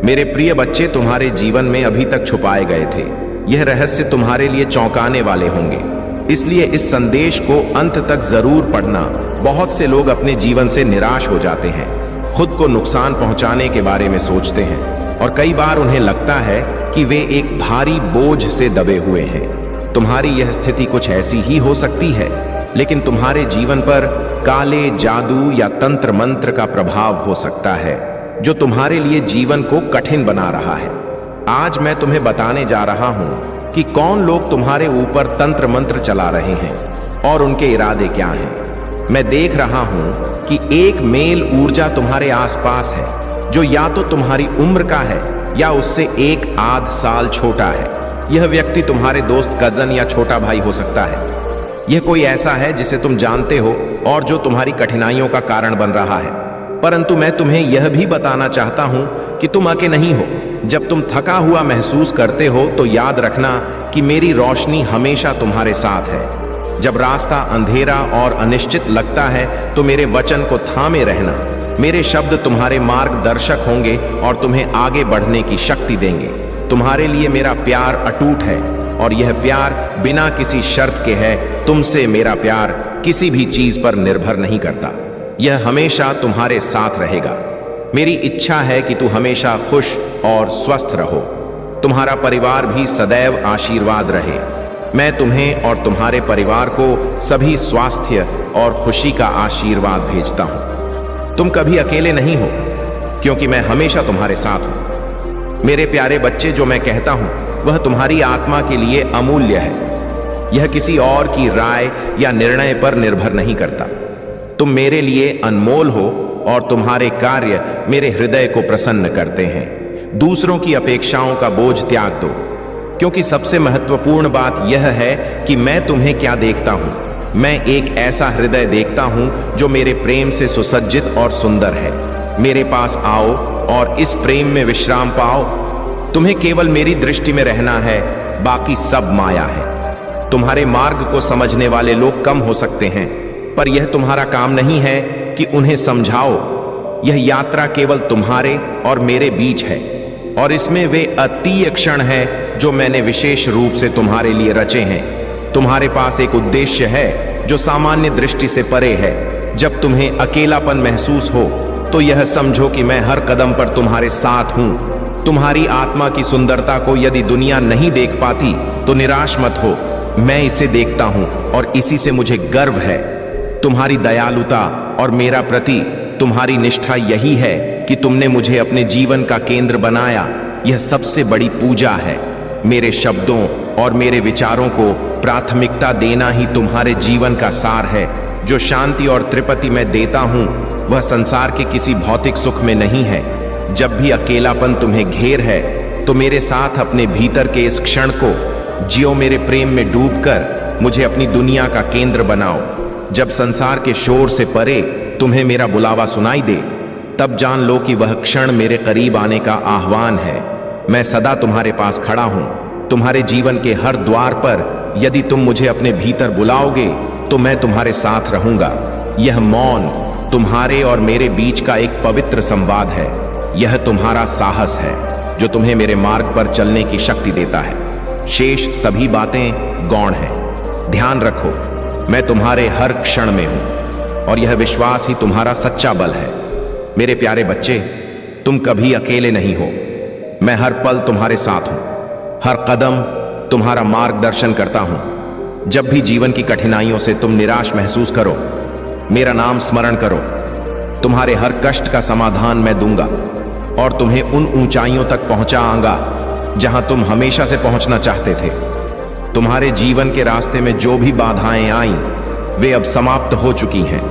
मेरे प्रिय बच्चे, तुम्हारे जीवन में अभी तक छुपाए गए थे। यह रहस्य तुम्हारे लिए चौंकाने वाले होंगे, इसलिए इस संदेश को अंत तक जरूर पढ़ना। बहुत से लोग अपने जीवन से निराश हो जाते हैं, खुद को नुकसान पहुंचाने के बारे में सोचते हैं और कई बार उन्हें लगता है कि वे एक भारी बोझ से दबे हुए हैं। तुम्हारी यह स्थिति कुछ ऐसी ही हो सकती है, लेकिन तुम्हारे जीवन पर काले जादू या तंत्र मंत्र का प्रभाव हो सकता है जो तुम्हारे लिए जीवन को कठिन बना रहा है। आज मैं तुम्हें बताने जा रहा हूं कि कौन लोग तुम्हारे ऊपर तंत्र मंत्र चला रहे हैं और उनके इरादे क्या हैं। मैं देख रहा हूं कि एक मेल ऊर्जा तुम्हारे आसपास है जो या तो तुम्हारी उम्र का है या उससे एक आध साल छोटा है। यह व्यक्ति तुम्हारे दोस्त, कजन या छोटा भाई हो सकता है। यह कोई ऐसा है जिसे तुम जानते हो और जो तुम्हारी कठिनाइयों का कारण बन रहा है। परंतु मैं तुम्हें यह भी बताना चाहता हूं कि तुम अकेले नहीं हो। जब तुम थका हुआ महसूस करते हो तो याद रखना कि मेरी रोशनी हमेशा तुम्हारे साथ है। जब रास्ता अंधेरा और अनिश्चित लगता है तो मेरे वचन को थामे रहना। मेरे शब्द तुम्हारे मार्गदर्शक होंगे और तुम्हें आगे बढ़ने की शक्ति देंगे। तुम्हारे लिए मेरा प्यार अटूट है और यह प्यार बिना किसी शर्त के है। तुमसे मेरा प्यार किसी भी चीज पर निर्भर नहीं करता। यह हमेशा तुम्हारे साथ रहेगा। मेरी इच्छा है कि तू हमेशा खुश और स्वस्थ रहो। तुम्हारा परिवार भी सदैव आशीर्वाद रहे। मैं तुम्हें और तुम्हारे परिवार को सभी स्वास्थ्य और खुशी का आशीर्वाद भेजता हूं। तुम कभी अकेले नहीं हो, क्योंकि मैं हमेशा तुम्हारे साथ हूं। मेरे प्यारे बच्चे, जो मैं कहता हूं वह तुम्हारी आत्मा के लिए अमूल्य है। यह किसी और की राय या निर्णय पर निर्भर नहीं करता। तुम मेरे लिए अनमोल हो और तुम्हारे कार्य मेरे हृदय को प्रसन्न करते हैं। दूसरों की अपेक्षाओं का बोझ त्याग दो, क्योंकि सबसे महत्वपूर्ण बात यह है कि मैं तुम्हें क्या देखता हूं। मैं एक ऐसा हृदय देखता हूं जो मेरे प्रेम से सुसज्जित और सुंदर है। मेरे पास आओ और इस प्रेम में विश्राम पाओ। तुम्हें केवल मेरी दृष्टि में रहना है, बाकी सब माया है। तुम्हारे मार्ग को समझने वाले लोग कम हो सकते हैं, पर यह तुम्हारा काम नहीं है कि उन्हें समझाओ। यह यात्रा केवल तुम्हारे और मेरे बीच है और इसमें वे अतीय क्षण हैं जो मैंने विशेष रूप से तुम्हारे लिए रचे हैं। तुम्हारे पास एक उद्देश्य है जो सामान्य दृष्टि से परे है। जब तुम्हें अकेलापन महसूस हो तो यह समझो कि मैं हर कदम पर तुम्हारे साथ हूं। तुम्हारी आत्मा की सुंदरता को यदि दुनिया नहीं देख पाती तो निराश मत हो। मैं इसे देखता हूं और इसी से मुझे गर्व है। तुम्हारी दयालुता और मेरा प्रति तुम्हारी निष्ठा यही है कि तुमने मुझे अपने जीवन का केंद्र बनाया। यह सबसे बड़ी पूजा है। मेरे शब्दों और मेरे विचारों को प्राथमिकता देना ही तुम्हारे जीवन का सार है। जो शांति और तृप्ति मैं देता हूं वह संसार के किसी भौतिक सुख में नहीं है। जब भी अकेलापन तुम्हें घेर है तो मेरे साथ अपने भीतर के इस क्षण को जियो। मेरे प्रेम में डूबकर मुझे अपनी दुनिया का केंद्र बनाओ। जब संसार के शोर से परे तुम्हें मेरा बुलावा सुनाई दे, तब जान लो कि वह क्षण मेरे करीब आने का आह्वान है। मैं सदा तुम्हारे पास खड़ा हूं, तुम्हारे जीवन के हर द्वार पर। यदि तुम मुझे अपने भीतर बुलाओगे तो मैं तुम्हारे साथ रहूंगा। यह मौन तुम्हारे और मेरे बीच का एक पवित्र संवाद है। यह तुम्हारा साहस है जो तुम्हें मेरे मार्ग पर चलने की शक्ति देता है। शेष सभी बातें गौण हैं। ध्यान रखो, मैं तुम्हारे हर क्षण में हूं और यह विश्वास ही तुम्हारा सच्चा बल है। मेरे प्यारे बच्चे, तुम कभी अकेले नहीं हो। मैं हर पल तुम्हारे साथ हूं, हर कदम तुम्हारा मार्गदर्शन करता हूं। जब भी जीवन की कठिनाइयों से तुम निराश महसूस करो, मेरा नाम स्मरण करो। तुम्हारे हर कष्ट का समाधान मैं दूंगा और तुम्हें उन ऊंचाइयों तक पहुंचाऊंगा जहां तुम हमेशा से पहुंचना चाहते थे। तुम्हारे जीवन के रास्ते में जो भी बाधाएं आईं, वे अब समाप्त हो चुकी हैं।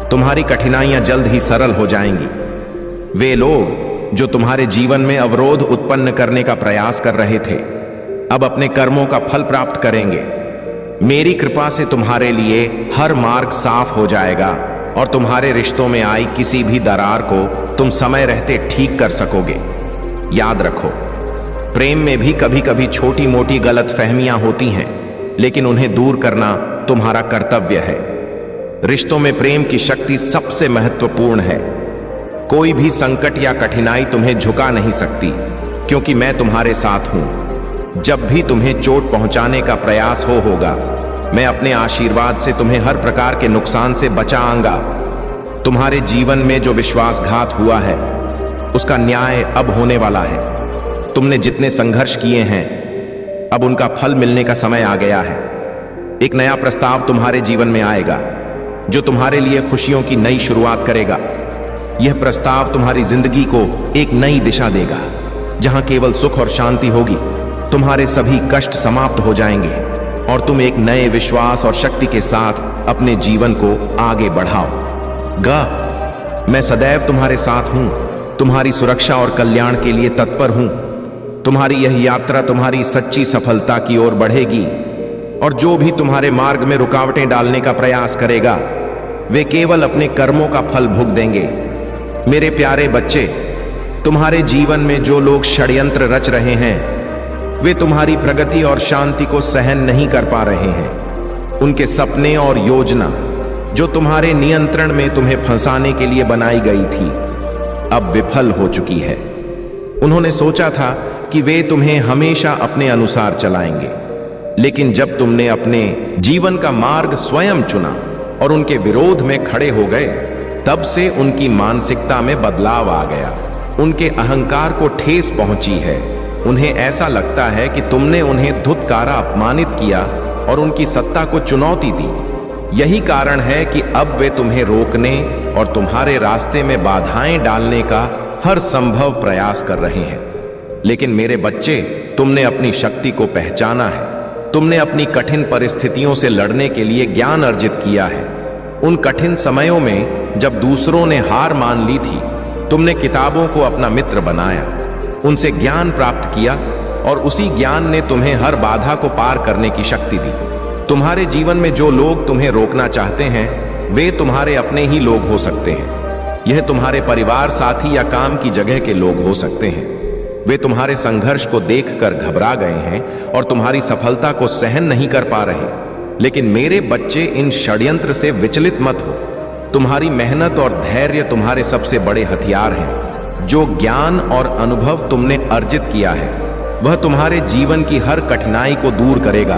तुम्हारी कठिनाइयां जल्द ही सरल हो जाएंगी। वे लोग जो तुम्हारे जीवन में अवरोध उत्पन्न करने का प्रयास कर रहे थे, अब अपने कर्मों का फल प्राप्त करेंगे। मेरी कृपा से तुम्हारे लिए हर मार्ग साफ हो जाएगा और तुम्हारे रिश्तों में आई किसी भी दरार को तुम समय रहते ठीक कर सकोगे। याद रखो, प्रेम में भी कभी कभी छोटी मोटी गलतफहमियां होती हैं, लेकिन उन्हें दूर करना तुम्हारा कर्तव्य है। रिश्तों में प्रेम की शक्ति सबसे महत्वपूर्ण है। कोई भी संकट या कठिनाई तुम्हें झुका नहीं सकती, क्योंकि मैं तुम्हारे साथ हूं। जब भी तुम्हें चोट पहुंचाने का प्रयास होगा, मैं अपने आशीर्वाद से तुम्हें हर प्रकार के नुकसान से बचाऊंगा। तुम्हारे जीवन में जो विश्वासघात हुआ है, उसका न्याय अब होने वाला है। तुमने जितने संघर्ष किए हैं, अब उनका फल मिलने का समय आ गया है। एक नया प्रस्ताव तुम्हारे जीवन में आएगा, जो तुम्हारे लिए खुशियों की नई शुरुआत करेगा। यह प्रस्ताव तुम्हारी जिंदगी को एक नई दिशा देगा, जहां केवल सुख और शांति होगी। तुम्हारे सभी कष्ट समाप्त हो जाएंगे और तुम एक नए विश्वास और शक्ति के साथ अपने जीवन को आगे बढ़ाओ। मैं सदैव तुम्हारे साथ हूं, तुम्हारी सुरक्षा और कल्याण के लिए तत्पर हूं। तुम्हारी यह यात्रा तुम्हारी सच्ची सफलता की ओर बढ़ेगी, और जो भी तुम्हारे मार्ग में रुकावटें डालने का प्रयास करेगा, वे केवल अपने कर्मों का फल भुग देंगे। मेरे प्यारे बच्चे, तुम्हारे जीवन में जो लोग षड्यंत्र रच रहे हैं, वे तुम्हारी प्रगति और शांति को सहन नहीं कर पा रहे हैं। उनके सपने और योजना, जो तुम्हारे नियंत्रण में तुम्हें फंसाने के लिए बनाई गई थी, अब विफल हो चुकी है। उन्होंने सोचा था कि वे तुम्हें हमेशा अपने अनुसार चलाएंगे, लेकिन जब तुमने अपने जीवन का मार्ग स्वयं चुना और उनके विरोध में खड़े हो गए, तब से उनकी मानसिकता में बदलाव आ गया। उनके अहंकार को ठेस पहुंची है। उन्हें ऐसा लगता है कि तुमने उन्हें धुतकारा अपमानित किया और उनकी सत्ता को चुनौती दी। यही कारण है कि अब वे तुम्हें रोकने और तुम्हारे रास्ते में बाधाएं डालने का हर संभव प्रयास कर रहे हैं। लेकिन मेरे बच्चे, तुमने अपनी शक्ति को पहचाना है। तुमने अपनी कठिन परिस्थितियों से लड़ने के लिए ज्ञान अर्जित किया है। उन कठिन समयों में जब दूसरों ने हार मान ली थी, तुमने किताबों को अपना मित्र बनाया, उनसे ज्ञान प्राप्त किया, और उसी ज्ञान ने तुम्हें हर बाधा को पार करने की शक्ति दी। तुम्हारे जीवन में जो लोग तुम्हें रोकना चाहते हैं, वे तुम्हारे अपने ही लोग हो सकते हैं। यह तुम्हारे परिवार, साथी या काम की जगह के लोग हो सकते हैं। वे तुम्हारे संघर्ष को देखकर घबरा गए हैं और तुम्हारी सफलता को सहन नहीं कर पा रहे। लेकिन मेरे बच्चे, इन षड्यंत्र से विचलित मत हो। तुम्हारी मेहनत और धैर्य तुम्हारे सबसे बड़े हथियार हैं। जो ज्ञान और अनुभव तुमने अर्जित किया है, वह तुम्हारे जीवन की हर कठिनाई को दूर करेगा।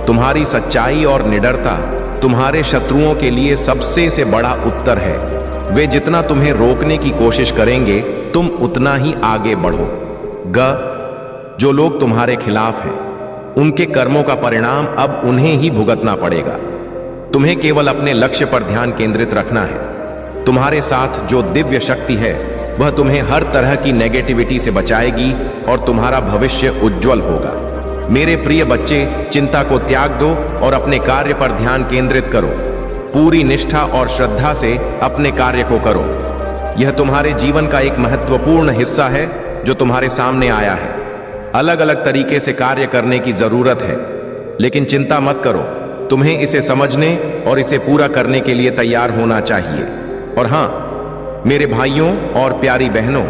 तुम्हारी सच्चाई और निडरता तुम्हारे शत्रुओं के लिए सबसे से बड़ा उत्तर है। वे जितना तुम्हें रोकने की कोशिश करेंगे, तुम उतना ही आगे बढ़ो। जो लोग तुम्हारे खिलाफ हैं, उनके कर्मों का परिणाम अब उन्हें ही भुगतना पड़ेगा। तुम्हें केवल अपने लक्ष्य पर ध्यान केंद्रित रखना है। तुम्हारे साथ जो दिव्य शक्ति है, वह तुम्हें हर तरह की नेगेटिविटी से बचाएगी और तुम्हारा भविष्य उज्जवल होगा। मेरे प्रिय बच्चे, चिंता को त्याग दो और अपने कार्य पर ध्यान केंद्रित करो। पूरी निष्ठा और श्रद्धा से अपने कार्य को करो। यह तुम्हारे जीवन का एक महत्वपूर्ण हिस्सा है जो तुम्हारे सामने आया है। अलग अलग तरीके से कार्य करने की जरूरत है, लेकिन चिंता मत करो। तुम्हें इसे समझने और इसे पूरा करने के लिए तैयार होना चाहिए। और हां, मेरे भाइयों और प्यारी बहनों,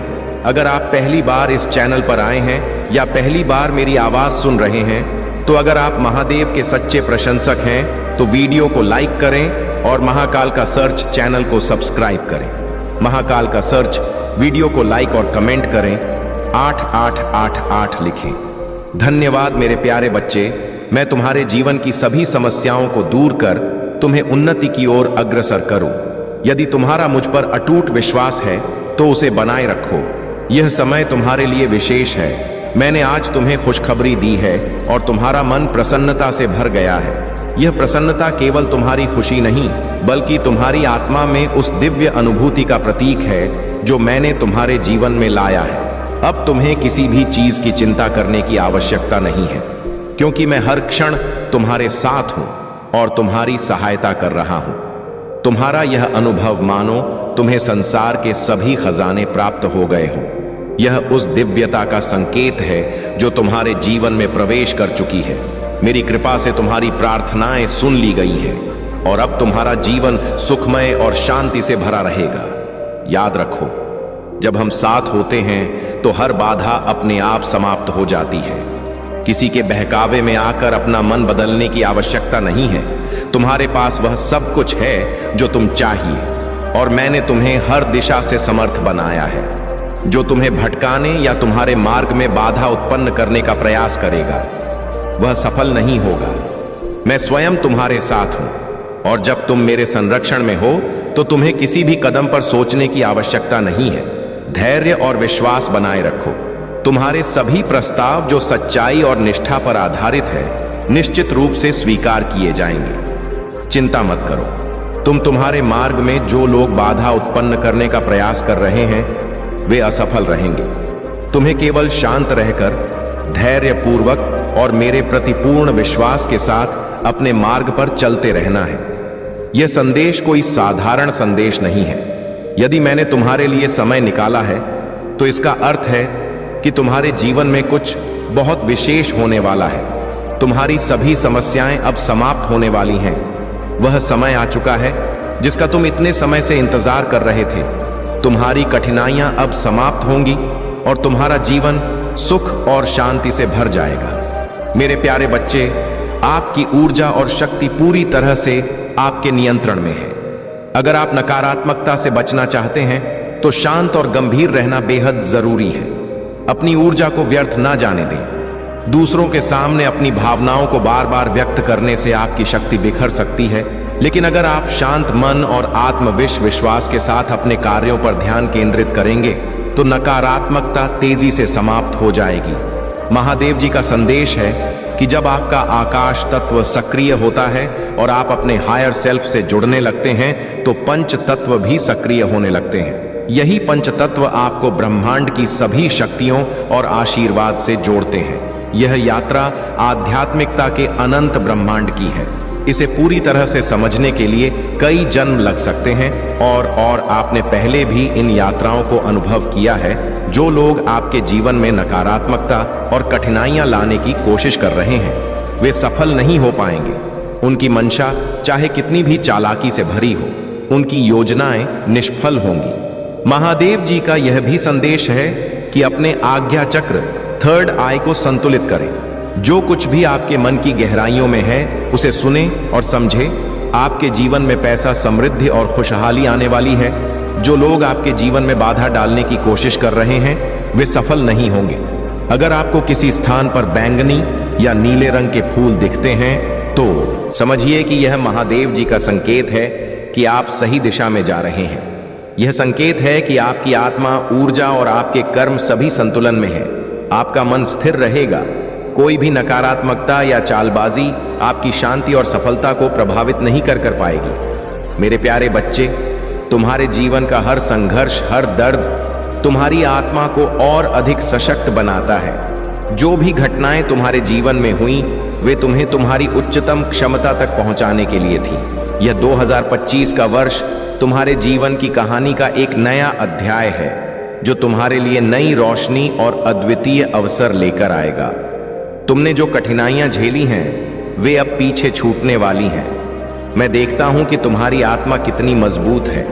अगर आप पहली बार इस चैनल पर आए हैं या पहली बार मेरी आवाज सुन रहे हैं, तो अगर आप महादेव के सच्चे प्रशंसक हैं, तो वीडियो को लाइक करें और महाकाल का सर्च चैनल को सब्सक्राइब करें। महाकाल का सर्च वीडियो को लाइक और कमेंट करें, 8888 लिखें। धन्यवाद मेरे प्यारे बच्चे। मैं तुम्हारे जीवन की सभी समस्याओं को दूर कर तुम्हें उन्नति की ओर अग्रसर करूं। यदि तुम्हारा मुझ पर अटूट विश्वास है, तो उसे बनाए रखो। यह समय तुम्हारे लिए विशेष है। मैंने आज तुम्हें खुशखबरी दी है और तुम्हारा मन प्रसन्नता से भर गया है। यह प्रसन्नता केवल तुम्हारी खुशी नहीं, बल्कि तुम्हारी आत्मा में उस दिव्य अनुभूति का प्रतीक है जो मैंने तुम्हारे जीवन में लाया है। अब तुम्हें किसी भी चीज की चिंता करने की आवश्यकता नहीं है, क्योंकि मैं हर क्षण तुम्हारे साथ हूं और तुम्हारी सहायता कर रहा हूं। तुम्हारा यह अनुभव मानो तुम्हें संसार के सभी खजाने प्राप्त हो गए हों। यह उस दिव्यता का संकेत है जो तुम्हारे जीवन में प्रवेश कर चुकी है। मेरी कृपा से तुम्हारी प्रार्थनाएं सुन ली गई हैं और अब तुम्हारा जीवन सुखमय और शांति से भरा रहेगा। याद रखो, जब हम साथ होते हैं तो हर बाधा अपने आप समाप्त हो जाती है। किसी के बहकावे में आकर अपना मन बदलने की आवश्यकता नहीं है। तुम्हारे पास वह सब कुछ है जो तुम चाहिए। और मैंने तुम्हें हर दिशा से समर्थ बनाया है। जो तुम्हें भटकाने या तुम्हारे मार्ग में बाधा उत्पन्न करने का प्रयास करेगा वह सफल नहीं होगा। मैं स्वयं तुम्हारे साथ हूं, और जब तुम मेरे संरक्षण में हो तो तुम्हें किसी भी कदम पर सोचने की आवश्यकता नहीं है। धैर्य और विश्वास बनाए रखो। तुम्हारे सभी प्रस्ताव जो सच्चाई और निष्ठा पर आधारित है निश्चित रूप से स्वीकार किए जाएंगे। चिंता मत करो। तुम्हारे मार्ग में जो लोग बाधा उत्पन्न करने का प्रयास कर रहे हैं वे असफल रहेंगे। तुम्हें केवल शांत रहकर धैर्यपूर्वक और मेरे प्रति पूर्ण विश्वास के साथ अपने मार्ग पर चलते रहना है। यह संदेश कोई साधारण संदेश नहीं है। यदि मैंने तुम्हारे लिए समय निकाला है तो इसका अर्थ है कि तुम्हारे जीवन में कुछ बहुत विशेष होने वाला है। तुम्हारी सभी समस्याएं अब समाप्त होने वाली हैं। वह समय आ चुका है जिसका तुम इतने समय से इंतजार कर रहे थे। तुम्हारी कठिनाइयां अब समाप्त होंगी और तुम्हारा जीवन सुख और शांति से भर जाएगा। मेरे प्यारे बच्चे, आपकी ऊर्जा और शक्ति पूरी तरह से आपके नियंत्रण में है। अगर आप नकारात्मकता से बचना चाहते हैं तो शांत और गंभीर रहना बेहद जरूरी है। अपनी ऊर्जा को व्यर्थ ना जाने दें। दूसरों के सामने अपनी भावनाओं को बार बार व्यक्त करने से आपकी शक्ति बिखर सकती है, लेकिन अगर आप शांत मन और आत्मविश्वास के साथ अपने कार्यों पर ध्यान केंद्रित करेंगे तो नकारात्मकता तेजी से समाप्त हो जाएगी। महादेव जी का संदेश है कि जब आपका आकाश तत्व सक्रिय होता है और आप अपने हायर सेल्फ से जुड़ने लगते हैं तो पंच तत्व भी सक्रिय होने लगते हैं। यही पंच तत्व आपको ब्रह्मांड की सभी शक्तियों और आशीर्वाद से जोड़ते हैं। यह यात्रा आध्यात्मिकता के अनंत ब्रह्मांड की है। इसे पूरी तरह से समझने के लिए कई जन्म लग सकते हैं और आपने पहले भी इन यात्राओं को अनुभव किया है। जो लोग आपके जीवन में नकारात्मकता और कठिनाइयां लाने की कोशिश कर रहे हैं वे सफल नहीं हो पाएंगे। उनकी मंशा चाहे कितनी भी चालाकी से भरी हो, उनकी योजनाएं निष्फल होंगी। महादेव जी का यह भी संदेश है कि अपने आज्ञा चक्र थर्ड आई को संतुलित करें। जो कुछ भी आपके मन की गहराइयों में है उसे सुने और समझे। आपके जीवन में पैसा, समृद्धि और खुशहाली आने वाली है। जो लोग आपके जीवन में बाधा डालने की कोशिश कर रहे हैं वे सफल नहीं होंगे। अगर आपको किसी स्थान पर बैंगनी या नीले रंग के फूल दिखते हैं तो समझिए कि यह महादेव जी का संकेत है कि आप सही दिशा में जा रहे हैं। यह संकेत है कि आपकी आत्मा, ऊर्जा और आपके कर्म सभी संतुलन में है। आपका मन स्थिर रहेगा। कोई भी नकारात्मकता या चालबाजी आपकी शांति और सफलता को प्रभावित नहीं कर पाएगी। मेरे प्यारे बच्चे, तुम्हारे जीवन का हर संघर्ष, हर दर्द तुम्हारी आत्मा को और अधिक सशक्त बनाता है। जो भी घटनाएं तुम्हारे जीवन में हुई वे तुम्हें तुम्हारी उच्चतम क्षमता तक पहुंचाने के लिए थी। यह 2025 का वर्ष तुम्हारे जीवन की कहानी का एक नया अध्याय है जो तुम्हारे लिए नई रोशनी और अद्वितीय अवसर लेकर आएगा। तुमने जो कठिनाइयां झेली हैं वे अब पीछे छूटने वाली हैं। मैं देखता हूं कि तुम्हारी आत्मा कितनी मजबूत है।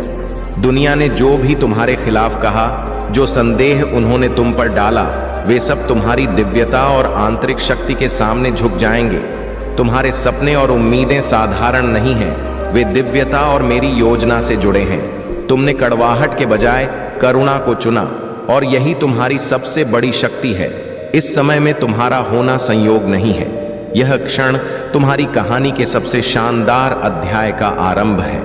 दुनिया ने जो भी तुम्हारे खिलाफ कहा, जो संदेह उन्होंने तुम पर डाला, वे सब तुम्हारी दिव्यता और आंतरिक शक्ति के सामने झुक जाएंगे। तुम्हारे सपने और उम्मीदें साधारण नहीं हैं, वे दिव्यता और मेरी योजना से जुड़े हैं। तुमने कड़वाहट के बजाय करुणा को चुना और यही तुम्हारी सबसे बड़ी शक्ति है। इस समय में तुम्हारा होना संयोग नहीं है। यह क्षण तुम्हारी कहानी के सबसे शानदार अध्याय का आरंभ है।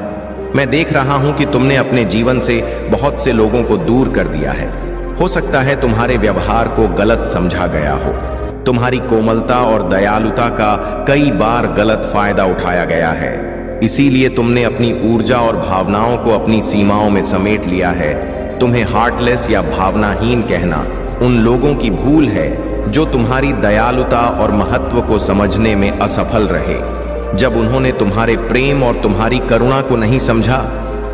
मैं देख रहा हूं कि तुमने अपने जीवन से बहुत से लोगों को दूर कर दिया है। हो सकता है तुम्हारे व्यवहार को गलत समझा गया हो। तुम्हारी कोमलता और दयालुता का कई बार गलत फायदा उठाया गया है। इसीलिए तुमने अपनी ऊर्जा और भावनाओं को अपनी सीमाओं में समेट लिया है। तुम्हें हार्टलेस या भावनाहीन कहना उन लोगों की भूल है जो तुम्हारी दयालुता और महत्व को समझने में असफल रहे। जब उन्होंने तुम्हारे प्रेम और तुम्हारी करुणा को नहीं समझा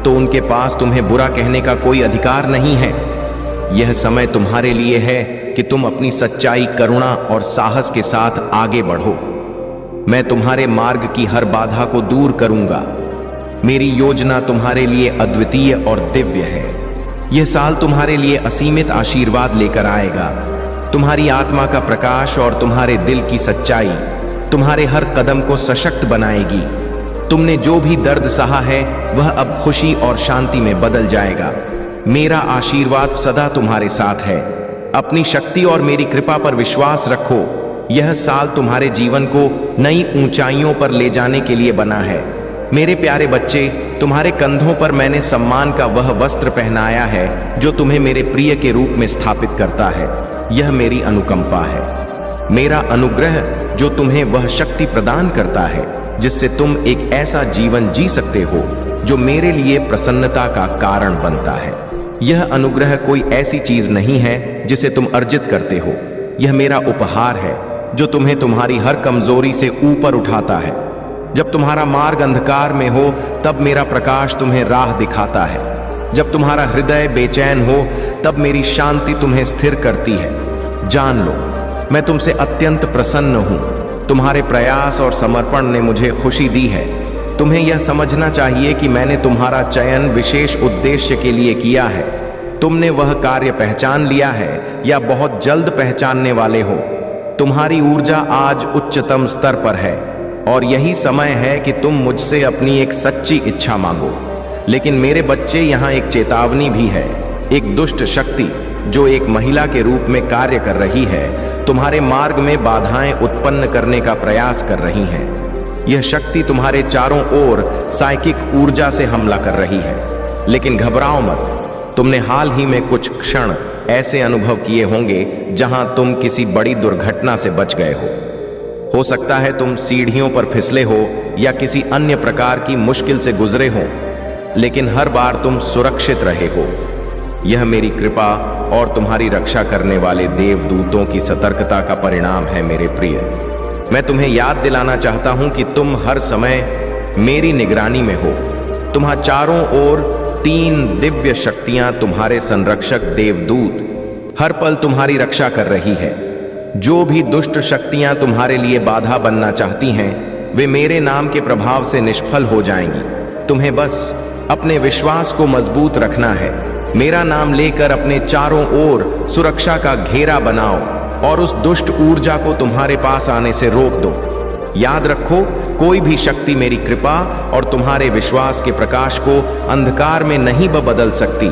तो उनके पास तुम्हें बुरा कहने का कोई अधिकार नहीं है। यह समय तुम्हारे लिए है कि तुम अपनी सच्चाई, करुणा और साहस के साथ आगे बढ़ो। मैं तुम्हारे मार्ग की हर बाधा को दूर करूंगा। मेरी योजना तुम्हारे लिए अद्वितीय और दिव्य है। यह साल तुम्हारे लिए असीमित आशीर्वाद लेकर आएगा। तुम्हारी आत्मा का प्रकाश और तुम्हारे दिल की सच्चाई तुम्हारे हर कदम को सशक्त बनाएगी। तुमने जो भी दर्द सहा है वह अब खुशी और शांति में बदल जाएगा। मेरा आशीर्वाद सदा तुम्हारे साथ है। अपनी शक्ति और मेरी कृपा पर विश्वास रखो। यह साल तुम्हारे जीवन को नई ऊंचाइयों पर ले जाने के लिए बना है। मेरे प्यारे बच्चे, तुम्हारे कंधों पर मैंने सम्मान का वह वस्त्र पहनाया है जो तुम्हें मेरे प्रिय के रूप में स्थापित करता है। यह मेरी अनुकंपा है, मेरा अनुग्रह जो तुम्हें वह शक्ति प्रदान करता है जिससे तुम एक ऐसा जीवन जी सकते हो जो मेरे लिए प्रसन्नता का कारण बनता है। यह अनुग्रह कोई ऐसी चीज नहीं है जिसे तुम अर्जित करते हो। यह मेरा उपहार है जो तुम्हें तुम्हारी हर कमजोरी से ऊपर उठाता है। जब तुम्हारा मार्ग अंधकार में हो तब मेरा प्रकाश तुम्हें राह दिखाता है। जब तुम्हारा हृदय बेचैन हो तब मेरी शांति तुम्हें स्थिर करती है। जान लो, मैं तुमसे अत्यंत प्रसन्न हूं। तुम्हारे प्रयास और समर्पण ने मुझे खुशी दी है। तुम्हें यह समझना चाहिए कि मैंने तुम्हारा चयन विशेष उद्देश्य के लिए किया है। तुमने वह कार्य पहचान लिया है या बहुत जल्द पहचानने वाले हो। तुम्हारी ऊर्जा आज उच्चतम स्तर पर है और यही समय है कि तुम मुझसे अपनी एक सच्ची इच्छा मांगो। लेकिन मेरे बच्चे, यहाँ एक चेतावनी भी है। एक दुष्ट शक्ति जो एक महिला के रूप में कार्य कर रही है तुम्हारे मार्ग में बाधाएं उत्पन्न करने का प्रयास कर रही है। यह शक्ति तुम्हारे चारों ओर साइकिक ऊर्जा से हमला कर रही है। लेकिन घबराओ मत, तुमने हाल ही में कुछ क्षण ऐसे अनुभव किए होंगे जहां तुम किसी बड़ी दुर्घटना से बच गए हो सकता है तुम सीढ़ियों पर फिसले हो या किसी अन्य प्रकार की मुश्किल से गुजरे हो, लेकिन हर बार तुम सुरक्षित रहे हो। यह मेरी कृपा और तुम्हारी रक्षा करने वाले देवदूतों की सतर्कता का परिणाम है। मेरे प्रिय, मैं तुम्हें याद दिलाना चाहता हूं कि तुम हर समय मेरी निगरानी में हो। तुम्हारे चारों ओर 3 दिव्य शक्तियां, तुम्हारे संरक्षक देवदूत हर पल तुम्हारी रक्षा कर रही है। जो भी दुष्ट शक्तियां तुम्हारे लिए बाधा बनना चाहती हैं, वे मेरे नाम के प्रभाव से निष्फल हो जाएंगी। तुम्हें बस अपने विश्वास को मजबूत रखना है। मेरा नाम लेकर अपने चारों ओर सुरक्षा का घेरा बनाओ और उस दुष्ट ऊर्जा को तुम्हारे पास आने से रोक दो। याद रखो, कोई भी शक्ति मेरी कृपा और तुम्हारे विश्वास के प्रकाश को अंधकार में नहीं बदल सकती।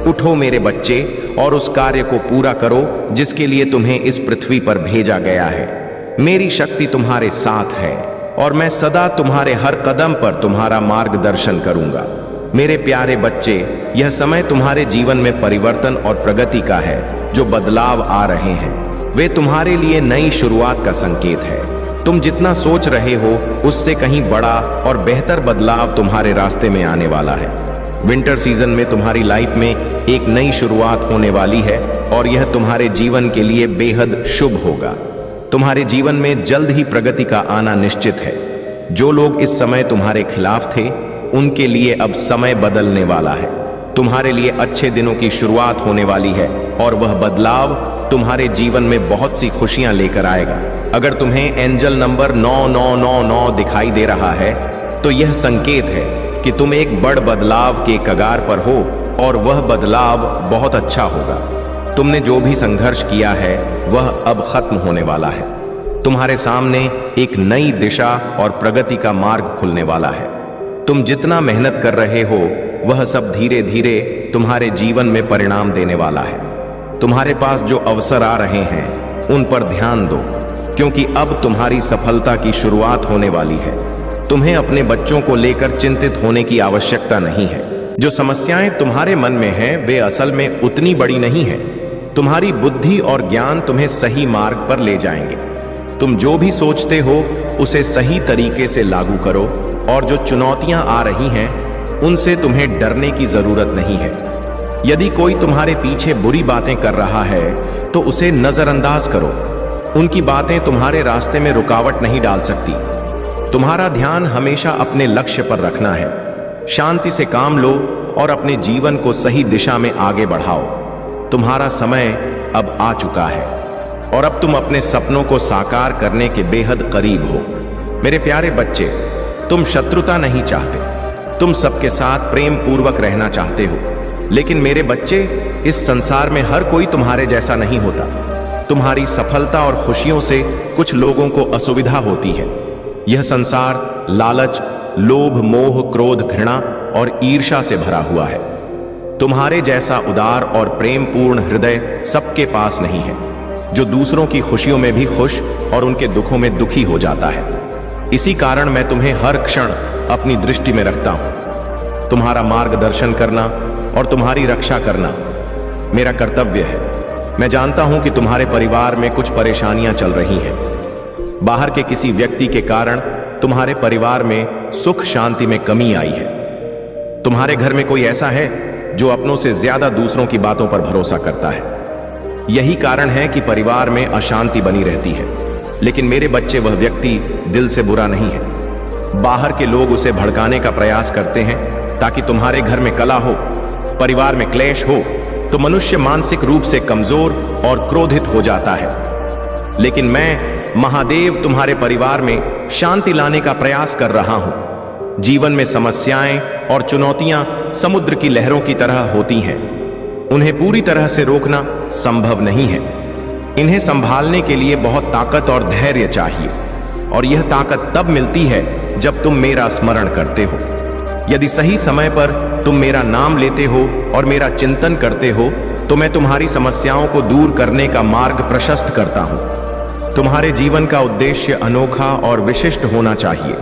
उठो मेरे बच्चे और उस कार्य को पूरा करो जिसके लिए तुम्हें इस पृथ्वी पर भेजा गया है। मेरी शक्ति तुम्हारे साथ है और मैं सदा तुम्हारे हर कदम पर तुम्हारा मार्गदर्शन करूंगा। मेरे प्यारे बच्चे, यह समय तुम्हारे जीवन में परिवर्तन और प्रगति का है। जो बदलाव आ रहे हैं वे तुम्हारे लिए नई शुरुआत का संकेत है। तुम जितना सोच रहे हो उससे कहीं बड़ा और बेहतर बदलाव तुम्हारे रास्ते में आने वाला है। विंटर सीजन में तुम्हारी लाइफ में एक नई शुरुआत होने वाली है और यह तुम्हारे जीवन के लिए बेहद शुभ होगा। तुम्हारे जीवन में जल्द ही प्रगति का आना निश्चित है। जो लोग इस समय तुम्हारे खिलाफ थे उनके लिए अब समय बदलने वाला है। तुम्हारे लिए अच्छे दिनों की शुरुआत होने वाली है और वह बदलाव तुम्हारे जीवन में बहुत सी खुशियां लेकर आएगा। अगर तुम्हें एंजल नंबर 9999 दिखाई दे रहा है तो यह संकेत है कि तुम एक बड़ बदलाव के कगार पर हो और वह बदलाव बहुत अच्छा होगा। तुमने जो भी संघर्ष किया है वह अब खत्म होने वाला है। तुम्हारे सामने एक नई दिशा और प्रगति का मार्ग खुलने वाला है। तुम जितना मेहनत कर रहे हो वह सब धीरे धीरे तुम्हारे जीवन में परिणाम देने वाला है। तुम्हारे पास जो अवसर आ रहे हैं उन पर ध्यान दो, क्योंकि अब तुम्हारी सफलता की शुरुआत होने वाली है। तुम्हें अपने बच्चों को लेकर चिंतित होने की आवश्यकता नहीं है। जो समस्याएं तुम्हारे मन में हैं वे असल में उतनी बड़ी नहीं है। तुम्हारी बुद्धि और ज्ञान तुम्हें सही मार्ग पर ले जाएंगे। तुम जो भी सोचते हो उसे सही तरीके से लागू करो और जो चुनौतियां आ रही हैं उनसे तुम्हें डरने की जरूरत नहीं है। यदि कोई तुम्हारे पीछे बुरी बातें कर रहा है तो उसे नजरअंदाज करो। उनकी बातें तुम्हारे रास्ते में रुकावट नहीं डाल सकती। तुम्हारा ध्यान हमेशा अपने लक्ष्य पर रखना है। शांति से काम लो और अपने जीवन को सही दिशा में आगे बढ़ाओ। तुम्हारा समय अब आ चुका है और अब तुम अपने सपनों को साकार करने के बेहद करीब हो। मेरे प्यारे बच्चे, तुम शत्रुता नहीं चाहते, तुम सबके साथ प्रेम पूर्वक रहना चाहते हो। लेकिन मेरे बच्चे, इस संसार में हर कोई तुम्हारे जैसा नहीं होता। तुम्हारी सफलता और खुशियों से कुछ लोगों को असुविधा होती है। यह संसार लालच, लोभ, मोह, क्रोध, घृणा और ईर्ष्या से भरा हुआ है। तुम्हारे जैसा उदार और प्रेम पूर्ण हृदय सबके पास नहीं है, जो दूसरों की खुशियों में भी खुश और उनके दुखों में दुखी हो जाता है। इसी कारण मैं तुम्हें हर क्षण अपनी दृष्टि में रखता हूं। तुम्हारा मार्गदर्शन करना और तुम्हारी रक्षा करना मेरा कर्तव्य है। मैं जानता हूं कि तुम्हारे परिवार में कुछ परेशानियां चल रही हैं। बाहर के किसी व्यक्ति के कारण तुम्हारे परिवार में सुख शांति में कमी आई है। तुम्हारे घर में कोई ऐसा है जो अपनों से ज्यादा दूसरों की बातों पर भरोसा करता है। यही कारण है कि परिवार में अशांति बनी रहती है। लेकिन मेरे बच्चे, वह व्यक्ति दिल से बुरा नहीं है। बाहर के लोग उसे भड़काने का प्रयास करते हैं ताकि तुम्हारे घर में कलह हो, परिवार में क्लेश हो, तो मनुष्य मानसिक रूप से कमजोर और क्रोधित हो जाता है। लेकिन मैं महादेव तुम्हारे परिवार में शांति लाने का प्रयास कर रहा हूं। जीवन में समस्याएं और चुनौतियां समुद्र की लहरों की तरह होती हैं। उन्हें पूरी तरह से रोकना संभव नहीं है। इन्हें संभालने के लिए बहुत ताकत और धैर्य चाहिए, और यह ताकत तब मिलती है जब तुम मेरा स्मरण करते हो। यदि सही समय पर तुम मेरा नाम लेते हो और मेरा चिंतन करते हो, तो मैं तुम्हारी समस्याओं को दूर करने का मार्ग प्रशस्त करता हूं। तुम्हारे जीवन का उद्देश्य अनोखा और विशिष्ट होना चाहिए।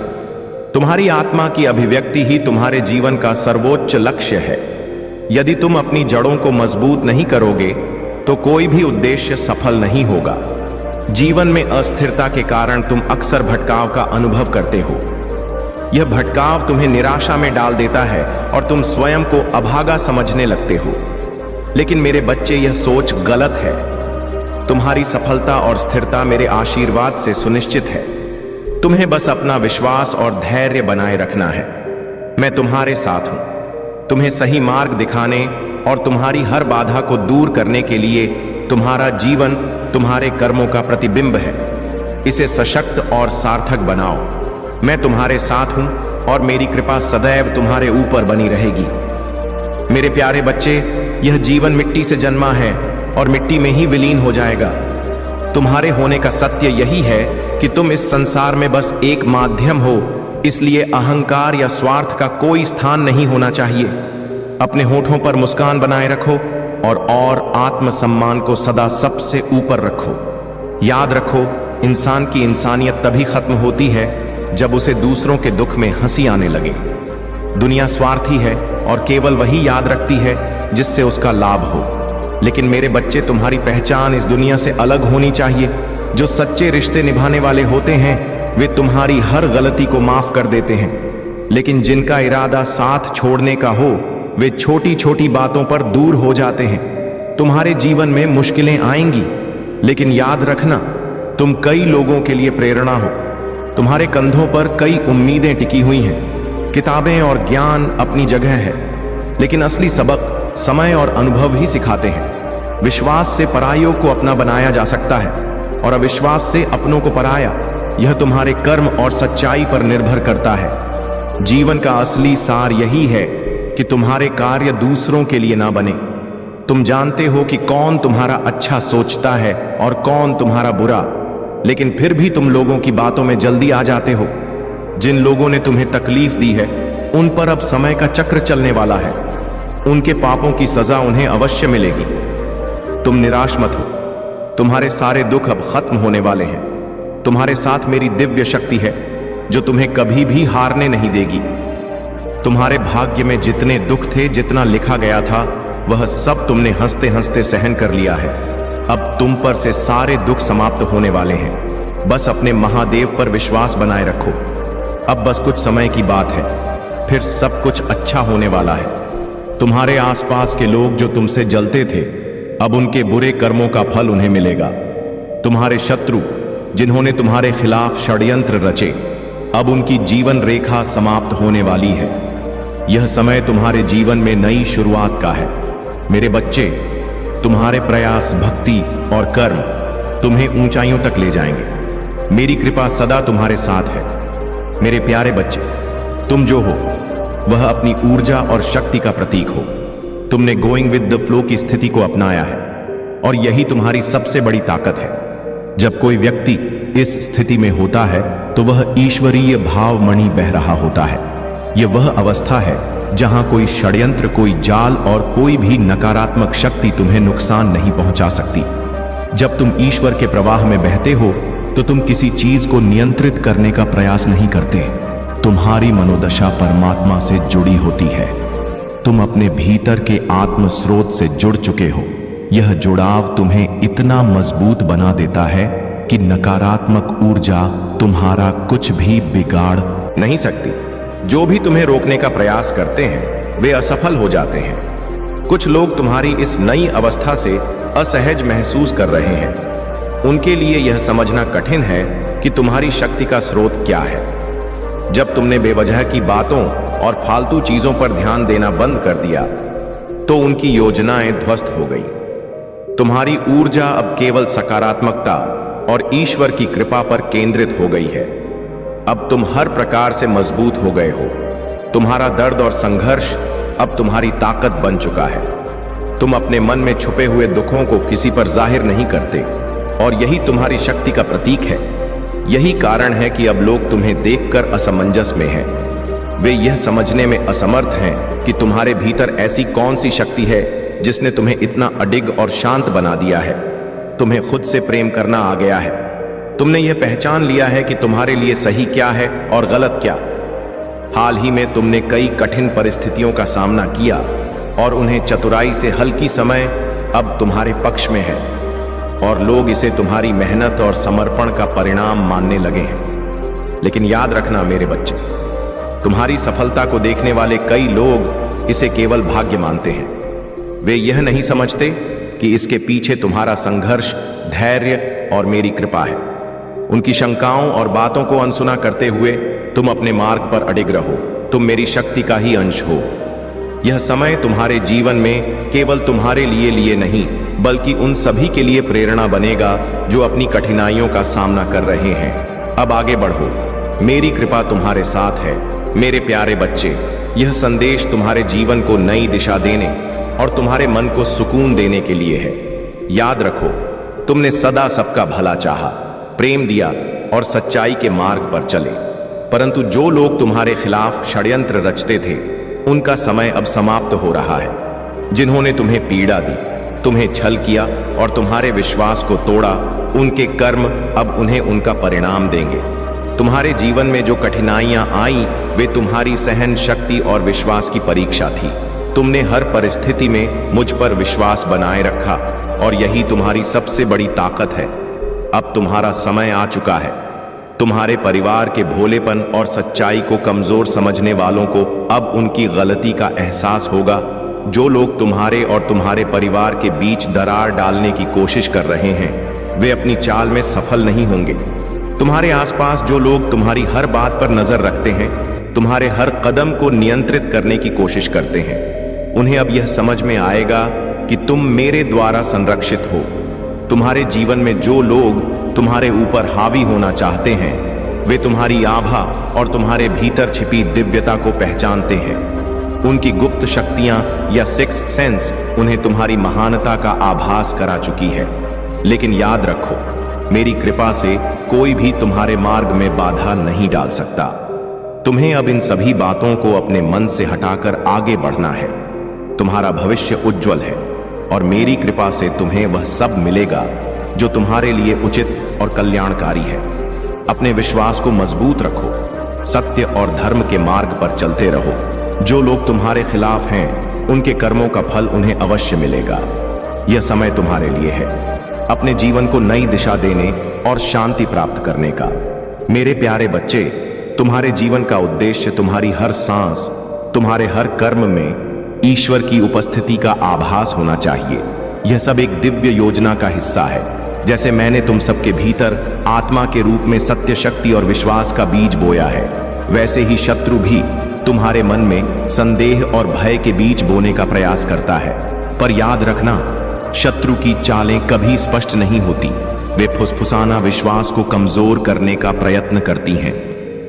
तुम्हारी आत्मा की अभिव्यक्ति ही तुम्हारे जीवन का सर्वोच्च लक्ष्य है। यदि तुम अपनी जड़ों को मजबूत नहीं करोगे तो कोई भी उद्देश्य सफल नहीं होगा। जीवन में अस्थिरता के कारण तुम अक्सर भटकाव का अनुभव करते हो। यह भटकाव तुम्हें निराशा में डाल देता है और तुम स्वयं को अभागा समझने लगते हो। लेकिन मेरे बच्चे, यह सोच गलत है। तुम्हारी सफलता और स्थिरता मेरे आशीर्वाद से सुनिश्चित है। तुम्हें बस अपना विश्वास और धैर्य बनाए रखना है। मैं तुम्हारे साथ हूं। तुम्हें सही मार्ग दिखाने और तुम्हारी हर बाधा को दूर करने के लिए तुम्हारा जीवन तुम्हारे कर्मों का प्रतिबिंब है। इसे सशक्त और सार्थक बनाओ। मैं तुम्हारे साथ हूं और मेरी कृपा सदैव तुम्हारे ऊपर बनी रहेगी। मेरे प्यारे बच्चे, यह जीवन मिट्टी से जन्मा है और मिट्टी में ही विलीन हो जाएगा। तुम्हारे होने का सत्य यही है कि तुम इस संसार में बस एक माध्यम हो, इसलिए अहंकार या स्वार्थ का कोई स्थान नहीं होना चाहिए। अपने होठों पर मुस्कान बनाए रखो और आत्मसम्मान को सदा सबसे ऊपर रखो। याद रखो, इंसान की इंसानियत तभी खत्म होती है जब उसे दूसरों के दुख में हंसी आने लगे। दुनिया स्वार्थी है और केवल वही याद रखती है जिससे उसका लाभ हो। लेकिन मेरे बच्चे, तुम्हारी पहचान इस दुनिया से अलग होनी चाहिए। जो सच्चे रिश्ते निभाने वाले होते हैं वे तुम्हारी हर गलती को माफ कर देते हैं। लेकिन जिनका इरादा साथ छोड़ने का हो, वे छोटी छोटी बातों पर दूर हो जाते हैं। तुम्हारे जीवन में मुश्किलें आएंगी, लेकिन याद रखना, तुम कई लोगों के लिए प्रेरणा हो। तुम्हारे कंधों पर कई उम्मीदें टिकी हुई हैं। किताबें और ज्ञान अपनी जगह है, लेकिन असली सबक समय और अनुभव ही सिखाते हैं। विश्वास से परायों को अपना बनाया जा सकता है और अविश्वास से अपनों को पराया। यह तुम्हारे कर्म और सच्चाई पर निर्भर करता है। जीवन का असली सार यही है कि तुम्हारे कार्य दूसरों के लिए ना बने। तुम जानते हो कि कौन तुम्हारा अच्छा सोचता है और कौन तुम्हारा बुरा, लेकिन फिर भी तुम लोगों की बातों में जल्दी आ जाते हो। जिन लोगों ने तुम्हें तकलीफ दी है, उन पर अब समय का चक्र चलने वाला है। उनके पापों की सजा उन्हें अवश्य मिलेगी। तुम निराश मत हो, तुम्हारे सारे दुख अब खत्म होने वाले हैं। तुम्हारे साथ मेरी दिव्य शक्ति है जो तुम्हें कभी भी हारने नहीं देगी। तुम्हारे भाग्य में जितने दुख थे, जितना लिखा गया था, वह सब तुमने हंसते हंसते सहन कर लिया है। अब तुम पर से सारे दुख समाप्त होने वाले हैं। बस अपने महादेव पर विश्वास बनाए रखो। अब बस कुछ समय की बात है, फिर सब कुछ अच्छा होने वाला है। तुम्हारे आसपास के लोग जो तुमसे जलते थे, अब उनके बुरे कर्मों का फल उन्हें मिलेगा। तुम्हारे शत्रु जिन्होंने तुम्हारे खिलाफ षड्यंत्र रचे, अब उनकी जीवन रेखा समाप्त होने वाली है। यह समय तुम्हारे जीवन में नई शुरुआत का है। मेरे बच्चे, तुम्हारे प्रयास, भक्ति और कर्म तुम्हें ऊंचाइयों तक ले जाएंगे। मेरी कृपा सदा तुम्हारे साथ है। मेरे प्यारे बच्चे, तुम जो हो वह अपनी ऊर्जा और शक्ति का प्रतीक हो। तुमने गोइंग विद द फ्लो की स्थिति को अपनाया है और यही तुम्हारी सबसे बड़ी ताकत है। जब कोई व्यक्ति इस स्थिति में होता है तो वह ईश्वरीय भावमणि बह रहा होता है। यह वह अवस्था है जहां कोई षड्यंत्र, कोई जाल और कोई भी नकारात्मक शक्ति तुम्हें नुकसान नहीं पहुंचा सकती। जब तुम ईश्वर के प्रवाह में बहते हो तो तुम किसी चीज को नियंत्रित करने का प्रयास नहीं करते। तुम्हारी मनोदशा परमात्मा से जुड़ी होती है। तुम अपने भीतर के आत्म स्रोत से जुड़ चुके हो। यह जुड़ाव तुम्हें इतना मजबूत बना देता है कि नकारात्मक ऊर्जा तुम्हारा कुछ भी बिगाड़ नहीं सकती। जो भी तुम्हें रोकने का प्रयास करते हैं वे असफल हो जाते हैं। कुछ लोग तुम्हारी इस नई अवस्था से असहज महसूस कर रहे हैं। उनके लिए यह समझना कठिन है कि तुम्हारी शक्ति का स्रोत क्या है। जब तुमने बेवजह की बातों और फालतू चीजों पर ध्यान देना बंद कर दिया तो उनकी योजनाएं ध्वस्त हो गई। तुम्हारी ऊर्जा अब केवल सकारात्मकता और ईश्वर की कृपा पर केंद्रित हो गई है। अब तुम हर प्रकार से मजबूत हो गए हो। तुम्हारा दर्द और संघर्ष अब तुम्हारी ताकत बन चुका है। तुम अपने मन में छुपे हुए दुखों को किसी पर जाहिर नहीं करते और यही तुम्हारी शक्ति का प्रतीक है। यही कारण है कि अब लोग तुम्हें देखकर असमंजस में हैं। वे यह समझने में असमर्थ हैं कि तुम्हारे भीतर ऐसी कौन सी शक्ति है जिसने तुम्हें इतना अडिग और शांत बना दिया है। तुम्हें खुद से प्रेम करना आ गया है। तुमने यह पहचान लिया है कि तुम्हारे लिए सही क्या है और गलत क्या। हाल ही में तुमने कई कठिन परिस्थितियों का सामना किया और उन्हें चतुराई से हल की समय अब तुम्हारे पक्ष में है और लोग इसे तुम्हारी मेहनत और समर्पण का परिणाम मानने लगे हैं। लेकिन याद रखना मेरे बच्चे, तुम्हारी सफलता को देखने वाले कई लोग इसे केवल भाग्य मानते हैं। वे यह नहीं समझते कि इसके पीछे तुम्हारा संघर्ष, धैर्य और मेरी कृपा है। उनकी शंकाओं और बातों को अनसुना करते हुए तुम अपने मार्ग पर अडिग रहो। तुम मेरी शक्ति का ही अंश हो। यह समय तुम्हारे जीवन में केवल तुम्हारे लिए नहीं बल्कि उन सभी के लिए प्रेरणा बनेगा जो अपनी कठिनाइयों का सामना कर रहे हैं। अब आगे बढ़ो। मेरी कृपा तुम्हारे साथ है। मेरे प्यारे बच्चे, यह संदेश तुम्हारे जीवन को नई दिशा देने और तुम्हारे मन को सुकून देने के लिए है। याद रखो, तुमने सदा सबका भला चाहा, प्रेम दिया और सच्चाई के मार्ग पर चले। परंतु जो लोग तुम्हारे खिलाफ षड्यंत्र रचते थे उनका समय अब समाप्त हो रहा है। जिन्होंने तुम्हें पीड़ा दी, तुम्हें छल किया और तुम्हारे विश्वास को तोड़ा, उनके कर्म अब उन्हें उनका परिणाम देंगे। तुम्हारे जीवन में जो कठिनाइयां आई वे तुम्हारी सहन शक्ति और विश्वास की परीक्षा थी। तुमने हर परिस्थिति में मुझ पर विश्वास बनाए रखा और यही तुम्हारी सबसे बड़ी ताकत है। अब तुम्हारा समय आ चुका है। तुम्हारे परिवार के भोलेपन और सच्चाई को कमजोर समझने वालों को अब उनकी गलती का एहसास होगा। जो लोग तुम्हारे और तुम्हारे परिवार के बीच दरार डालने की कोशिश कर रहे हैं वे अपनी चाल में सफल नहीं होंगे। तुम्हारे आसपास जो लोग तुम्हारी हर बात पर नजर रखते हैं, तुम्हारे हर कदम को नियंत्रित करने की कोशिश करते हैं, उन्हें अब यह समझ में आएगा कि तुम मेरे द्वारा संरक्षित हो। तुम्हारे जीवन में जो लोग तुम्हारे ऊपर हावी होना चाहते हैं वे तुम्हारी आभा और तुम्हारे भीतर छिपी दिव्यता को पहचानते हैं। उनकी गुप्त शक्तियां या सिक्स सेंस उन्हें तुम्हारी महानता का आभास करा चुकी है। लेकिन याद रखो, मेरी कृपा से कोई भी तुम्हारे मार्ग में बाधा नहीं डाल सकता। तुम्हें अब इन सभी बातों को अपने मन से हटाकर आगे बढ़ना है। तुम्हारा भविष्य उज्जवल है और मेरी कृपा से तुम्हें वह सब मिलेगा जो तुम्हारे लिए उचित और कल्याणकारी है। अपने विश्वास को मजबूत रखो। सत्य और धर्म के मार्ग पर चलते रहो। जो लोग तुम्हारे खिलाफ हैं उनके कर्मों का फल उन्हें अवश्य मिलेगा। यह समय तुम्हारे लिए है अपने जीवन को नई दिशा देने और शांति प्राप्त करने का। मेरे प्यारे बच्चे, तुम्हारे जीवन का उद्देश्य तुम्हारी हर सांस, तुम्हारे हर कर्म में ईश्वर की उपस्थिति का आभास होना चाहिए। यह सब एक दिव्य योजना का हिस्सा है। जैसे मैंने तुम सबके भीतर आत्मा के रूप में सत्य, शक्ति और विश्वास का बीज बोया है, वैसे ही शत्रु भी तुम्हारे मन में संदेह और भय के बीज बोने का प्रयास करता है। पर याद रखना, शत्रु की चालें कभी स्पष्ट नहीं होती। वे फुसफुसाना विश्वास को कमजोर करने का प्रयत्न करती हैं।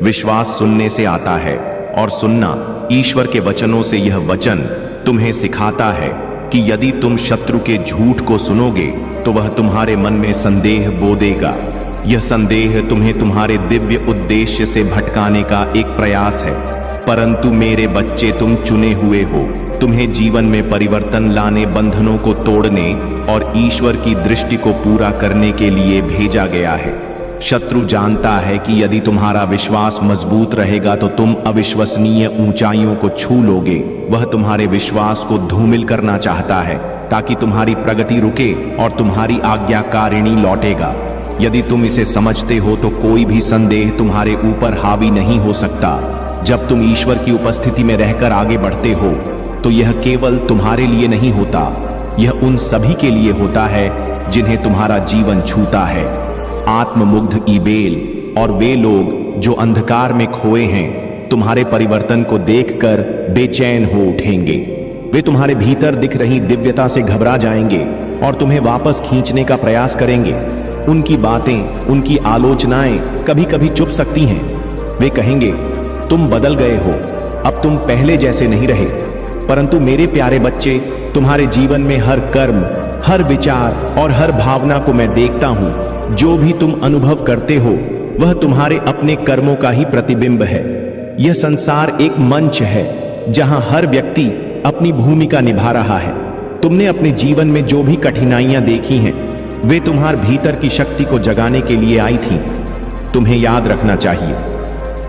विश्वास सुनने से आता है और सुनना ईश्वर के वचनों से। यह वचन तुम्हें सिखाता है कि यदि तुम शत्रु के झूठ को सुनोगे तो वह तुम्हारे मन में संदेह बो देगा। यह संदेह तुम्हें तुम्हारे दिव्य उद्देश्य से भटकाने का एक प्रयास है, परंतु मेरे बच्चे तुम चुने हुए हो। तुम्हें जीवन में परिवर्तन लाने, बंधनों को तोड़ने और ईश्वर की दृष्टि को पूरा करने के लिए भेजा गया है। शत्रु जानता है कि यदि तुम्हारा विश्वास मजबूत रहेगा तो तुम अविश्वसनीय ऊंचाइयों को छू लोगे। वह तुम्हारे विश्वास को धूमिल करना चाहता है ताकि तुम्हारी प्रगति रुके और तुम्हारी आज्ञाकारिणी लौटेगा। यदि तुम इसे समझते हो तो कोई भी संदेह तुम्हारे ऊपर हावी नहीं हो सकता। जब तुम ईश्वर की उपस्थिति में रहकर आगे बढ़ते हो तो यह केवल तुम्हारे लिए नहीं होता, यह उन सभी के लिए होता है जिन्हें तुम्हारा जीवन छूता है। आत्ममुग्ध ईबेल और वे लोग जो अंधकार में खोए हैं तुम्हारे परिवर्तन को देखकर बेचैन हो उठेंगे। वे तुम्हारे भीतर दिख रही दिव्यता से घबरा जाएंगे और तुम्हें वापस खींचने का प्रयास करेंगे। उनकी बातें, उनकी आलोचनाएं कभी कभी चुप सकती हैं। वे कहेंगे, तुम बदल गए हो, अब तुम पहले जैसे नहीं रहे। परंतु मेरे प्यारे बच्चे, तुम्हारे जीवन में हर कर्म, हर विचार और हर भावना को मैं देखता हूं। जो भी तुम अनुभव करते हो वह तुम्हारे अपने कर्मों का ही प्रतिबिंब है। यह संसार एक मंच है जहां हर व्यक्ति अपनी भूमिका निभा रहा है। तुमने अपने जीवन में जो भी कठिनाइयां देखी हैं वे तुम्हारे भीतर की शक्ति को जगाने के लिए आई थीं। तुम्हें याद रखना चाहिए,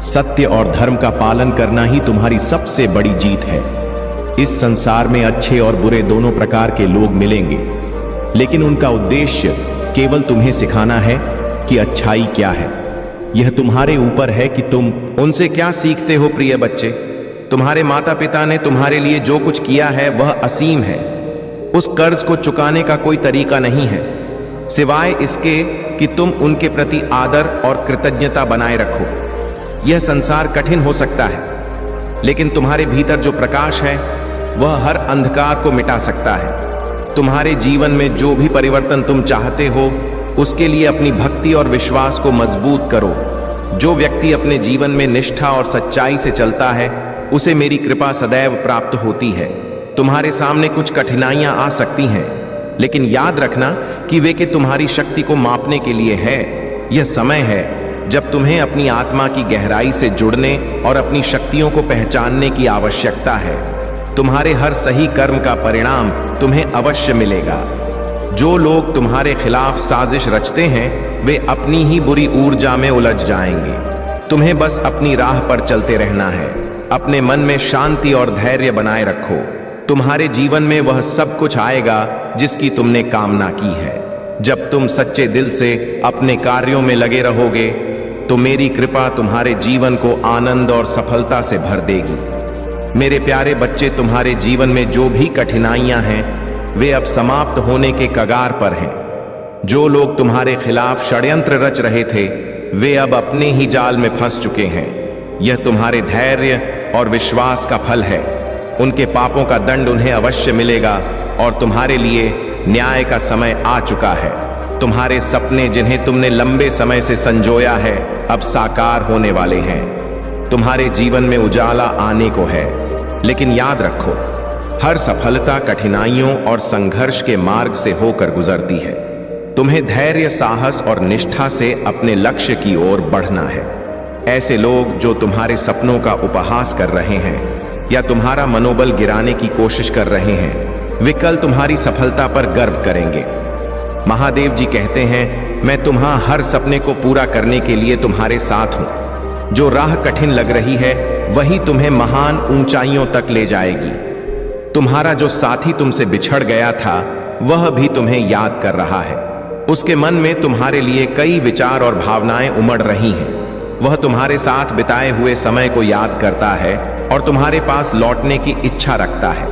सत्य और धर्म का पालन करना ही तुम्हारी सबसे बड़ी जीत है। इस संसार में अच्छे और बुरे दोनों प्रकार के लोग मिलेंगे, लेकिन उनका उद्देश्य केवल तुम्हें सिखाना है कि अच्छाई क्या है। यह तुम्हारे ऊपर है कि तुम उनसे क्या सीखते हो। प्रिय बच्चे, तुम्हारे माता पिता ने तुम्हारे लिए जो कुछ किया है वह असीम है। उस कर्ज को चुकाने का कोई तरीका नहीं है सिवाय इसके कि तुम उनके प्रति आदर और कृतज्ञता बनाए रखो। यह संसार कठिन हो सकता है, लेकिन तुम्हारे भीतर जो प्रकाश है वह हर अंधकार को मिटा सकता है। तुम्हारे जीवन में जो भी परिवर्तन तुम चाहते हो उसके लिए अपनी भक्ति और विश्वास को मजबूत करो। जो व्यक्ति अपने जीवन में निष्ठा और सच्चाई से चलता है उसे मेरी कृपा सदैव प्राप्त होती है। तुम्हारे सामने कुछ कठिनाइयां आ सकती हैं, लेकिन याद रखना कि वे तुम्हारी शक्ति को मापने के लिए है। यह समय है जब तुम्हें अपनी आत्मा की गहराई से जुड़ने और अपनी शक्तियों को पहचानने की आवश्यकता है। तुम्हारे हर सही कर्म का परिणाम तुम्हें अवश्य मिलेगा। जो लोग तुम्हारे खिलाफ साजिश रचते हैं वे अपनी ही बुरी ऊर्जा में उलझ जाएंगे। तुम्हें बस अपनी राह पर चलते रहना है। अपने मन में शांति और धैर्य बनाए रखो। तुम्हारे जीवन में वह सब कुछ आएगा जिसकी तुमने कामना की है। जब तुम सच्चे दिल से अपने कार्यों में लगे रहोगे तो मेरी कृपा तुम्हारे जीवन को आनंद और सफलता से भर देगी। मेरे प्यारे बच्चे, तुम्हारे जीवन में जो भी कठिनाइयां हैं वे अब समाप्त होने के कगार पर हैं। जो लोग तुम्हारे खिलाफ षड्यंत्र रच रहे थे वे अब अपने ही जाल में फंस चुके हैं। यह तुम्हारे धैर्य और विश्वास का फल है। उनके पापों का दंड उन्हें अवश्य मिलेगा और तुम्हारे लिए न्याय का समय आ चुका है। तुम्हारे सपने जिन्हें तुमने लंबे समय से संजोया है अब साकार होने वाले हैं। तुम्हारे जीवन में उजाला आने को है, लेकिन याद रखो, हर सफलता कठिनाइयों और संघर्ष के मार्ग से होकर गुजरती है। तुम्हें धैर्य, साहस और निष्ठा से अपने लक्ष्य की ओर बढ़ना है। ऐसे लोग जो तुम्हारे सपनों का उपहास कर रहे हैं या तुम्हारा मनोबल गिराने की कोशिश कर रहे हैं वे कल तुम्हारी सफलता पर गर्व करेंगे। महादेव जी कहते हैं, मैं तुम्हारा हर सपने को पूरा करने के लिए तुम्हारे साथ हूं। जो राह कठिन लग रही है वही तुम्हें महान ऊंचाइयों तक ले जाएगी। तुम्हारा जो साथी तुमसे बिछड़ गया था वह भी तुम्हें याद कर रहा है। उसके मन में तुम्हारे लिए कई विचार और भावनाएं उमड़ रही हैं। वह तुम्हारे साथ बिताए हुए समय को याद करता है और तुम्हारे पास लौटने की इच्छा रखता है।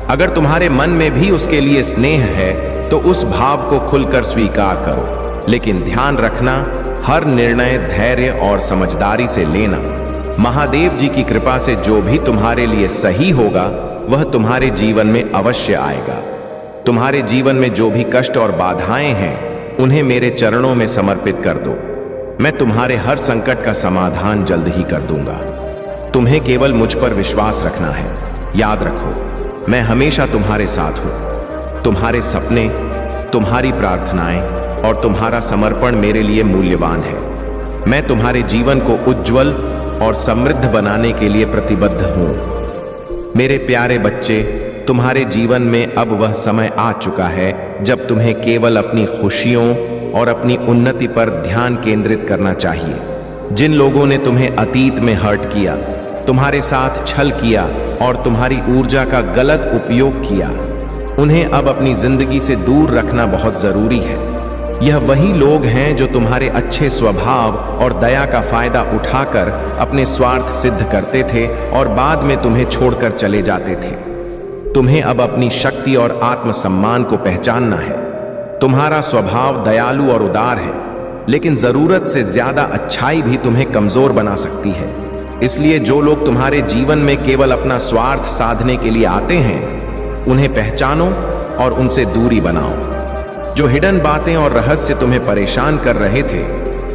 अगर तुम्हारे मन में भी उसके लिए स्नेह है तो उस भाव को खुलकर स्वीकार करो, लेकिन ध्यान रखना, हर निर्णय धैर्य और समझदारी से लेना। महादेव जी की कृपा से जो भी तुम्हारे लिए सही होगा वह तुम्हारे जीवन में अवश्य आएगा। तुम्हारे जीवन में जो भी कष्ट और बाधाएं हैं उन्हें मेरे चरणों में समर्पित कर दो। मैं तुम्हारे हर संकट का समाधान जल्द ही कर दूंगा। तुम्हें केवल मुझ पर विश्वास रखना है। याद रखो, मैं हमेशा तुम्हारे साथ हूं। तुम्हारे सपने, तुम्हारी प्रार्थनाएं और तुम्हारा समर्पण मेरे लिए मूल्यवान है। मैं तुम्हारे जीवन को उज्जवल और समृद्ध बनाने के लिए प्रतिबद्ध हूं। मेरे प्यारे बच्चे, तुम्हारे जीवन में अब वह समय आ चुका है जब तुम्हें केवल अपनी खुशियों और अपनी उन्नति पर ध्यान केंद्रित करना चाहिए। जिन लोगों ने तुम्हें अतीत में हर्ट किया, तुम्हारे साथ छल किया और तुम्हारी ऊर्जा का गलत उपयोग किया, उन्हें अब अपनी जिंदगी से दूर रखना बहुत जरूरी है। यह वही लोग हैं जो तुम्हारे अच्छे स्वभाव और दया का फायदा उठाकर अपने स्वार्थ सिद्ध करते थे और बाद में तुम्हें छोड़कर चले जाते थे। तुम्हें अब अपनी शक्ति और आत्मसम्मान को पहचानना है। तुम्हारा स्वभाव दयालु और उदार है, लेकिन जरूरत से ज्यादा अच्छाई भी तुम्हें कमजोर बना सकती है। इसलिए जो लोग तुम्हारे जीवन में केवल अपना स्वार्थ साधने के लिए आते हैं, उन्हें पहचानो और उनसे दूरी बनाओ। जो हिडन बातें और रहस्य तुम्हें परेशान कर रहे थे,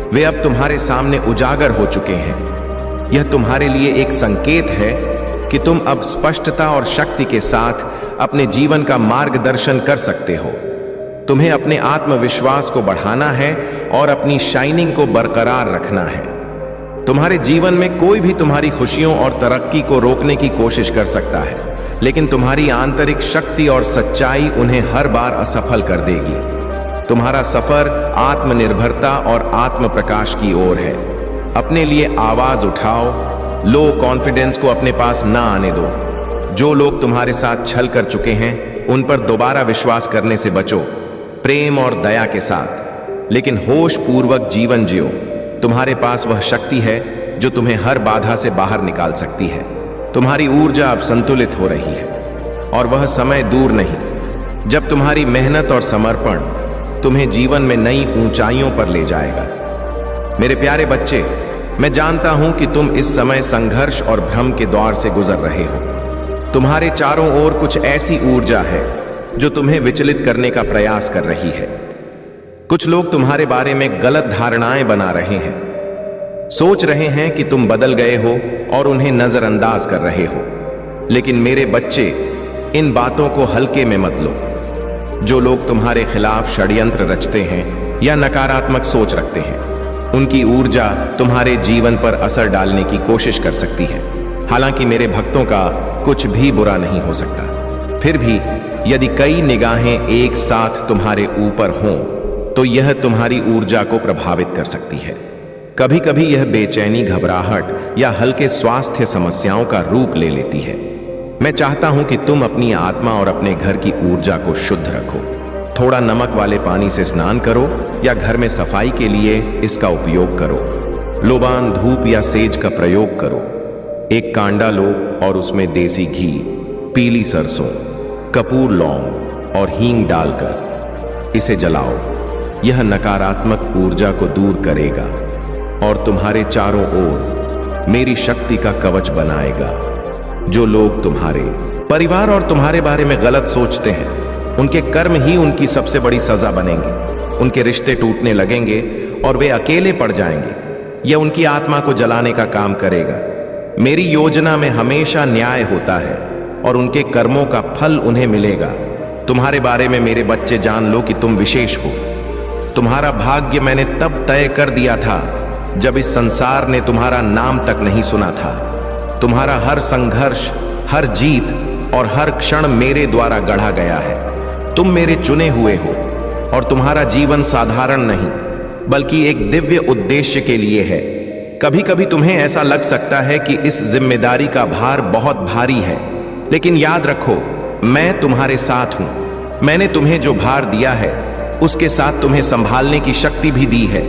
वे अब तुम्हारे सामने उजागर हो चुके हैं। यह तुम्हारे लिए एक संकेत है कि तुम अब स्पष्टता और शक्ति के साथ अपने जीवन का मार्गदर्शन कर सकते हो। तुम्हें अपने आत्मविश्वास को बढ़ाना है और अपनी शाइनिंग को बरकरार रखना है। तुम्हारे जीवन में कोई भी तुम्हारी खुशियों और तरक्की को रोकने की कोशिश कर सकता है, लेकिन तुम्हारी आंतरिक शक्ति और सच्चाई उन्हें हर बार असफल कर देगी। तुम्हारा सफर आत्मनिर्भरता और आत्म प्रकाश की ओर है। अपने लिए आवाज उठाओ, लो कॉन्फिडेंस को अपने पास ना आने दो। जो लोग तुम्हारे साथ छल कर चुके हैं, उन पर दोबारा विश्वास करने से बचो, प्रेम और दया के साथ, लेकिन होश पूर्वक जीवन जियो। तुम्हारे पास वह शक्ति है जो तुम्हें हर बाधा से बाहर निकाल सकती है। तुम्हारी ऊर्जा अब संतुलित हो रही है और वह समय दूर नहीं जब तुम्हारी मेहनत और समर्पण तुम्हें जीवन में नई ऊंचाइयों पर ले जाएगा। मेरे प्यारे बच्चे, मैं जानता हूं कि तुम इस समय संघर्ष और भ्रम के दौर से गुजर रहे हो। तुम्हारे चारों ओर कुछ ऐसी ऊर्जा है जो तुम्हें विचलित करने का प्रयास कर रही है। कुछ लोग तुम्हारे बारे में गलत धारणाएं बना रहे हैं, सोच रहे हैं कि तुम बदल गए हो और उन्हें नजरअंदाज कर रहे हो। लेकिन मेरे बच्चे, इन बातों को हल्के में मत लो। जो लोग तुम्हारे खिलाफ षड्यंत्र रचते हैं या नकारात्मक सोच रखते हैं, उनकी ऊर्जा तुम्हारे जीवन पर असर डालने की कोशिश कर सकती है। हालांकि मेरे भक्तों का कुछ भी बुरा नहीं हो सकता। फिर भी यदि कई निगाहें एक साथ तुम्हारे ऊपर हों, तो यह तुम्हारी ऊर्जा को प्रभावित कर सकती है। कभी कभी यह बेचैनी, घबराहट या हल्के स्वास्थ्य समस्याओं का रूप ले लेती है। मैं चाहता हूं कि तुम अपनी आत्मा और अपने घर की ऊर्जा को शुद्ध रखो। थोड़ा नमक वाले पानी से स्नान करो या घर में सफाई के लिए इसका उपयोग करो। लोबान, धूप या सेज का प्रयोग करो। एक कांडा लो और उसमें देसी घी, पीली सरसों, कपूर, लौंग और हींग डालकर इसे जलाओ। यह नकारात्मक ऊर्जा को दूर करेगा और तुम्हारे चारों ओर मेरी शक्ति का कवच बनाएगा। जो लोग तुम्हारे परिवार और तुम्हारे बारे में गलत सोचते हैं, उनके कर्म ही उनकी सबसे बड़ी सजा बनेंगे। उनके रिश्ते टूटने लगेंगे और वे अकेले पड़ जाएंगे। यह उनकी आत्मा को जलाने का काम करेगा। मेरी योजना में हमेशा न्याय होता है और उनके कर्मों का फल उन्हें मिलेगा। तुम्हारे बारे में मेरे बच्चे, जान लो कि तुम विशेष हो। तुम्हारा भाग्य मैंने तब तय कर दिया था जब इस संसार ने तुम्हारा नाम तक नहीं सुना था। तुम्हारा हर संघर्ष, हर जीत और हर क्षण मेरे द्वारा गढ़ा गया है। तुम मेरे चुने हुए हो और तुम्हारा जीवन साधारण नहीं, बल्कि एक दिव्य उद्देश्य के लिए है। कभी कभी तुम्हें ऐसा लग सकता है कि इस जिम्मेदारी का भार बहुत भारी है, लेकिन याद रखो, मैं तुम्हारे साथ हूं। मैंने तुम्हें जो भार दिया है, उसके साथ तुम्हें संभालने की शक्ति भी दी है।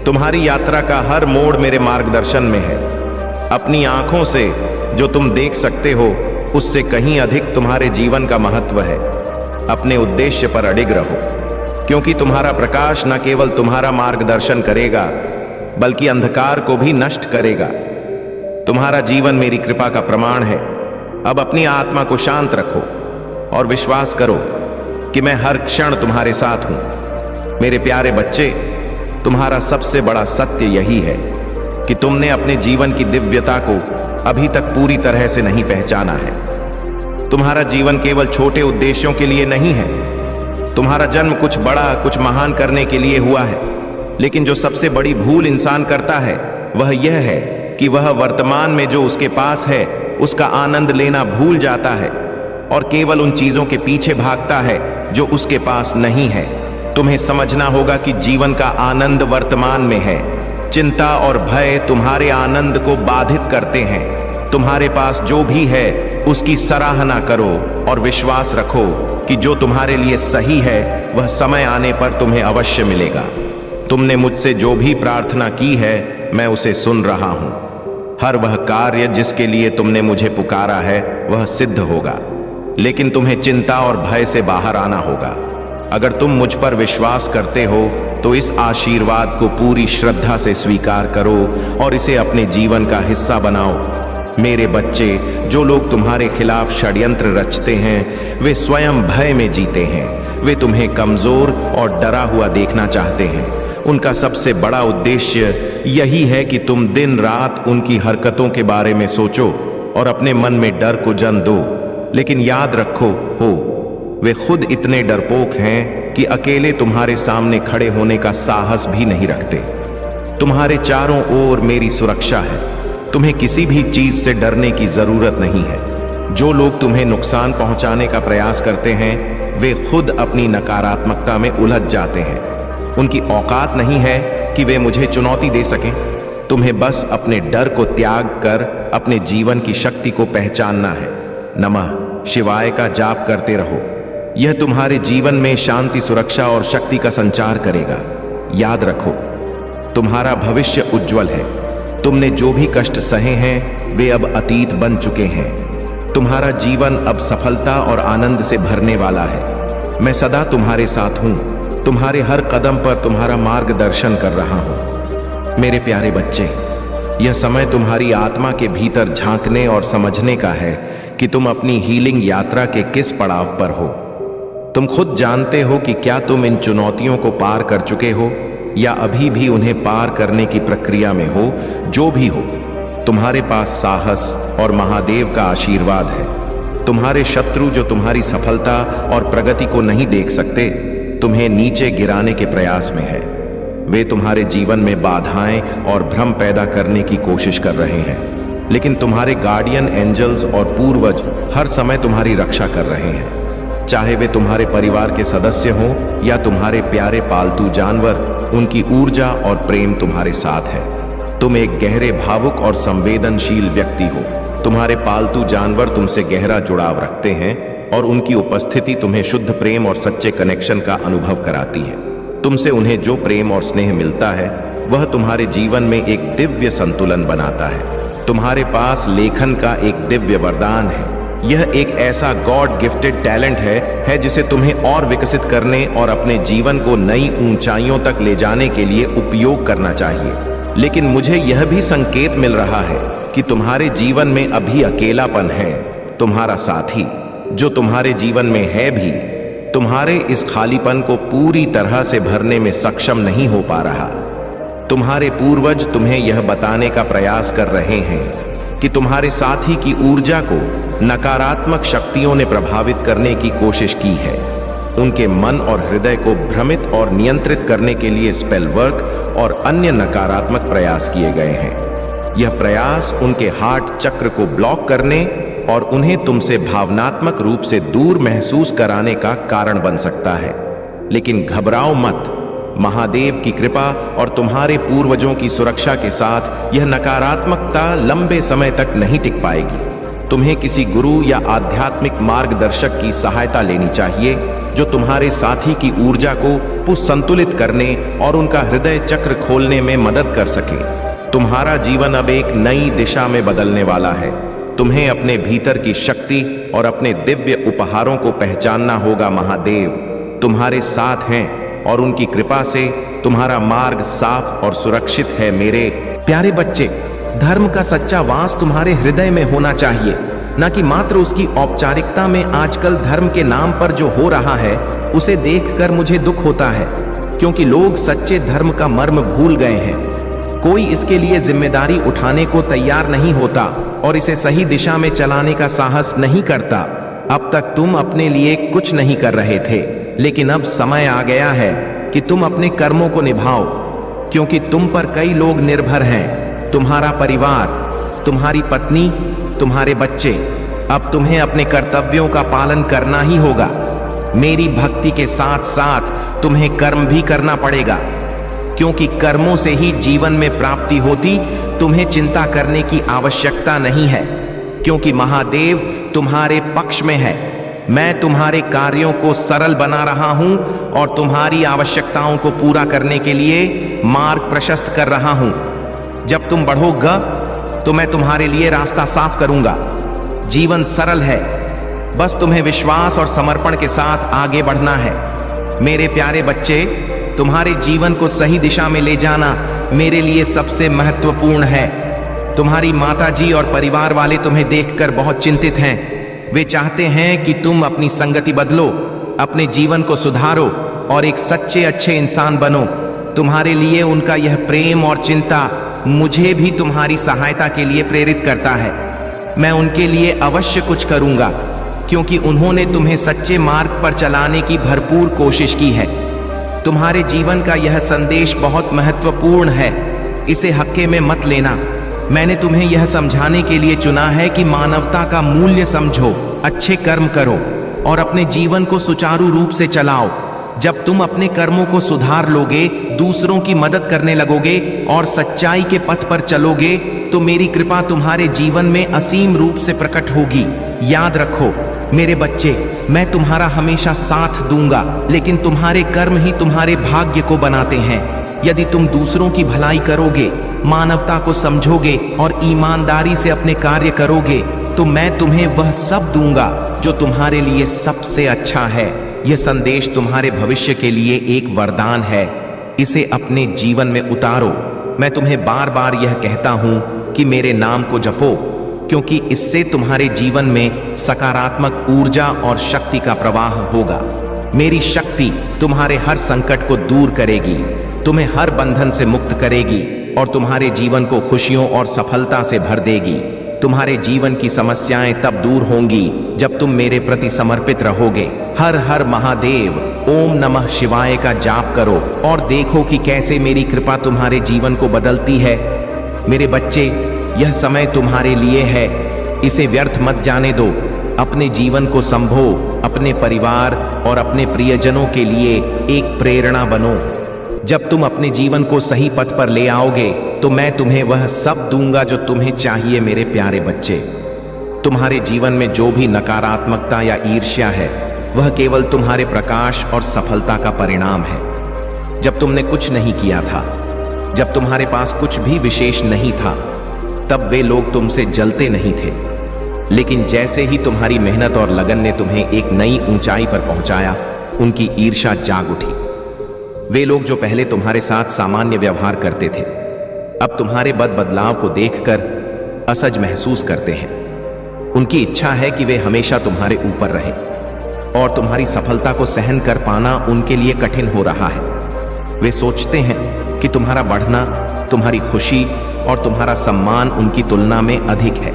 तुम्हारी यात्रा का हर मोड़ मेरे मार्गदर्शन में है। अपनी आंखों से जो तुम देख सकते हो, उससे कहीं अधिक तुम्हारे जीवन का महत्व है। अपने उद्देश्य पर अडिग रहो, क्योंकि तुम्हारा प्रकाश न केवल तुम्हारा मार्गदर्शन करेगा, बल्कि अंधकार को भी नष्ट करेगा। तुम्हारा जीवन मेरी कृपा का प्रमाण है। अब अपनी आत्मा को शांत रखो और विश्वास करो कि मैं हर क्षण तुम्हारे साथ हूं। मेरे प्यारे बच्चे, तुम्हारा सबसे बड़ा सत्य यही है कि तुमने अपने जीवन की दिव्यता को अभी तक पूरी तरह से नहीं पहचाना है। तुम्हारा जीवन केवल छोटे उद्देश्यों के लिए नहीं है, तुम्हारा जन्म कुछ बड़ा, कुछ महान करने के लिए हुआ है, लेकिन जो सबसे बड़ी भूल इंसान करता है वह यह है कि वह वर्तमान में जो उसके पास है उसका आनंद लेना भूल जाता है और केवल उन चीजों के पीछे भागता है जो उसके पास नहीं है। तुम्हें समझना होगा कि जीवन का आनंद वर्तमान में है। चिंता और भय तुम्हारे आनंद को बाधित करते हैं। तुम्हारे पास जो भी है उसकी सराहना करो और विश्वास रखो कि जो तुम्हारे लिए सही है वह समय आने पर तुम्हें अवश्य मिलेगा। तुमने मुझसे जो भी प्रार्थना की है मैं उसे सुन रहा हूं। हर वह कार्य जिसके लिए तुमने मुझे पुकारा है वह सिद्ध होगा, लेकिन तुम्हें चिंता और भय से बाहर आना होगा। अगर तुम मुझ पर विश्वास करते हो तो इस आशीर्वाद को पूरी श्रद्धा से स्वीकार करो और इसे अपने जीवन का हिस्सा बनाओ। मेरे बच्चे, जो लोग तुम्हारे खिलाफ षड्यंत्र रचते हैं वे स्वयं भय में जीते हैं। वे तुम्हें कमजोर और डरा हुआ देखना चाहते हैं। उनका सबसे बड़ा उद्देश्य यही है कि तुम दिन रात उनकी हरकतों के बारे में सोचो और अपने मन में डर को जन्म दो। लेकिन याद रखो वे खुद इतने डरपोक हैं कि अकेले तुम्हारे सामने खड़े होने का साहस भी नहीं रखते। तुम्हारे चारों ओर मेरी सुरक्षा है। तुम्हें किसी भी चीज से डरने की जरूरत नहीं है। जो लोग तुम्हें नुकसान पहुंचाने का प्रयास करते हैं वे खुद अपनी नकारात्मकता में उलझ जाते हैं। उनकी औकात नहीं है कि वे मुझे चुनौती दे सकें। तुम्हें बस अपने डर को त्याग कर अपने जीवन की शक्ति को पहचानना है। नमः शिवाय का जाप करते रहो। यह तुम्हारे जीवन में शांति, सुरक्षा और शक्ति का संचार करेगा। याद रखो, तुम्हारा भविष्य उज्जवल है। तुमने जो भी कष्ट सहे हैं वे अब अतीत बन चुके हैं। तुम्हारा जीवन अब सफलता और आनंद से भरने वाला है। मैं सदा तुम्हारे साथ हूं। तुम्हारे हर कदम पर तुम्हारा मार्गदर्शन कर रहा हूं। मेरे प्यारे बच्चे, यह समय तुम्हारी आत्मा के भीतर झांकने और समझने का है कि तुम अपनी हीलिंग यात्रा के किस पड़ाव पर हो। तुम खुद जानते हो कि क्या तुम इन चुनौतियों को पार कर चुके हो या अभी भी उन्हें पार करने की प्रक्रिया में हो। जो भी हो, तुम्हारे पास साहस और महादेव का आशीर्वाद है। तुम्हारे शत्रु जो तुम्हारी सफलता और प्रगति को नहीं देख सकते, तुम्हें नीचे गिराने के प्रयास में है। वे तुम्हारे जीवन में बाधाएं और भ्रम पैदा करने की कोशिश कर रहे हैं, लेकिन तुम्हारे गार्डियन एंजल्स और पूर्वज हर समय तुम्हारी रक्षा कर रहे हैं। चाहे वे तुम्हारे परिवार के सदस्य हों या तुम्हारे प्यारे पालतू जानवर, उनकी ऊर्जा और प्रेम तुम्हारे साथ है। तुम एक गहरे भावुक और संवेदनशील व्यक्ति हो। तुम्हारे पालतू जानवर तुमसे गहरा जुड़ाव रखते हैं और उनकी उपस्थिति तुम्हें शुद्ध प्रेम और सच्चे कनेक्शन का अनुभव कराती है। तुमसे उन्हें जो प्रेम और स्नेह मिलता है वह तुम्हारे जीवन में एक दिव्य संतुलन बनाता है। तुम्हारे पास लेखन का एक दिव्य वरदान है। यह एक ऐसा गॉड गिफ्टेड टैलेंट है जिसे तुम्हें और विकसित करने और अपने जीवन को नई ऊंचाइयों तक ले जाने के लिए उपयोग करना चाहिए। लेकिन मुझे यह भी संकेत मिल रहा है कि तुम्हारे जीवन में अभी अकेलापन है। तुम्हारा साथी जो तुम्हारे जीवन में है भी तुम्हारे इस खालीपन को पूरी तरह से भरने में सक्षम नहीं हो पा रहा। तुम्हारे पूर्वज तुम्हें यह बताने का प्रयास कर रहे हैं कि तुम्हारे साथी की ऊर्जा को नकारात्मक शक्तियों ने प्रभावित करने की कोशिश की है। उनके मन और हृदय को भ्रमित और नियंत्रित करने के लिए स्पेल वर्क और अन्य नकारात्मक प्रयास किए गए हैं। यह प्रयास उनके हार्ट चक्र को ब्लॉक करने और उन्हें तुमसे भावनात्मक रूप से दूर महसूस कराने का कारण बन सकता है। लेकिन घबराओ मत। महादेव की कृपा और तुम्हारे पूर्वजों की सुरक्षा के साथ यह नकारात्मकता लंबे समय तक नहीं टिक पाएगी। तुम्हें किसी गुरु या आध्यात्मिक मार्गदर्शक की सहायता लेनी चाहिए जो तुम्हारे साथी की ऊर्जा को संतुलित करने और उनका हृदय चक्र खोलने में मदद कर सके। तुम्हारा जीवन अब एक नई दिशा में बदलने वाला है। तुम्हें अपने भीतर की शक्ति और अपने दिव्य उपहारों को पहचानना होगा। महादेव तुम्हारे साथ हैं और उनकी कृपा से तुम्हारा मार्ग साफ और सुरक्षित है। मेरे प्यारे बच्चे, धर्म का सच्चा वास तुम्हारे हृदय में होना चाहिए, न कि मात्र उसकी औपचारिकता में। आजकल धर्म के नाम पर जो हो रहा है उसे देखकर मुझे दुख होता है, क्योंकि लोग सच्चे धर्म का मर्म भूल गए हैं। कोई इसके लिए जिम्मेदारी उठाने को तैयार नहीं होता और इसे सही दिशा में चलाने का साहस नहीं करता। अब तक तुम अपने लिए कुछ नहीं कर रहे थे, लेकिन अब समय आ गया है कि तुम अपने कर्मों को निभाओ, क्योंकि तुम पर कई लोग निर्भर हैं, तुम्हारा परिवार, तुम्हारी पत्नी, तुम्हारे बच्चे। अब तुम्हें अपने कर्तव्यों का पालन करना ही होगा। मेरी भक्ति के साथ साथ तुम्हें कर्म भी करना पड़ेगा, क्योंकि कर्मों से ही जीवन में प्राप्ति होती। तुम्हें चिंता करने की आवश्यकता नहीं है, क्योंकि महादेव तुम्हारे पक्ष में है। मैं तुम्हारे कार्यों को सरल बना रहा हूं और तुम्हारी आवश्यकताओं को पूरा करने के लिए मार्ग प्रशस्त कर रहा हूं। जब तुम बढ़ोगे तो मैं तुम्हारे लिए रास्ता साफ करूंगा। जीवन सरल है, बस तुम्हें विश्वास और समर्पण के साथ आगे बढ़ना है। मेरे प्यारे बच्चे, तुम्हारे जीवन को सही दिशा में ले जाना मेरे लिए सबसे महत्वपूर्ण है। तुम्हारी माताजी और परिवार वाले तुम्हें देखकर बहुत चिंतित हैं। वे चाहते हैं कि तुम अपनी संगति बदलो, अपने जीवन को सुधारो और एक सच्चे अच्छे इंसान बनो। तुम्हारे लिए उनका यह प्रेम और चिंता मुझे भी तुम्हारी सहायता के लिए प्रेरित करता है। मैं उनके लिए अवश्य कुछ करूंगा, क्योंकि उन्होंने तुम्हें सच्चे मार्ग पर चलाने की भरपूर कोशिश की है। तुम्हारे जीवन का यह संदेश बहुत महत्वपूर्ण है, इसे हक्के में मत लेना। मैंने तुम्हें यह समझाने के लिए चुना है कि मानवता का मूल्य समझो, अच्छे कर्म करो और अपने जीवन को सुचारू रूप से चलाओ। जब तुम अपने कर्मों को सुधार लोगे, दूसरों की मदद करने लगोगे और सच्चाई के पथ पर चलोगे, तो मेरी कृपा तुम्हारे जीवन में असीम रूप से प्रकट होगी। याद रखो मेरे बच्चे, मैं तुम्हारा हमेशा साथ दूंगा, लेकिन तुम्हारे कर्म ही तुम्हारे भाग्य को बनाते हैं। यदि तुम दूसरों की भलाई करोगे, मानवता को समझोगे और ईमानदारी से अपने कार्य करोगे, तो मैं तुम्हें वह सब दूंगा जो तुम्हारे लिए सबसे अच्छा है। यह संदेश तुम्हारे भविष्य के लिए एक वरदान है, इसे अपने जीवन में उतारो। मैं तुम्हें बार बार यह कहता हूं कि मेरे नाम को जपो, क्योंकि इससे तुम्हारे जीवन में सकारात्मक ऊर्जा और शक्ति का प्रवाह होगा। मेरी शक्ति तुम्हारे हर संकट को दूर करेगी, तुम्हें हर बंधन से मुक्त करेगी और तुम्हारे जीवन को खुशियों और सफलता से भर देगी। तुम्हारे जीवन की समस्याएं तब दूर होंगी जब तुम मेरे प्रति समर्पित रहोगे। हर हर महादेव, ओम नमः शिवाय का जाप करो और देखो कि कैसे मेरी कृपा तुम्हारे जीवन को बदलती है। मेरे बच्चे, यह समय तुम्हारे लिए है, इसे व्यर्थ मत जाने दो। अपने जीवन को संभो, अपने परिवार और अपने प्रियजनों के लिए एक प्रेरणा बनो। जब तुम अपने जीवन को सही पथ पर ले आओगे, तो मैं तुम्हें वह सब दूंगा जो तुम्हें चाहिए। मेरे प्यारे बच्चे, तुम्हारे जीवन में जो भी नकारात्मकता या ईर्ष्या है, वह केवल तुम्हारे प्रकाश और सफलता का परिणाम है। जब तुमने कुछ नहीं किया था, जब तुम्हारे पास कुछ भी विशेष नहीं था, तब वे लोग तुमसे जलते नहीं थे। लेकिन जैसे ही तुम्हारी मेहनत और लगन ने तुम्हें एक नई ऊंचाई पर पहुंचाया, उनकी ईर्ष्या जाग उठी। वे लोग जो पहले तुम्हारे साथ सामान्य व्यवहार करते थे, अब तुम्हारे बदलाव को देखकर असहज महसूस करते हैं। उनकी इच्छा है कि वे हमेशा तुम्हारे ऊपर रहें और तुम्हारी सफलता को सहन कर पाना उनके लिए कठिन हो रहा है। वे सोचते हैं कि तुम्हारा बढ़ना, तुम्हारी खुशी और तुम्हारा सम्मान उनकी तुलना में अधिक है।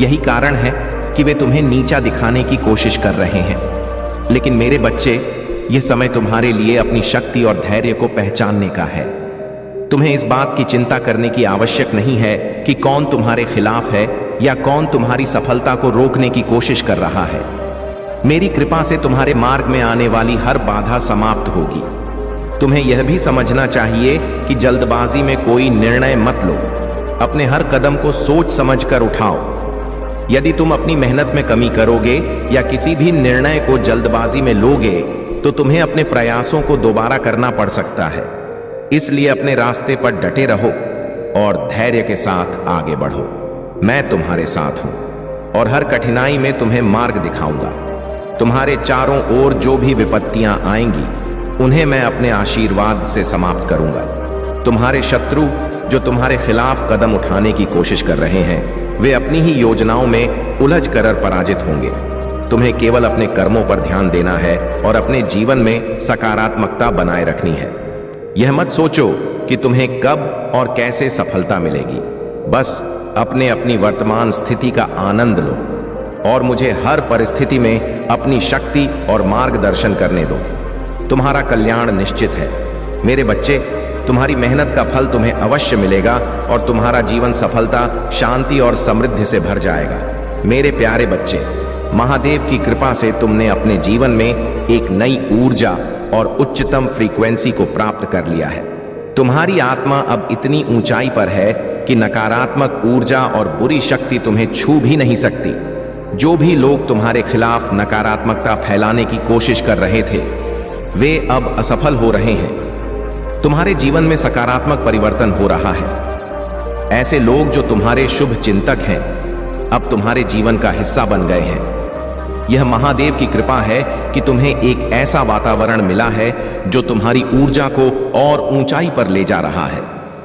यही कारण है कि वे तुम्हें नीचा दिखाने की कोशिश कर रहे हैं। लेकिन मेरे बच्चे, यह समय तुम्हारे लिए अपनी शक्ति और धैर्य को पहचानने का है। तुम्हें इस बात की चिंता करने की आवश्यक नहीं है कि कौन तुम्हारे खिलाफ है या कौन तुम्हारी सफलता को रोकने की कोशिश कर रहा है। मेरी कृपा से तुम्हारे मार्ग में आने वाली हर बाधा समाप्त होगी। तुम्हें यह भी समझना चाहिए कि जल्दबाजी में कोई निर्णय मत लो। अपने हर कदम को सोच समझकर उठाओ। यदि तुम अपनी मेहनत में कमी करोगे या किसी भी निर्णय को जल्दबाजी में लोगे, तो तुम्हें अपने प्रयासों को दोबारा करना पड़ सकता है। इसलिए अपने रास्ते पर डटे रहो और धैर्य के साथ आगे बढ़ो। मैं तुम्हारे साथ हूं और हर कठिनाई में तुम्हें मार्ग दिखाऊंगा। तुम्हारे चारों ओर जो भी विपत्तियां आएंगी, उन्हें मैं अपने आशीर्वाद से समाप्त करूंगा। तुम्हारे शत्रु जो तुम्हारे खिलाफ कदम उठाने की कोशिश कर रहे हैं, वे अपनी ही योजनाओं में उलझ कर पराजित होंगे। तुम्हें केवल अपने कर्मों पर ध्यान देना है और अपने जीवन में सकारात्मकता बनाए रखनी है। यह मत सोचो कि तुम्हें कब और कैसे सफलता मिलेगी। बस अपनी वर्तमान स्थिति का आनंद लो और मुझे हर परिस्थिति में अपनी शक्ति और मार्गदर्शन करने दो। तुम्हारा कल्याण निश्चित है। मेरे बच्चे, तुम्हारी मेहनत का फल तुम्हें अवश्य मिलेगा और तुम्हारा जीवन सफलता, शांति और समृद्धि से भर जाएगा। मेरे प्यारे बच्चे, महादेव की कृपा से तुमने अपने जीवन में एक नई ऊर्जा और उच्चतम फ्रीक्वेंसी को प्राप्त कर लिया है। तुम्हारी आत्मा अब इतनी ऊंचाई पर है कि नकारात्मक ऊर्जा और बुरी शक्ति तुम्हें छू भी नहीं सकती। जो भी लोग तुम्हारे खिलाफ नकारात्मकता फैलाने की कोशिश कर रहे थे, वे अब असफल हो रहे हैं। तुम्हारे जीवन में सकारात्मक परिवर्तन हो रहा है। ऐसे लोग जो तुम्हारे शुभ चिंतक हैं, अब तुम्हारे जीवन का हिस्सा बन गए हैं। यह महादेव की कृपा है कि तुम्हें एक ऐसा वातावरण मिला है जो तुम्हारी ऊर्जा को और ऊंचाई पर ले जा रहा है।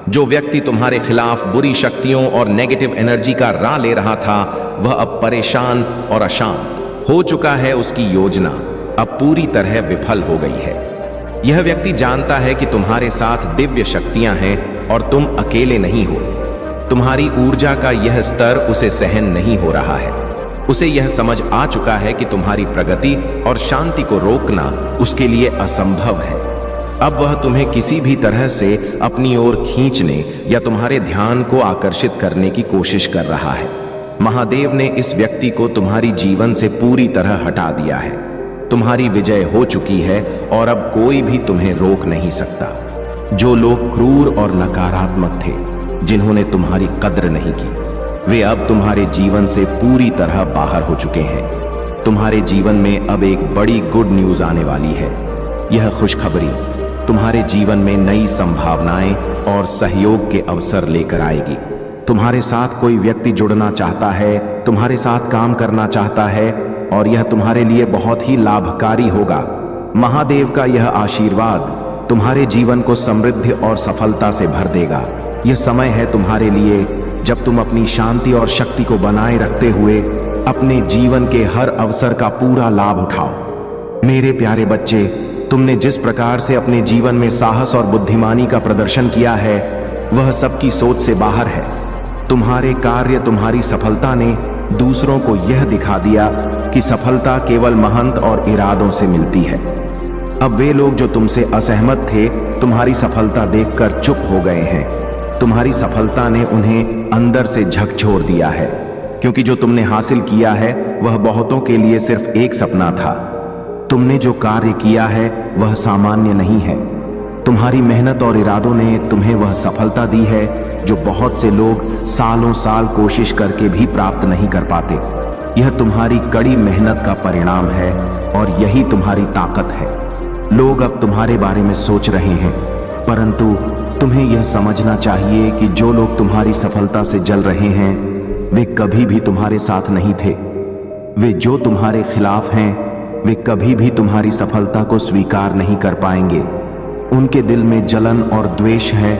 जो व्यक्ति तुम्हारे खिलाफ बुरी शक्तियों और नेगेटिव एनर्जी का राह ले रहा था, वह अब परेशान और अशांत हो चुका है। उसकी योजना अब पूरी तरह विफल हो गई है। यह व्यक्ति जानता है कि तुम्हारे साथ दिव्य शक्तियां हैं और तुम अकेले नहीं हो। तुम्हारी ऊर्जा का यह स्तर उसे सहन नहीं हो रहा है। उसे यह समझ आ चुका है कि तुम्हारी प्रगति और शांति को रोकना उसके लिए असंभव है। अब वह तुम्हें किसी भी तरह से अपनी ओर खींचने या तुम्हारे ध्यान को आकर्षित करने की कोशिश कर रहा है। महादेव ने इस व्यक्ति को तुम्हारी जीवन से पूरी तरह हटा दिया है। तुम्हारी विजय हो चुकी है और अब कोई भी तुम्हें रोक नहीं सकता। जो लोग क्रूर और नकारात्मक थे, जिन्होंने तुम्हारी कद्र नहीं की, वे अब तुम्हारे जीवन से पूरी तरह बाहर हो चुके हैं। तुम्हारे जीवन में अब एक बड़ी गुड न्यूज आने वाली है। यह खुशखबरी तुम्हारे जीवन में नई संभावनाएं और सहयोग के अवसर लेकर आएगी। तुम्हारे साथ कोई व्यक्ति जुड़ना चाहता है, तुम्हारे साथ काम करना चाहता है और यह तुम्हारे लिए बहुत ही लाभकारी होगा। महादेव का यह आशीर्वाद तुम्हारे जीवन को समृद्धि और सफलता से भर देगा। यह समय है तुम्हारे लिए जब तुम अपनी शांति और शक्ति को बनाए रखते हुए अपने जीवन के हर अवसर का पूरा लाभ उठाओ। मेरे प्यारे बच्चे, तुमने जिस प्रकार से अपने जीवन में साहस और बुद्धिमानी का प्रदर्शन किया है, वह सबकी सोच से बाहर है। तुम्हारे कार्य, तुम्हारी सफलता ने दूसरों को यह दिखा दिया कि सफलता केवल महंत और इरादों से मिलती है। अब वे लोग जो तुमसे असहमत थे, तुम्हारी सफलता देखकर चुप हो गए हैं। तुम्हारी सफलता ने उन्हें अंदर से झकझोर दिया है, क्योंकि जो तुमने हासिल किया है वह बहुतों के लिए सिर्फ एक सपना था। तुमने जो कार्य किया है वह सामान्य नहीं है। तुम्हारी मेहनत और इरादों ने तुम्हें वह सफलता दी है जो बहुत से लोग सालों साल कोशिश करके भी प्राप्त नहीं कर पाते। यह तुम्हारी कड़ी मेहनत का परिणाम है और यही तुम्हारी ताकत है। लोग अब तुम्हारे बारे में सोच रहे हैं, परंतु तुम्हें यह समझना चाहिए कि जो लोग तुम्हारी सफलता से जल रहे हैं, वे कभी भी तुम्हारे साथ नहीं थे। वे जो तुम्हारे खिलाफ हैं, वे कभी भी तुम्हारी सफलता को स्वीकार नहीं कर पाएंगे। उनके दिल में जलन और द्वेष है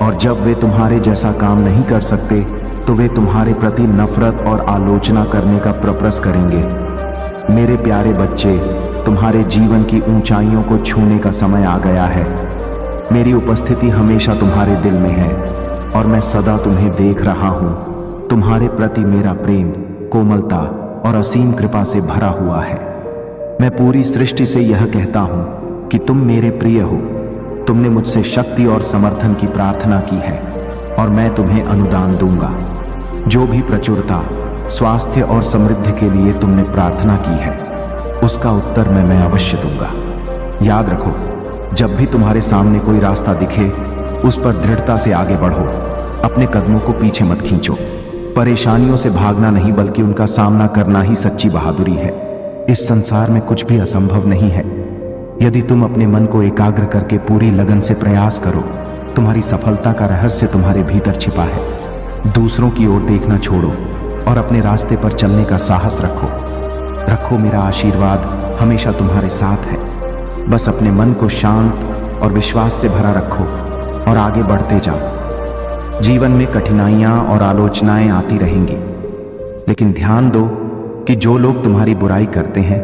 और जब वे तुम्हारे जैसा काम नहीं कर सकते, तो वे तुम्हारे प्रति नफरत और आलोचना करने का प्रयास करेंगे। मेरे प्यारे बच्चे, तुम्हारे जीवन की ऊंचाइयों को छूने का समय आ गया है। मेरी उपस्थिति हमेशा तुम्हारे दिल में है और मैं सदा तुम्हें देख रहा हूं। तुम्हारे प्रति मेरा प्रेम, कोमलता और असीम कृपा से भरा हुआ है। मैं पूरी सृष्टि से यह कहता हूं कि तुम मेरे प्रिय हो। तुमने मुझसे शक्ति और समर्थन की प्रार्थना की है और मैं तुम्हें अनुदान दूंगा। जो भी प्रचुरता, स्वास्थ्य और समृद्धि के लिए तुमने प्रार्थना की है, उसका उत्तर मैं अवश्य दूंगा। याद रखो, जब भी तुम्हारे सामने कोई रास्ता दिखे, उस पर दृढ़ता से आगे बढ़ो। अपने कदमों को पीछे मत खींचो। परेशानियों से भागना नहीं, बल्कि उनका सामना करना ही सच्ची बहादुरी है। इस संसार में कुछ भी असंभव नहीं है। यदि तुम अपने मन को एकाग्र करके पूरी लगन से प्रयास करो, तुम्हारी सफलता का रहस्य तुम्हारे भीतर छिपा है। दूसरों की ओर देखना छोड़ो और अपने रास्ते पर चलने का साहस रखो। मेरा आशीर्वाद हमेशा तुम्हारे साथ है। बस अपने मन को शांत और विश्वास से भरा रखो और आगे बढ़ते जाओ। जीवन में कठिनाइयां और आलोचनाएं आती रहेंगी, लेकिन ध्यान दो कि जो लोग तुम्हारी बुराई करते हैं,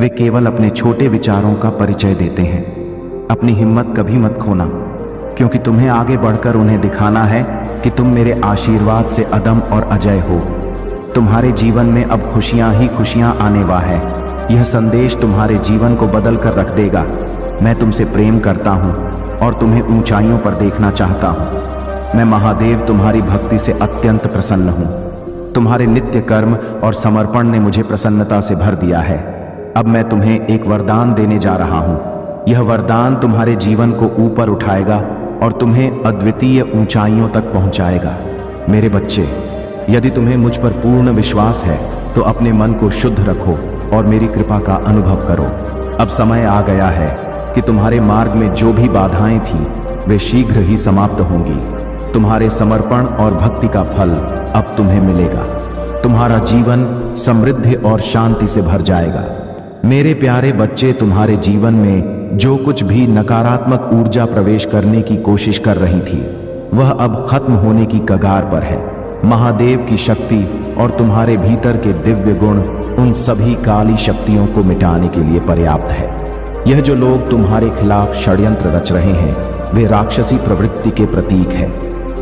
वे केवल अपने छोटे विचारों का परिचय देते हैं। अपनी हिम्मत कभी मत खोना, क्योंकि तुम्हें आगे बढ़कर उन्हें दिखाना है कि तुम मेरे आशीर्वाद से अदम और अजय हो। तुम्हारे जीवन में अब खुशियां ही खुशियां आने वाली है। यह संदेश तुम्हारे जीवन को बदल कर रख देगा। मैं तुमसे प्रेम करता हूँ और तुम्हें ऊंचाइयों पर देखना चाहता हूँ। मैं महादेव तुम्हारी भक्ति से अत्यंत प्रसन्न हूँ। तुम्हारे नित्य कर्म और समर्पण ने मुझे प्रसन्नता से भर दिया है। अब मैं तुम्हें एक वरदान देने जा रहा हूँ। यह वरदान तुम्हारे जीवन को ऊपर उठाएगा और तुम्हें अद्वितीय ऊंचाइयों तक पहुंचाएगा। मेरे बच्चे, यदि तुम्हें मुझ पर पूर्ण विश्वास है तो अपने मन को शुद्ध रखो और मेरी कृपा का अनुभव करो। अब समय आ गया है कि तुम्हारे मार्ग में जो भी बाधाएं थीं वे शीघ्र ही समाप्त होंगी। तुम्हारे समर्पण और भक्ति का फल अब तुम्हें मिलेगा। तुम्हारा जीवन समृद्धि और शांति से भर जाएगा। मेरे प्यारे बच्चे, तुम्हारे जीवन में जो कुछ भी नकारात्मक ऊर्जा प्रवेश करने की कोशिश कर रही थी वह अब खत्म होने की कगार पर है। महादेव की शक्ति और तुम्हारे भीतर के दिव्य गुण उन सभी काली शक्तियों को मिटाने के लिए पर्याप्त है। यह जो लोग तुम्हारे खिलाफ षड्यंत्र रच रहे हैं वे राक्षसी प्रवृत्ति के प्रतीक है।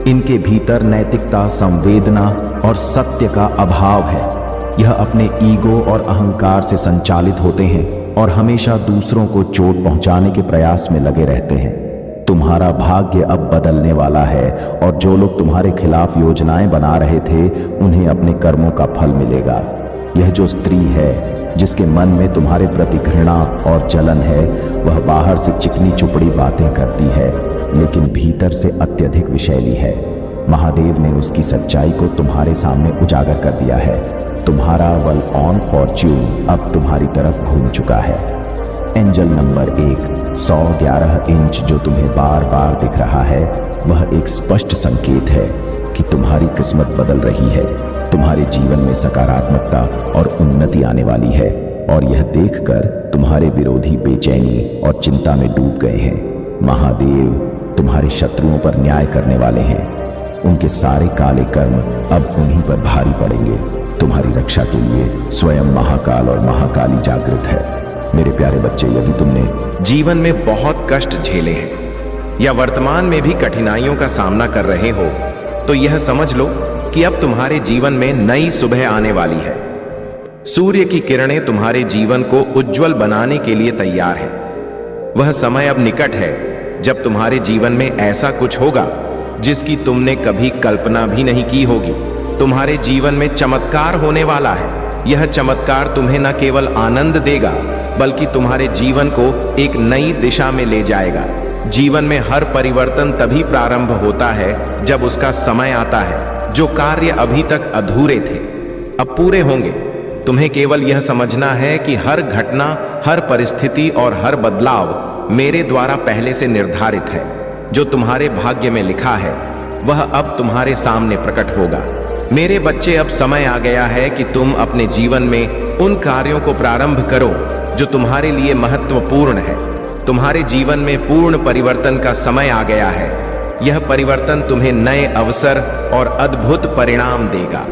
इनके भीतर नैतिकता, संवेदना और सत्य का अभाव है। यह अपने ईगो और अहंकार से संचालित होते हैं और हमेशा दूसरों को चोट पहुंचाने के प्रयास में लगे रहते हैं। तुम्हारा भाग्य अब बदलने वाला है और जो लोग तुम्हारे खिलाफ योजनाएं बना रहे थे उन्हें अपने कर्मों का फल मिलेगा। यह जो स्त्री है जिसके मन में तुम्हारे प्रति घृणा और जलन है वह बाहर से चिकनी चुपड़ी बातें करती है लेकिन भीतर से अत्यधिक विषैली है। महादेव ने उसकी सच्चाई को तुम्हारे सामने उजागर कर दिया है। तुम्हारा वेल ऑन फॉर्च्यून अब तुम्हारी तरफ घूम चुका है। एंजल नंबर 1 111 इंच जो तुम्हें बार बार दिख रहा है वह एक स्पष्ट संकेत है कि तुम्हारी किस्मत बदल रही है। तुम्हारे जीवन में सकारात्मकता और उन्नति आने वाली है और यह देखकर तुम्हारे विरोधी बेचैनी और चिंता में डूब गए हैं। महादेव तुम्हारे शत्रुओं पर न्याय करने वाले हैं। उनके सारे काले कर्म अब उन्हीं पर भारी पड़ेंगे। तुम्हारी रक्षा के लिए स्वयं महाकाल और महाकाली जागृत है। मेरे प्यारे बच्चे, यदि तुमने जीवन में बहुत कष्ट झेले हैं या वर्तमान में भी कठिनाइयों का सामना कर रहे हो तो यह समझ लो कि अब तुम्हारे जीवन में नई सुबह आने वाली है। सूर्य की किरणें तुम्हारे जीवन को उज्जवल बनाने के लिए तैयार हैं। वह समय अब निकट है जब तुम्हारे जीवन में ऐसा कुछ होगा जिसकी तुमने कभी कल्पना भी नहीं की होगी। तुम्हारे जीवन में चमत्कार होने वाला है। यह चमत्कार तुम्हें न केवल आनंद देगा बल्कि तुम्हारे जीवन को एक नई दिशा में ले जाएगा। जीवन में हर परिवर्तन तभी प्रारंभ होता है जब उसका समय आता है। जो कार्य अभी तक अधूरे थे अब पूरे होंगे। तुम्हें केवल यह समझना है कि हर घटना, हर परिस्थिति और हर बदलाव मेरे द्वारा पहले से निर्धारित है। जो तुम्हारे भाग्य में लिखा है वह अब तुम्हारे सामने प्रकट होगा। मेरे बच्चे, अब समय आ गया है कि तुम अपने जीवन में उन कार्यों को प्रारंभ करो जो तुम्हारे लिए महत्वपूर्ण है। तुम्हारे जीवन में पूर्ण परिवर्तन का समय आ गया है। यह परिवर्तन तुम्हें नए अवसर और अद्भुत परिणाम देगा।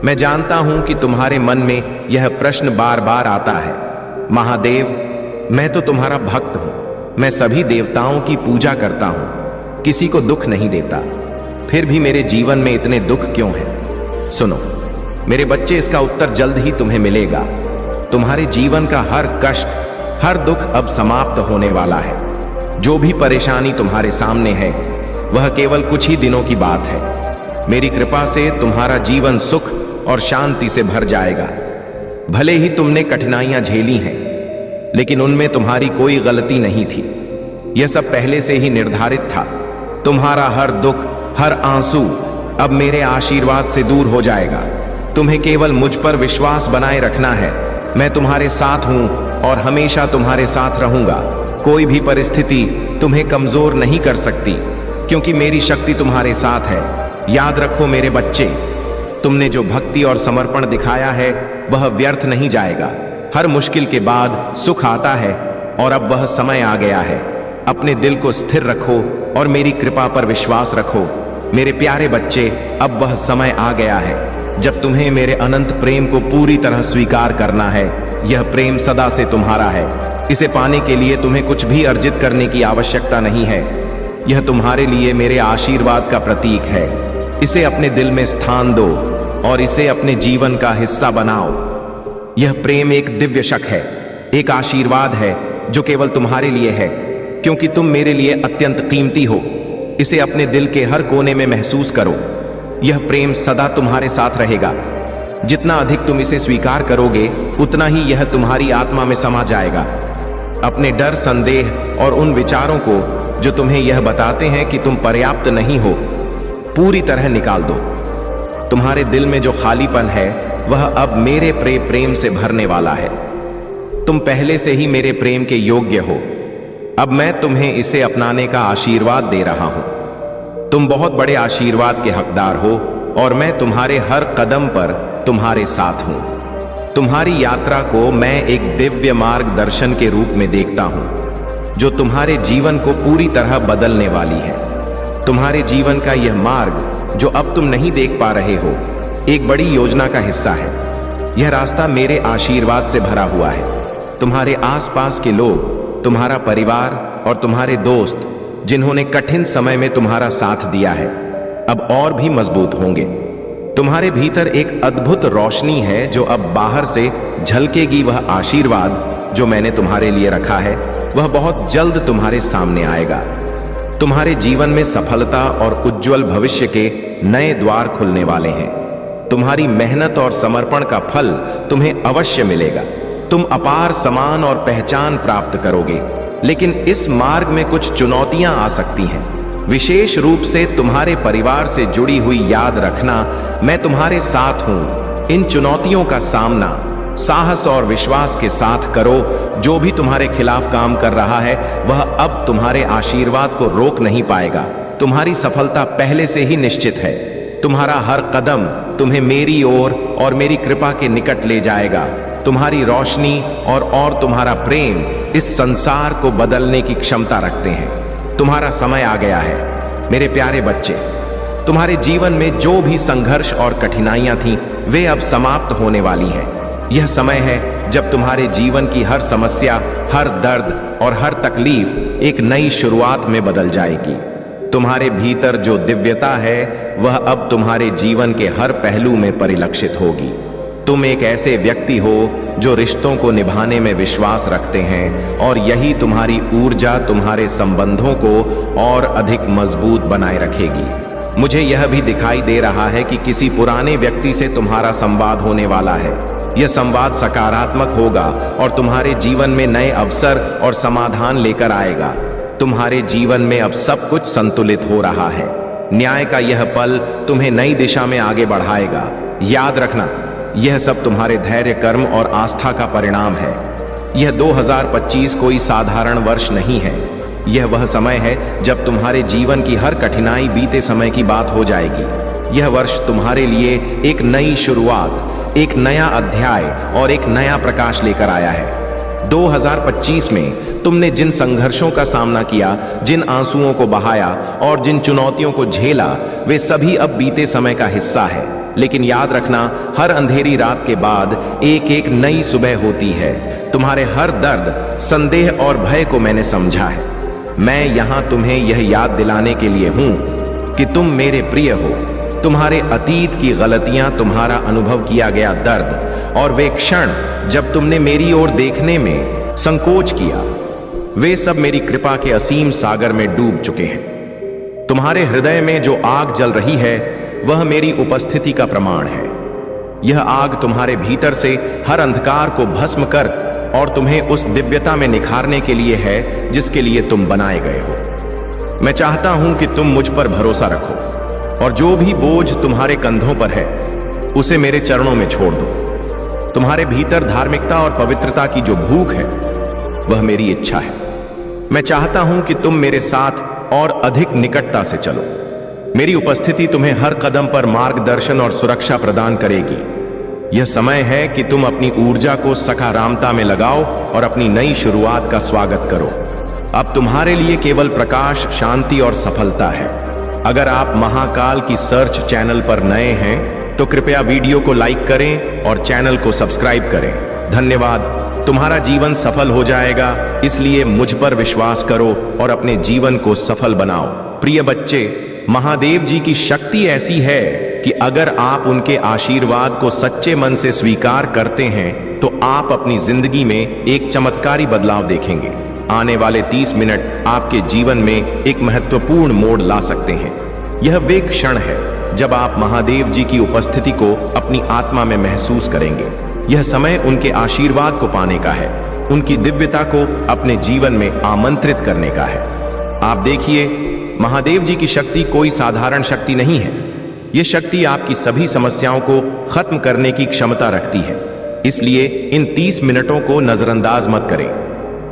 मैं जानता हूं कि तुम्हारे मन में यह प्रश्न बार बार आता है, महादेव, मैं तो तुम्हारा भक्त हूं। मैं सभी देवताओं की पूजा करता हूं, किसी को दुख नहीं देता, फिर भी मेरे जीवन में इतने दुख क्यों हैं? सुनो मेरे बच्चे, इसका उत्तर जल्द ही तुम्हें मिलेगा। तुम्हारे जीवन का हर कष्ट, हर दुख अब समाप्त होने वाला है। जो भी परेशानी तुम्हारे सामने है वह केवल कुछ ही दिनों की बात है। मेरी कृपा से तुम्हारा जीवन सुख और शांति से भर जाएगा। भले ही तुमने कठिनाइयां झेली हैं लेकिन उनमें तुम्हारी कोई गलती नहीं थी। यह सब पहले से ही निर्धारित था। तुम्हारा हर दुख, हर आंसू अब मेरे आशीर्वाद से दूर हो जाएगा। तुम्हें केवल मुझ पर विश्वास बनाए रखना है। मैं तुम्हारे साथ हूं और हमेशा तुम्हारे साथ रहूंगा। कोई भी परिस्थिति तुम्हें कमजोर नहीं कर सकती क्योंकि मेरी शक्ति तुम्हारे साथ है। याद रखो मेरे बच्चे, तुमने जो भक्ति और समर्पण दिखाया है वह व्यर्थ नहीं जाएगा। हर मुश्किल के बाद सुख आता है और अब वह समय आ गया है। अपने दिल को स्थिर रखो और मेरी कृपा पर विश्वास रखो। मेरे प्यारे बच्चे, अब वह समय आ गया है जब तुम्हें मेरे अनंत प्रेम को पूरी तरह स्वीकार करना है। यह प्रेम सदा से तुम्हारा है। इसे पाने के लिए तुम्हें कुछ भी अर्जित करने की आवश्यकता नहीं है। यह तुम्हारे लिए मेरे आशीर्वाद का प्रतीक है। इसे अपने दिल में स्थान दो और इसे अपने जीवन का हिस्सा बनाओ। यह प्रेम एक दिव्य शक है, एक आशीर्वाद है जो केवल तुम्हारे लिए है, क्योंकि तुम मेरे लिए अत्यंत कीमती हो। इसे अपने दिल के हर कोने में महसूस करो। यह प्रेम सदा तुम्हारे साथ रहेगा। जितना अधिक तुम इसे स्वीकार करोगे, उतना ही यह तुम्हारी आत्मा में समा जाएगा। अपने डर, संदेह और उन विचारों को जो तुम्हें यह बताते हैं कि तुम पर्याप्त नहीं हो, पूरी तरह निकाल दो। तुम्हारे दिल में जो खालीपन है, वह अब मेरे प्रेम से भरने वाला है। तुम पहले से ही मेरे प्रेम के योग्य हो। अब मैं तुम्हें इसे अपनाने का आशीर्वाद दे रहा हूं। तुम बहुत बड़े आशीर्वाद के हकदार हो और मैं तुम्हारे हर कदम पर तुम्हारे साथ हूं। तुम्हारी यात्रा को मैं एक दिव्य मार्गदर्शन के रूप में देखता हूं, जो तुम्हारे जीवन को पूरी तरह बदलने वाली है। तुम्हारे जीवन का यह मार्ग, जो अब तुम नहीं देख पा रहे हो, एक बड़ी योजना का हिस्सा है। यह रास्ता मेरे आशीर्वाद से भरा हुआ है। तुम्हारे आसपास के लोग, तुम्हारा परिवार और तुम्हारे दोस्त, जिन्होंने कठिन समय में तुम्हारा साथ दिया है, अब और भी मजबूत होंगे। तुम्हारे भीतर एक अद्भुत रोशनी है जो अब बाहर से झलकेगी। वह आशीर्वाद जो मैंने तुम्हारे लिए रखा है, वह बहुत जल्द तुम्हारे सामने आएगा। तुम्हारे जीवन में सफलता और उज्जवल भविष्य के नए द्वार खुलने वाले हैं। तुम्हारी मेहनत और समर्पण का फल तुम्हें अवश्य मिलेगा। तुम अपार सम्मान और पहचान प्राप्त करोगे, लेकिन इस मार्ग में कुछ चुनौतियां आ सकती हैं। विशेष रूप से तुम्हारे परिवार से जुड़ी हुई याद रखना, मैं तुम्हारे साथ हूं। इन चुनौतियों का सामना साहस और विश्वास के साथ करो। जो भी तुम्हारे खिलाफ काम कर रहा है, वह अब तुम्हारे आशीर्वाद को रोक नहीं पाएगा। तुम्हारी सफलता पहले से ही निश्चित है। तुम्हारा हर कदम तुम्हें मेरी ओर और मेरी कृपा के निकट ले जाएगा। तुम्हारी रोशनी और तुम्हारा प्रेम इस संसार को बदलने की क्षमता रखते हैं। तुम्हारा समय आ गया है मेरे प्यारे बच्चे। तुम्हारे जीवन में जो भी संघर्ष और कठिनाइयां थीं, वे अब समाप्त होने वाली हैं। यह समय है जब तुम्हारे जीवन की हर समस्या, हर दर्द और हर तकलीफ एक नई शुरुआत में बदल जाएगी। तुम्हारे भीतर जो दिव्यता है, वह अब तुम्हारे जीवन के हर पहलू में परिलक्षित होगी। तुम एक ऐसे व्यक्ति हो जो रिश्तों को निभाने में विश्वास रखते हैं, और यही तुम्हारी ऊर्जा तुम्हारे संबंधों को और अधिक मजबूत बनाए रखेगी। मुझे यह भी दिखाई दे रहा है कि किसी पुराने व्यक्ति से तुम्हारा संवाद होने वाला है। यह संवाद सकारात्मक होगा और तुम्हारे जीवन में नए अवसर और समाधान लेकर आएगा। तुम्हारे जीवन में अब सब कुछ संतुलित हो रहा है। न्याय का यह पल तुम्हें नई दिशा में आगे बढ़ाएगा। याद रखना, यह सब तुम्हारे धैर्य, कर्म और आस्था का परिणाम है। यह 2025 कोई साधारण वर्ष नहीं है। यह वह समय है जब तुम्हारे जीवन की हर कठिनाई बीते समय की बात हो जाएगी। यह वर्ष तुम्हारे लिए एक नई शुरुआत, एक नया अध्याय और एक नया प्रकाश लेकर आया है। 2025 में तुमने जिन संघर्षों का सामना किया, जिन आंसुओं को बहाया और जिन चुनौतियों को झेला, वे सभी अब बीते समय का हिस्सा है। लेकिन याद रखना, हर अंधेरी रात के बाद एक एक नई सुबह होती है। तुम्हारे हर दर्द, संदेह और भय को मैंने समझा है। मैं यहां तुम्हें यह याद दिलाने के लिए हूं कि तुम मेरे प्रिय हो। तुम्हारे अतीत की गलतियां, तुम्हारा अनुभव किया गया दर्द और वे क्षण जब तुमने मेरी ओर देखने में संकोच किया, वे सब मेरी कृपा के असीम सागर में डूब चुके हैं। तुम्हारे हृदय में जो आग जल रही है, वह मेरी उपस्थिति का प्रमाण है। यह आग तुम्हारे भीतर से हर अंधकार को भस्म कर और तुम्हें उस दिव्यता में निखारने के लिए है जिसके लिए तुम बनाए गए हो। मैं चाहता हूं कि तुम मुझ पर भरोसा रखो और जो भी बोझ तुम्हारे कंधों पर है, उसे मेरे चरणों में छोड़ दो। तुम्हारे भीतर धार्मिकता और पवित्रता की जो भूख है, वह मेरी इच्छा है। मैं चाहता हूं कि तुम मेरे साथ और अधिक निकटता से चलो। मेरी उपस्थिति तुम्हें हर कदम पर मार्गदर्शन और सुरक्षा प्रदान करेगी। यह समय है कि तुम अपनी ऊर्जा को सकारात्मकता में लगाओ और अपनी नई शुरुआत का स्वागत करो। अब तुम्हारे लिए केवल प्रकाश, शांति और सफलता है। अगर आप महाकाल की सर्च चैनल पर नए हैं, तो कृपया वीडियो को लाइक करें और चैनल को सब्सक्राइब करें। धन्यवाद। तुम्हारा जीवन सफल हो जाएगा, इसलिए मुझ पर विश्वास करो और अपने जीवन को सफल बनाओ। प्रिय बच्चे, महादेव जी की शक्ति ऐसी है कि कि अगर आप उनके आशीर्वाद को सच्चे मन से स्वीकार करते हैं तो आप अपनी जिंदगी में एक चमत्कारी बदलाव देखेंगे। आने वाले 30 मिनट आपके जीवन में एक महत्वपूर्ण मोड़ ला सकते हैं। यह वे क्षण है जब आप महादेव जी की उपस्थिति को अपनी आत्मा में महसूस करेंगे। यह समय उनके आशीर्वाद को पाने का है, उनकी दिव्यता को अपने जीवन में आमंत्रित करने का है। आप देखिए, महादेव जी की शक्ति कोई साधारण शक्ति नहीं है। यह शक्ति आपकी सभी समस्याओं को खत्म करने की क्षमता रखती है। इसलिए इन 30 मिनटों को नजरअंदाज मत करें।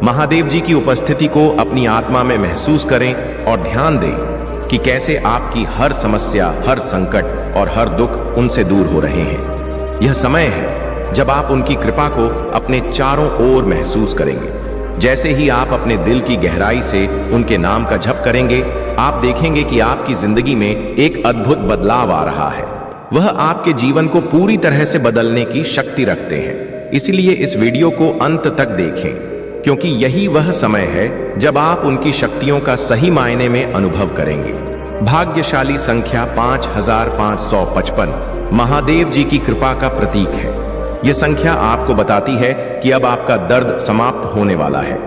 महादेव जी की उपस्थिति को अपनी आत्मा में महसूस करें और ध्यान दें कि कैसे आपकी हर समस्या, हर संकट और हर दुख उनसे दूर हो रहे हैं। यह समय है जब आप उनकी कृपा को अपने चारों ओर महसूस करेंगे। जैसे ही आप अपने दिल की गहराई से उनके नाम का जप करेंगे, आप देखेंगे कि आपकी जिंदगी में एक अद्भुत बदलाव आ रहा है। वह आपके जीवन को पूरी तरह से बदलने की शक्ति रखते हैं। इसलिए इस वीडियो को अंत तक देखें, क्योंकि यही वह समय है जब आप उनकी शक्तियों का सही मायने में अनुभव करेंगे। भाग्यशाली संख्या 5555 महादेव जी की कृपा का प्रतीक है। यह संख्या आपको बताती है कि अब आपका दर्द समाप्त होने वाला है।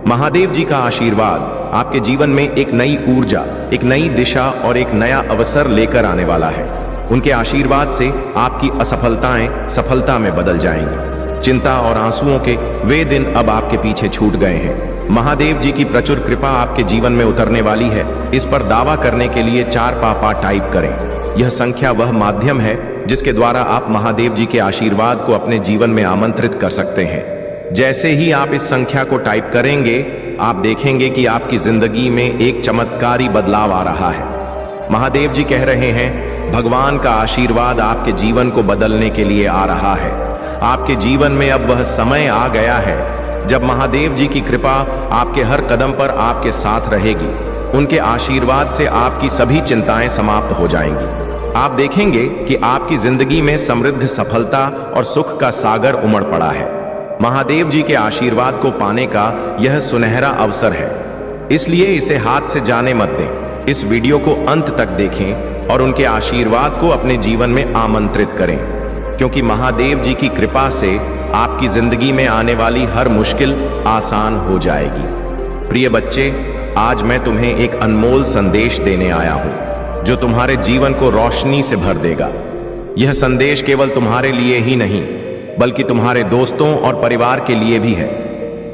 महादेव जी का आशीर्वाद आपके जीवन में एक नई ऊर्जा, एक नई दिशा और एक नया अवसर लेकर आने वाला है। उनके आशीर्वाद से आपकी असफलताएं सफलता में बदल जाएंगी। चिंता और आंसुओं के वे दिन अब आपके पीछे छूट गए हैं। महादेव जी की प्रचुर कृपा आपके जीवन में उतरने वाली है। इस पर दावा करने के लिए 4 पापा टाइप करें। यह संख्या वह माध्यम है जिसके द्वारा आप महादेव जी के आशीर्वाद को अपने जीवन में आमंत्रित कर सकते हैं। जैसे ही आप इस संख्या को टाइप करेंगे, आप देखेंगे कि आपकी जिंदगी में एक चमत्कारी बदलाव आ रहा है। महादेव जी कह रहे हैं, भगवान का आशीर्वाद आपके जीवन को बदलने के लिए आ रहा है। आपके जीवन में अब वह समय आ गया है जब महादेव जी की कृपा आपके हर कदम पर आपके साथ रहेगी। उनके आशीर्वाद से आपकी सभी चिंताएं समाप्त हो जाएंगी। आप देखेंगे कि आपकी जिंदगी में समृद्ध, सफलता और सुख का सागर उमड़ पड़ा है। महादेव जी के आशीर्वाद को पाने का यह सुनहरा अवसर है, इसलिए इसे हाथ से जाने मत दें। इस वीडियो को अंत तक देखें और उनके आशीर्वाद को अपने जीवन में आमंत्रित करें, क्योंकि महादेव जी की कृपा से आपकी जिंदगी में आने वाली हर मुश्किल आसान हो जाएगी। प्रिय बच्चे, आज मैं तुम्हें एक अनमोल संदेश देने आया हूं जो तुम्हारे जीवन को रोशनी से भर देगा। यह संदेश केवल तुम्हारे लिए ही नहीं, बल्कि तुम्हारे दोस्तों और परिवार के लिए भी है।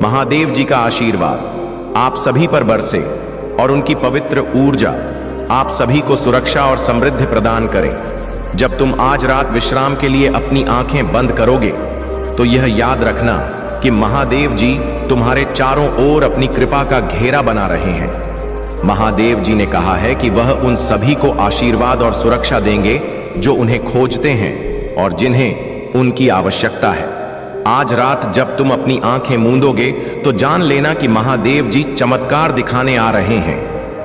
महादेव जी का आशीर्वाद आप सभी पर बरसे और उनकी पवित्र ऊर्जा आप सभी को सुरक्षा और समृद्धि प्रदान करें। जब तुम आज रात विश्राम के लिए अपनी आंखें बंद करोगे, तो यह याद रखना कि महादेव जी तुम्हारे चारों ओर अपनी कृपा का घेरा बना रहे हैं। महादेव जी ने कहा है कि वह उन सभी को आशीर्वाद और सुरक्षा देंगे जो उन्हें खोजते हैं और जिन्हें उनकी आवश्यकता है। आज रात जब तुम अपनी आंखें मूंदोगे, तो जान लेना कि महादेव जी चमत्कार दिखाने आ रहे हैं।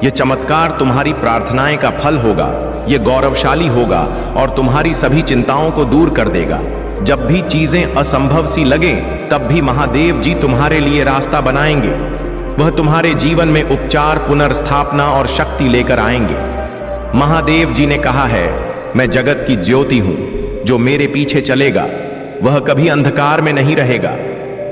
यह चमत्कार तुम्हारी प्रार्थनाएं का फल होगा। यह गौरवशाली होगा और तुम्हारी सभी चिंताओं को दूर कर देगा। जब भी चीजें असंभव सी लगें, तब भी महादेव जी तुम्हारे लिए रास्ता बनाएंगे। वह तुम्हारे जीवन में उपचार, पुनर्स्थापना और शक्ति लेकर आएंगे। महादेव जी ने कहा है, मैं जगत की ज्योति हूं, जो मेरे पीछे चलेगा वह कभी अंधकार में नहीं रहेगा।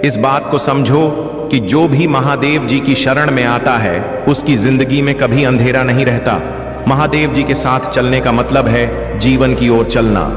इस बात को समझो कि जो भी महादेव जी की शरण में आता है, उसकी जिंदगी में कभी अंधेरा नहीं रहता। महादेव जी के साथ चलने का मतलब है जीवन की ओर चलना,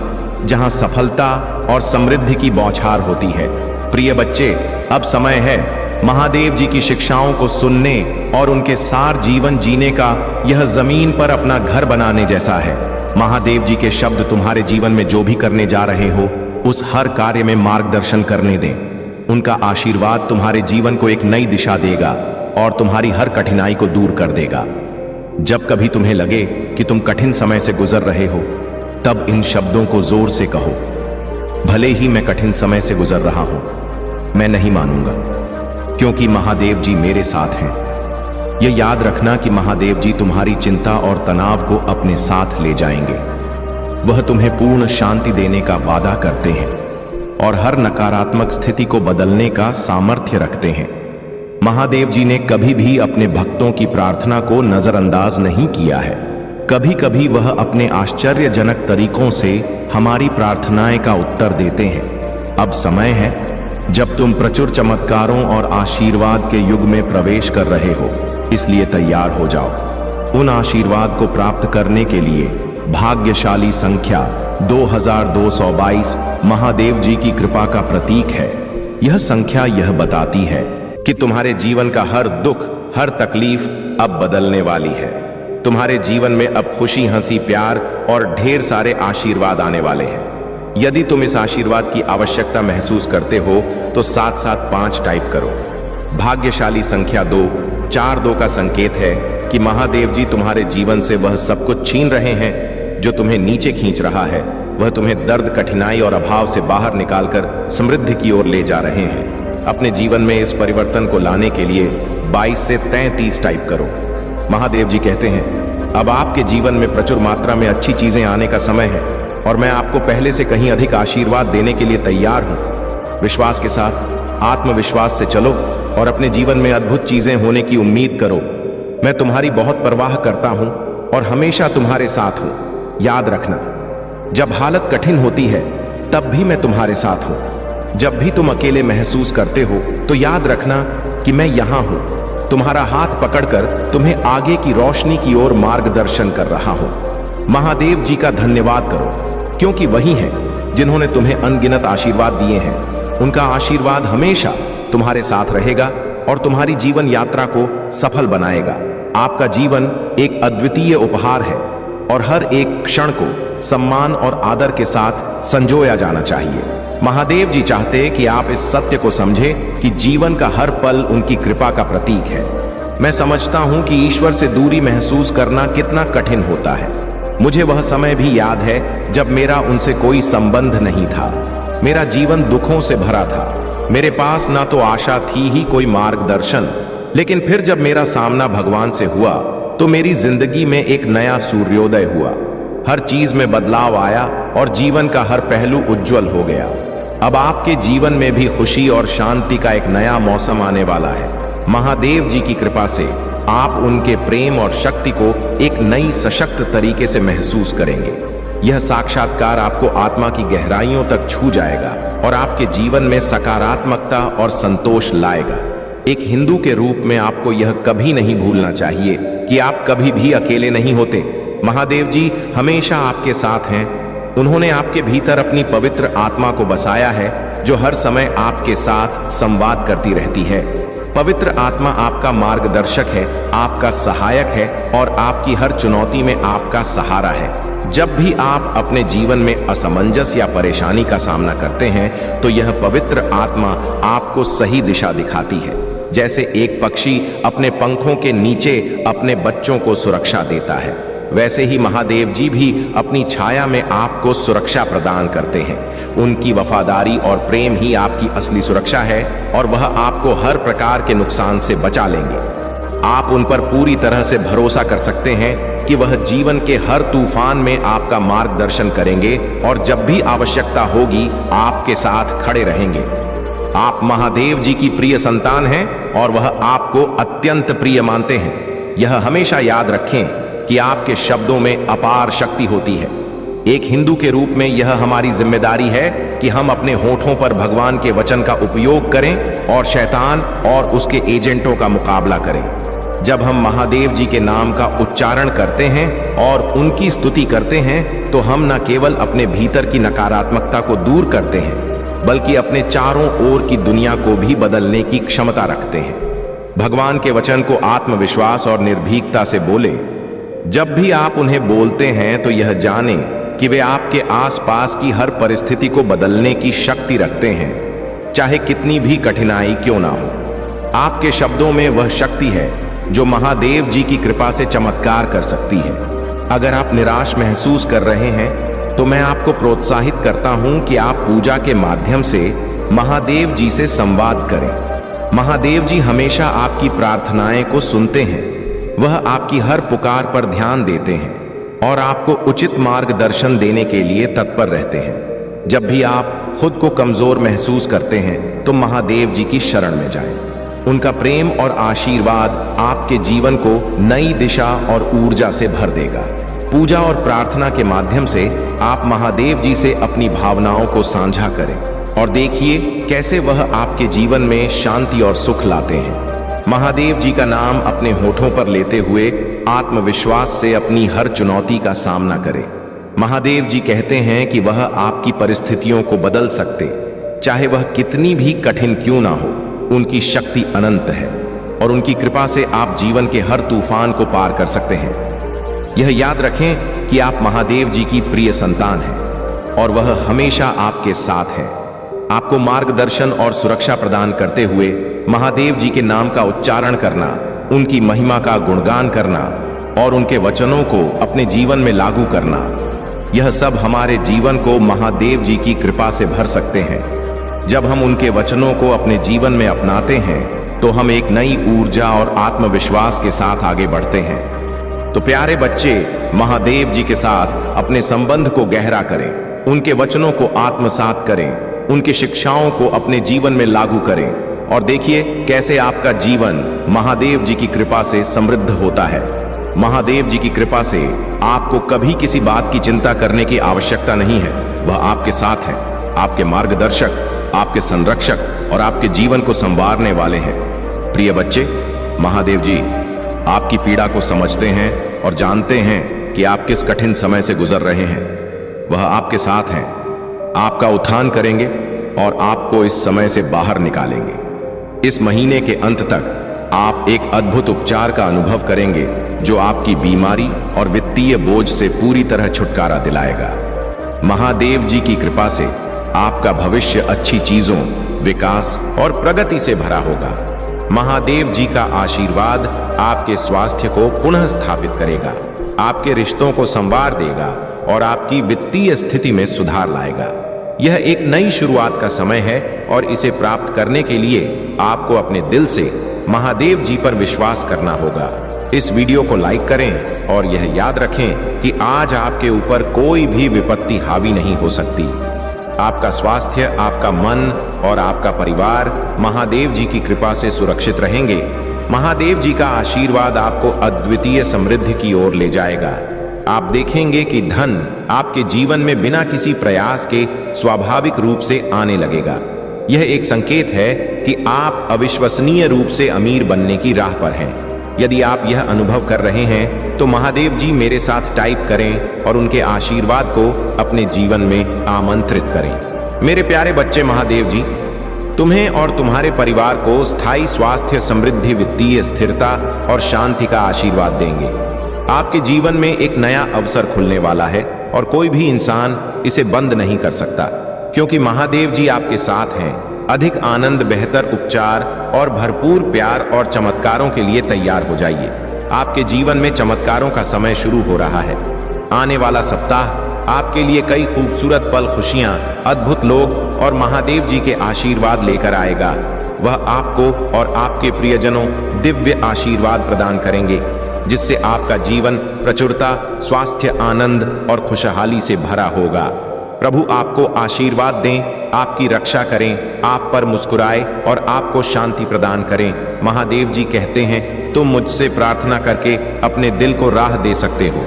जहां सफलता और समृद्धि की बौछार होती है। प्रिय बच्चे, अब समय है महादेव जी की शिक्षाओं को सुनने और उनके सार जीवन जीने का। यह जमीन पर अपना घर बनाने जैसा है। महादेव जी के शब्द तुम्हारे जीवन में जो भी करने जा रहे हो, उस हर कार्य में मार्गदर्शन करने दें। उनका आशीर्वाद तुम्हारे जीवन को एक नई दिशा देगा और तुम्हारी हर कठिनाई को दूर कर देगा। जब कभी तुम्हें लगे कि तुम कठिन समय से गुजर रहे हो, तब इन शब्दों को जोर से कहो, भले ही मैं कठिन समय से गुजर रहा हूं, मैं नहीं मानूंगा, क्योंकि महादेव जी मेरे साथ हैं। यह याद रखना कि महादेव जी तुम्हारी चिंता और तनाव को अपने साथ ले जाएंगे। वह तुम्हें पूर्ण शांति देने का वादा करते हैं और हर नकारात्मक स्थिति को बदलने का सामर्थ्य रखते हैं। महादेव जी ने कभी भी अपने भक्तों की प्रार्थना को नजरअंदाज नहीं किया है। कभी कभी वह अपने आश्चर्यजनक तरीकों से हमारी प्रार्थनाएं का उत्तर देते हैं। अब समय है जब तुम प्रचुर चमत्कारों और आशीर्वाद के युग में प्रवेश कर रहे हो, इसलिए तैयार हो जाओ। उन आशीर्वाद को प्राप्त करने के लिए भाग्यशाली संख्या 2222 महादेव जी की कृपा का प्रतीक है। यह संख्या यह बताती है कि तुम्हारे जीवन का हर दुख, हर तकलीफ अब बदलने वाली है। तुम्हारे जीवन में अब खुशी, हंसी, प्यार और ढेर सारे आशीर्वाद आने वाले हैं। यदि तुम इस आशीर्वाद की आवश्यकता महसूस करते हो तो साथ साथ 5 टाइप करो। भाग्यशाली संख्या 2 4-2 का संकेत है कि महादेव जी तुम्हारे जीवन से वह सब कुछ छीन रहे हैं जो तुम्हें नीचे खींच रहा है। वह तुम्हें दर्द, कठिनाई और अभाव से बाहर निकालकर समृद्धि की ओर ले जा रहे हैं। अपने जीवन में इस परिवर्तन को लाने के लिए 22 से 33 टाइप करो। महादेव जी कहते हैं, अब आपके जीवन में प्रचुर मात्रा में अच्छी चीजें आने का समय है और मैं आपको पहले से कहीं अधिक आशीर्वाद देने के लिए तैयार हूं। विश्वास के साथ, आत्मविश्वास से चलो और अपने जीवन में अद्भुत चीजें होने की उम्मीद करो। मैं तुम्हारी बहुत परवाह करता हूं और हमेशा तुम्हारे साथ हूं। याद रखना, जब हालत कठिन होती है तब भी मैं तुम्हारे साथ हूं। जब भी तुम अकेले महसूस करते हो तो याद रखना कि मैं यहां हूं, तुम्हारा हाथ पकड़कर तुम्हें आगे की रोशनी की ओर मार्गदर्शन कर रहा हूं। महादेव जी का धन्यवाद करो, क्योंकि वही हैं जिन्होंने तुम्हें अनगिनत आशीर्वाद दिए हैं। उनका आशीर्वाद हमेशा तुम्हारे साथ रहेगा और तुम्हारी जीवन यात्रा को सफल बनाएगा। आपका जीवन एक अद्वितीय उपहार है और हर एक क्षण को सम्मान और आदर के साथ संजोया जाना चाहिए। महादेव जी चाहते कि आप इस सत्य को समझें कि जीवन का हर पल उनकी कृपा का प्रतीक है। मैं समझता हूं कि ईश्वर से दूरी महसूस करना कितना कठिन होता है। मुझे वह समय भी याद है जब मेरा उनसे कोई संबंध नहीं था। मेरा जीवन दुखों से भरा था। मेरे पास ना तो आशा थी ही कोई मार्गदर्शन। लेकिन फिर जब मेरा सामना भगवान से हुआ तो मेरी जिंदगी में एक नया सूर्योदय हुआ। हर चीज में बदलाव आया और जीवन का हर पहलू उज्जवल हो गया। अब आपके जीवन में भी खुशी और शांति का एक नया मौसम आने वाला है। महादेव जी की कृपा से आप उनके प्रेम और शक्ति को एक नई सशक्त तरीके से महसूस करेंगे। यह साक्षात्कार आपको आत्मा की गहराइयों तक छू जाएगा और आपके जीवन में सकारात्मकता और संतोष लाएगा। एक हिंदू के रूप में आपको यह कभी नहीं भूलना चाहिए कि आप कभी भी अकेले नहीं होते। महादेव जी हमेशा आपके साथ हैं। उन्होंने आपके भीतर अपनी पवित्र आत्मा को बसाया है जो हर समय आपके साथ संवाद करती रहती है। पवित्र आत्मा आपका मार्गदर्शक है, आपका सहायक है और आपकी हर चुनौती में आपका सहारा है। जब भी आप अपने जीवन में असमंजस या परेशानी का सामना करते हैं तो यह पवित्र आत्मा आपको सही दिशा दिखाती है। जैसे एक पक्षी अपने पंखों के नीचे अपने बच्चों को सुरक्षा देता है, वैसे ही महादेव जी भी अपनी छाया में आपको सुरक्षा प्रदान करते हैं। उनकी वफादारी और प्रेम ही आपकी असली सुरक्षा है और वह आपको हर प्रकार के नुकसान से बचा लेंगे। आप उन पर पूरी तरह से भरोसा कर सकते हैं कि वह जीवन के हर तूफान में आपका मार्गदर्शन करेंगे और जब भी आवश्यकता होगी आपके साथ खड़े रहेंगे। आप महादेव जी की प्रिय संतान हैं और वह आपको अत्यंत प्रिय मानते हैं। यह हमेशा याद रखें कि आपके शब्दों में अपार शक्ति होती है। एक हिंदू के रूप में यह हमारी जिम्मेदारी है कि हम अपने होठों पर भगवान के वचन का उपयोग करें और शैतान और उसके एजेंटों का मुकाबला करें। जब हम महादेव जी के नाम का उच्चारण करते हैं और उनकी स्तुति करते हैं तो हम न केवल अपने भीतर की नकारात्मकता को दूर करते हैं बल्कि अपने चारों ओर की दुनिया को भी बदलने की क्षमता रखते हैं। भगवान के वचन को आत्मविश्वास और निर्भीकता से बोले। जब भी आप उन्हें बोलते हैं तो यह जाने कि वे आपके आसपास की हर परिस्थिति को बदलने की शक्ति रखते हैं, चाहे कितनी भी कठिनाई क्यों ना हो। आपके शब्दों में वह शक्ति है जो महादेव जी की कृपा से चमत्कार कर सकती है। अगर आप निराश महसूस कर रहे हैं तो मैं आपको प्रोत्साहित करता हूं कि आप पूजा के माध्यम से महादेव जी से संवाद करें। महादेव जी हमेशा आपकी प्रार्थनाएं को सुनते हैं। वह आपकी हर पुकार पर ध्यान देते हैं और आपको उचित मार्गदर्शन देने के लिए तत्पर रहते हैं। जब भी आप खुद को कमजोर महसूस करते हैं तो महादेव जी की शरण में जाएं। उनका प्रेम और आशीर्वाद आपके जीवन को नई दिशा और ऊर्जा से भर देगा। पूजा और प्रार्थना के माध्यम से आप महादेव जी से अपनी भावनाओं को साझा करें और देखिए कैसे वह आपके जीवन में शांति और सुख लाते हैं। महादेव जी का नाम अपने होठों पर लेते हुए आत्मविश्वास से अपनी हर चुनौती का सामना करें। महादेव जी कहते हैं कि वह आपकी परिस्थितियों को बदल सकते, चाहे वह कितनी भी कठिन क्यों ना हो। उनकी शक्ति अनंत है और उनकी कृपा से आप जीवन के हर तूफान को पार कर सकते हैं। यह याद रखें कि आप महादेव जी की प्रिय संतान हैं और वह हमेशा आपके साथ है। आपको मार्गदर्शन और सुरक्षा प्रदान करते हुए महादेव जी के नाम का उच्चारण करना, उनकी महिमा का गुणगान करना और उनके वचनों को अपने जीवन में लागू करना, यह सब हमारे जीवन को महादेव जी की कृपा से भर सकते हैं। जब हम उनके वचनों को अपने जीवन में अपनाते हैं तो हम एक नई ऊर्जा और आत्मविश्वास के साथ आगे बढ़ते हैं। तो प्यारे बच्चे, महादेव जी के साथ अपने संबंध को गहरा करें, उनके वचनों को आत्मसात करें, उनकी शिक्षाओं को अपने जीवन में लागू करें और देखिए कैसे आपका जीवन महादेव जी की कृपा से समृद्ध होता है। महादेव जी की कृपा से आपको कभी किसी बात की चिंता करने की आवश्यकता नहीं है। वह आपके साथ है, आपके मार्गदर्शक, आपके संरक्षक और आपके जीवन को संवारने वाले हैं। प्रिय बच्चे, महादेव जी आपकी पीड़ा को समझते हैं और जानते हैं कि आप किस कठिन समय से गुजर रहे हैं। वह आपके साथ हैं, आपका उत्थान करेंगे और आपको इस समय से बाहर निकालेंगे। इस महीने के अंत तक आप एक अद्भुत उपचार का अनुभव करेंगे जो आपकी बीमारी और वित्तीय बोझ से पूरी तरह छुटकारा दिलाएगा। महादेव जी की कृपा से आपका भविष्य अच्छी चीजों, विकास और प्रगति से भरा होगा। महादेव जी का आशीर्वाद आपके स्वास्थ्य को पुनः स्थापित करेगा, आपके रिश्तों को संवार देगा और आपकी वित्तीय स्थिति में सुधार लाएगा। यह एक नई शुरुआत का समय है और इसे प्राप्त करने के लिए आपको अपने दिल से महादेव जी पर विश्वास करना होगा। इस वीडियो को लाइक करें और यह याद रखें कि आज आपके ऊपर कोई भी विपत्ति हावी नहीं हो सकती। आपका स्वास्थ्य, आपका मन और आपका परिवार महादेव जी की कृपा से सुरक्षित रहेंगे। महादेव जी का आशीर्वाद आपको अद्वितीय समृद्धि की ओर ले जाएगा। आप देखेंगे कि धन आपके जीवन में बिना किसी प्रयास के स्वाभाविक रूप से आने लगेगा। यह एक संकेत है कि आप अविश्वसनीय रूप से अमीर बनने की राह पर हैं। यदि आप यह अनुभव कर रहे हैं तो महादेव जी मेरे साथ टाइप करें और उनके आशीर्वाद को अपने जीवन में आमंत्रित करें। मेरे प्यारे बच्चे, महादेव जी तुम्हें और तुम्हारे परिवार को स्थायी स्वास्थ्य, समृद्धि, वित्तीय स्थिरता और शांति का आशीर्वाद देंगे। आपके जीवन में एक नया अवसर खुलने वाला है और कोई भी इंसान इसे बंद नहीं कर सकता, क्योंकि महादेव जी आपके साथ हैं। अधिक आनंद, बेहतर उपचार और भरपूर प्यार और चमत्कारों के लिए तैयार हो जाइए। आपके जीवन में चमत्कारों का समय शुरू हो रहा है। आने वाला सप्ताह आपके लिए कई खूबसूरत पल, खुशियां, अद्भुत लोग और महादेव जी के आशीर्वाद लेकर आएगा। वह आपको और आपके प्रियजनों दिव्य आशीर्वाद प्रदान करेंगे, जिससे आपका जीवन प्रचुरता, स्वास्थ्य, आनंद और खुशहाली से भरा होगा। प्रभु आपको आशीर्वाद दें, आपकी रक्षा करें, आप पर मुस्कुराए और आपको शांति प्रदान करें। महादेव जी कहते हैं, तुम मुझसे प्रार्थना करके अपने दिल को राह दे सकते हो।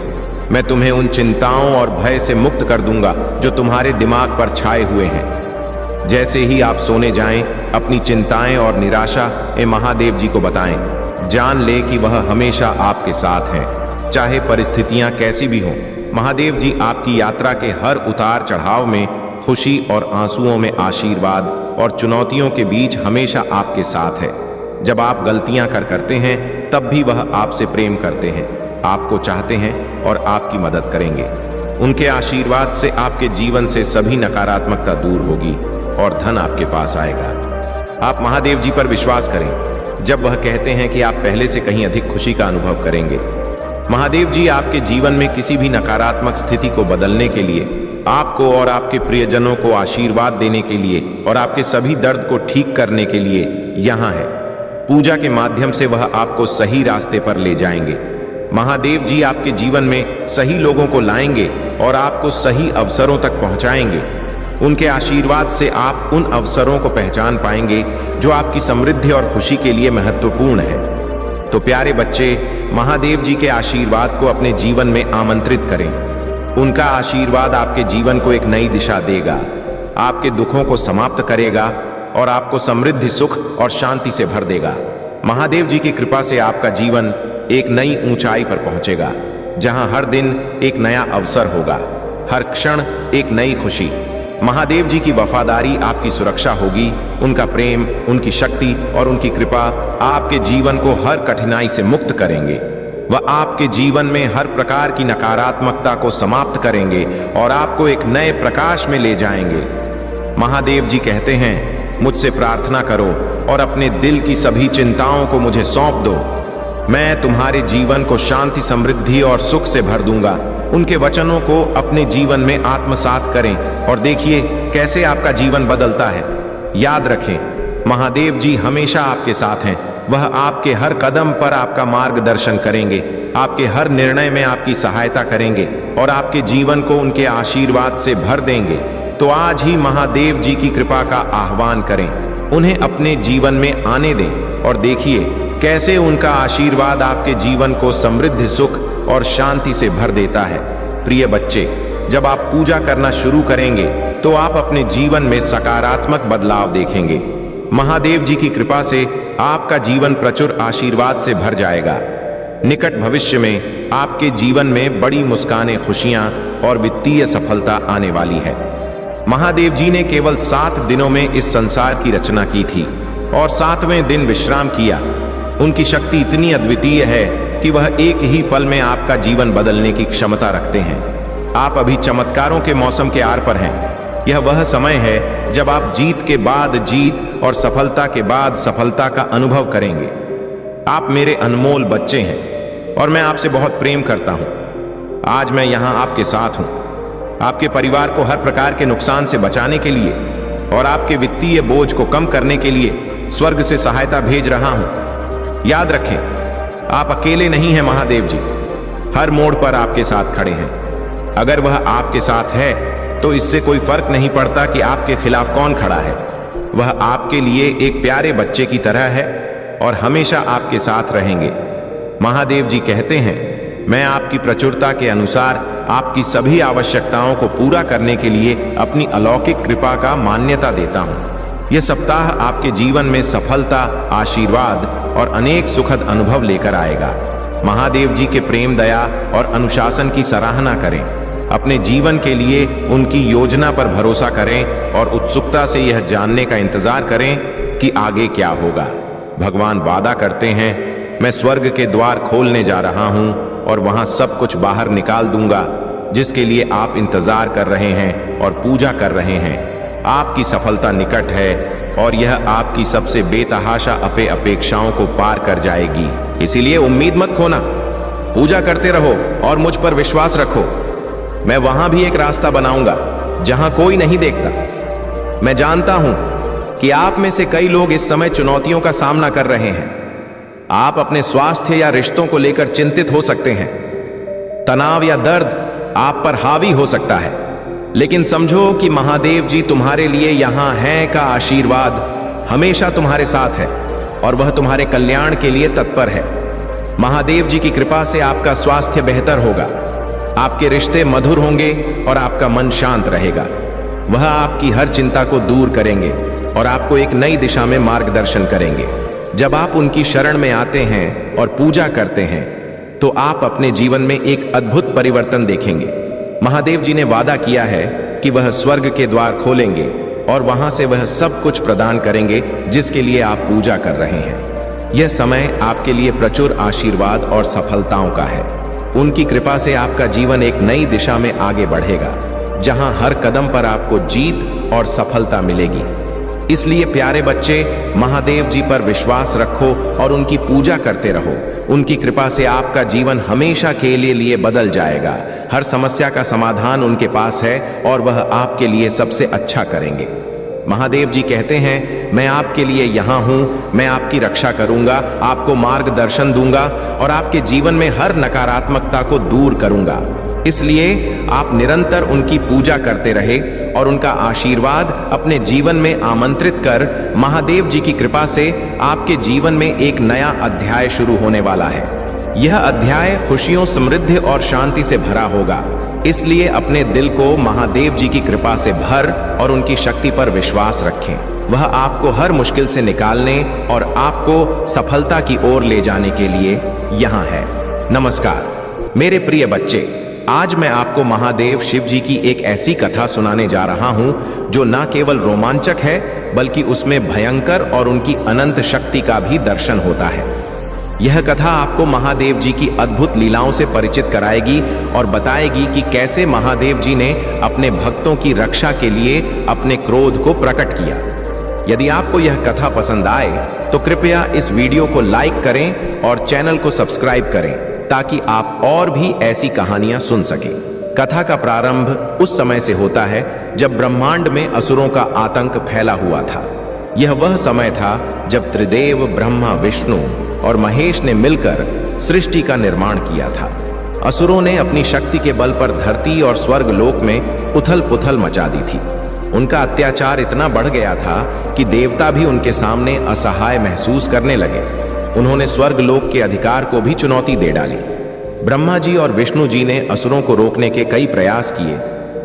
मैं तुम्हें उन चिंताओं और भय से मुक्त कर दूंगा जो तुम्हारे दिमाग पर छाए हुए हैं। जैसे ही आप सोने जाएं, अपनी चिंताएं और निराशा महादेव जी को बताएं। जान ले कि वह हमेशा आपके साथ हैं, चाहे परिस्थितियां कैसी भी हों। महादेव जी आपकी यात्रा के हर उतार चढ़ाव में खुशी और आंसुओं में आशीर्वाद और चुनौतियों के बीच हमेशा आपके साथ है। जब आप गलतियां करते हैं तब भी वह आपसे प्रेम करते हैं, आपको चाहते हैं और आपकी मदद करेंगे। उनके आशीर्वाद से आपके जीवन से सभी नकारात्मकता दूर होगी और धन आपके पास आएगा। आप महादेव जी पर विश्वास करें जब वह कहते हैं कि आप पहले से कहीं अधिक खुशी का अनुभव करेंगे। महादेव जी आपके जीवन में किसी भी नकारात्मक स्थिति को बदलने के लिए, आपको और आपके प्रियजनों को आशीर्वाद देने के लिए और आपके सभी दर्द को ठीक करने के लिए यहाँ है। पूजा के माध्यम से वह आपको सही रास्ते पर ले जाएंगे। महादेव जी आपके जीवन में सही लोगों को लाएंगे और आपको सही अवसरों तक पहुंचाएंगे। उनके आशीर्वाद से आप उन अवसरों को पहचान पाएंगे जो आपकी समृद्धि और खुशी के लिए महत्वपूर्ण है। तो प्यारे बच्चे, महादेव जी के आशीर्वाद को अपने जीवन में आमंत्रित करें। उनका आशीर्वाद आपके जीवन को एक नई दिशा देगा, आपके दुखों को समाप्त करेगा और आपको समृद्धि, सुख और शांति से भर देगा। महादेव जी की कृपा से आपका जीवन एक नई ऊंचाई पर पहुंचेगा, जहां हर दिन एक नया अवसर होगा, हर क्षण एक नई खुशी। महादेव जी की वफादारी आपकी सुरक्षा होगी। उनका प्रेम, उनकी शक्ति और उनकी कृपा आपके जीवन को हर कठिनाई से मुक्त करेंगे। वह आपके जीवन में हर प्रकार की नकारात्मकता को समाप्त करेंगे और आपको एक नए प्रकाश में ले जाएंगे। महादेव जी कहते हैं, मुझसे प्रार्थना करो और अपने दिल की सभी चिंताओं को मुझे सौंप दो। मैं तुम्हारे जीवन को शांति, समृद्धि और सुख से भर दूंगा। उनके वचनों को अपने जीवन में आत्मसात करें और देखिए कैसे आपका जीवन बदलता है। याद रखें, महादेव जी हमेशा आपके साथ हैं। वह आपके हर कदम पर आपका मार्गदर्शन करेंगे, आपके हर निर्णय में आपकी सहायता करेंगे और आपके जीवन को उनके आशीर्वाद से भर देंगे। तो आज ही महादेव जी की कृपा का आह्वान करें, उन्हें अपने जीवन में आने दें और देखिए कैसे उनका आशीर्वाद आपके जीवन को समृद्धि, सुख और शांति से भर देता है। प्रिय बच्चे, जब आप पूजा करना शुरू करेंगे तो आप अपने जीवन में सकारात्मक बदलाव देखेंगे। महादेव जी की कृपा से आपका जीवन प्रचुर आशीर्वाद से भर जाएगा। निकट भविष्य में आपके जीवन में बड़ी मुस्कानें, खुशियां और वित्तीय सफलता आने वाली है। महादेव जी ने केवल 7 दिनों में इस संसार की रचना की थी और 7वें दिन विश्राम किया। उनकी शक्ति इतनी अद्वितीय है कि वह एक ही पल में आपका जीवन बदलने की क्षमता रखते हैं। आप अभी चमत्कारों के मौसम के आर पर हैं। यह वह समय है जब आप जीत के बाद जीत और सफलता के बाद सफलता का अनुभव करेंगे। आप मेरे अनमोल बच्चे हैं और मैं आपसे बहुत प्रेम करता हूं। आज मैं यहां आपके साथ हूं, आपके परिवार को हर प्रकार के नुकसान से बचाने के लिए और आपके वित्तीय बोझ को कम करने के लिए स्वर्ग से सहायता भेज रहा हूं। याद रखें, आप अकेले नहीं हैं। महादेव जी हर मोड़ पर आपके साथ खड़े हैं। अगर वह आपके साथ है तो इससे कोई फर्क नहीं पड़ता कि आपके खिलाफ कौन खड़ा है। वह आपके लिए एक प्यारे बच्चे की तरह है और हमेशा आपके साथ रहेंगे। महादेव जी कहते हैं, मैं आपकी प्रचुरता के अनुसार आपकी सभी आवश्यकताओं को पूरा करने के लिए अपनी अलौकिक कृपा का मान्यता देता हूं। यह सप्ताह आपके जीवन में सफलता, आशीर्वाद और अनेक सुखद अनुभव लेकर आएगा। महादेव जी के प्रेम, दया और अनुशासन की सराहना करें। अपने जीवन के लिए उनकी योजना पर भरोसा करें और उत्सुकता से यह जानने का इंतजार करें कि आगे क्या होगा। भगवान वादा करते हैं, मैं स्वर्ग के द्वार खोलने जा रहा हूं और वहां सब कुछ बाहर निकाल दूंगा जिसके लिए आप इंतजार कर रहे हैं और पूजा कर रहे हैं। आपकी सफलता निकट है और यह आपकी सबसे बेतहाशा अपेक्षाओं को पार कर जाएगी। इसीलिए उम्मीद मत खोना, पूजा करते रहो और मुझ पर विश्वास रखो। मैं वहां भी एक रास्ता बनाऊंगा जहां कोई नहीं देखता। मैं जानता हूं कि आप में से कई लोग इस समय चुनौतियों का सामना कर रहे हैं। आप अपने स्वास्थ्य या रिश्तों को लेकर चिंतित हो सकते हैं। तनाव या दर्द आप पर हावी हो सकता है, लेकिन समझो कि महादेव जी तुम्हारे लिए यहां हैं का आशीर्वाद हमेशा तुम्हारे साथ है और वह तुम्हारे कल्याण के लिए तत्पर है। महादेव जी की कृपा से आपका स्वास्थ्य बेहतर होगा, आपके रिश्ते मधुर होंगे और आपका मन शांत रहेगा। वह आपकी हर चिंता को दूर करेंगे और आपको एक नई दिशा में मार्गदर्शन करेंगे। जब आप उनकी शरण में आते हैं और पूजा करते हैं तो आप अपने जीवन में एक अद्भुत परिवर्तन देखेंगे। महादेव जी ने वादा किया है कि वह स्वर्ग के द्वार खोलेंगे और वहां से वह सब कुछ प्रदान करेंगे जिसके लिए आप पूजा कर रहे हैं। यह समय आपके लिए प्रचुर आशीर्वाद और सफलताओं का है। उनकी कृपा से आपका जीवन एक नई दिशा में आगे बढ़ेगा, जहां हर कदम पर आपको जीत और सफलता मिलेगी। इसलिए प्यारे बच्चे, महादेव जी पर विश्वास रखो और उनकी पूजा करते रहो। उनकी कृपा से आपका जीवन हमेशा के लिए बदल जाएगा। हर समस्या का समाधान उनके पास है और वह आपके लिए सबसे अच्छा करेंगे। महादेव जी कहते हैं, मैं आपके लिए यहाँ हूँ, मैं आपकी रक्षा करूँगा, आपको मार्गदर्शन दूंगा और आपके जीवन में हर नकारात्मकता को दूर करूँगा। इसलिए आप निरंतर उनकी पूजा करते रहे और उनका आशीर्वाद अपने जीवन में आमंत्रित कर महादेव जी की कृपा से आपके जीवन में एक नया अध्याय शुरू होने वाला है। यह अध्याय खुशियों, समृद्धि और शांति से भरा होगा। इसलिए अपने दिल को महादेव जी की कृपा से भर और उनकी शक्ति पर विश्वास रखें। वह आपको हर मुश्किल से निकालने और आपको सफलता की ओर ले जाने के लिए यहाँ है। नमस्कार मेरे प्रिय बच्चे, आज मैं आपको महादेव शिव जी की एक ऐसी कथा सुनाने जा रहा हूँ जो न केवल रोमांचक है बल्कि उसमें भयंकर और उनकी अनंत शक्ति का भी दर्शन होता है। यह कथा आपको महादेव जी की अद्भुत लीलाओं से परिचित कराएगी और बताएगी कि कैसे महादेव जी ने अपने भक्तों की रक्षा के लिए अपने क्रोध को प्रकट किया। यदि आपको यह कथा पसंद आए तो कृपया इस वीडियो को लाइक करें और चैनल को सब्सक्राइब करें ताकि आप और भी ऐसी कहानियां सुन सकें। कथा का प्रारंभ उस समय से होता है जब ब्रह्मांड में असुरों का आतंक फैला हुआ था। यह वह समय था जब त्रिदेव ब्रह्मा, विष्णु और महेश ने मिलकर सृष्टि का निर्माण किया था। असुरों ने अपनी शक्ति के बल पर धरती और स्वर्ग लोक में उथल पुथल मचा दी थी। उनका अत्याचार इतना बढ़ गया था कि देवता भी उनके सामने असहाय महसूस करने लगे। उन्होंने स्वर्ग लोक के अधिकार को भी चुनौती दे डाली। ब्रह्मा जी और विष्णु जी ने असुरों को रोकने के कई प्रयास किए,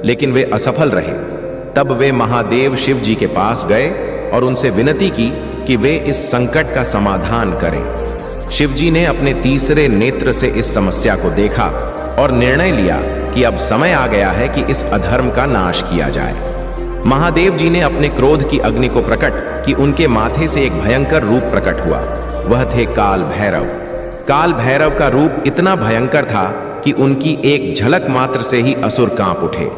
लेकिन वे असफल रहे। तब वे महादेव शिव जी के पास गए और उनसे विनती की कि वे इस संकट का समाधान करें। शिव जी ने अपने तीसरे नेत्र से इस समस्या को देखा और निर्णय लिया कि अब समय आ गया है कि इस अधर्म का नाश किया जाए। महादेव जी ने अपने क्रोध की अग्नि को प्रकट कि उनके माथे से एक भयंकर रूप प्रकट हुआ। वह थे काल भैरव। काल भैरव का रूप इतना भयंकर था कि उनकी एक झलक मात्र से ही असुर कांप उठे।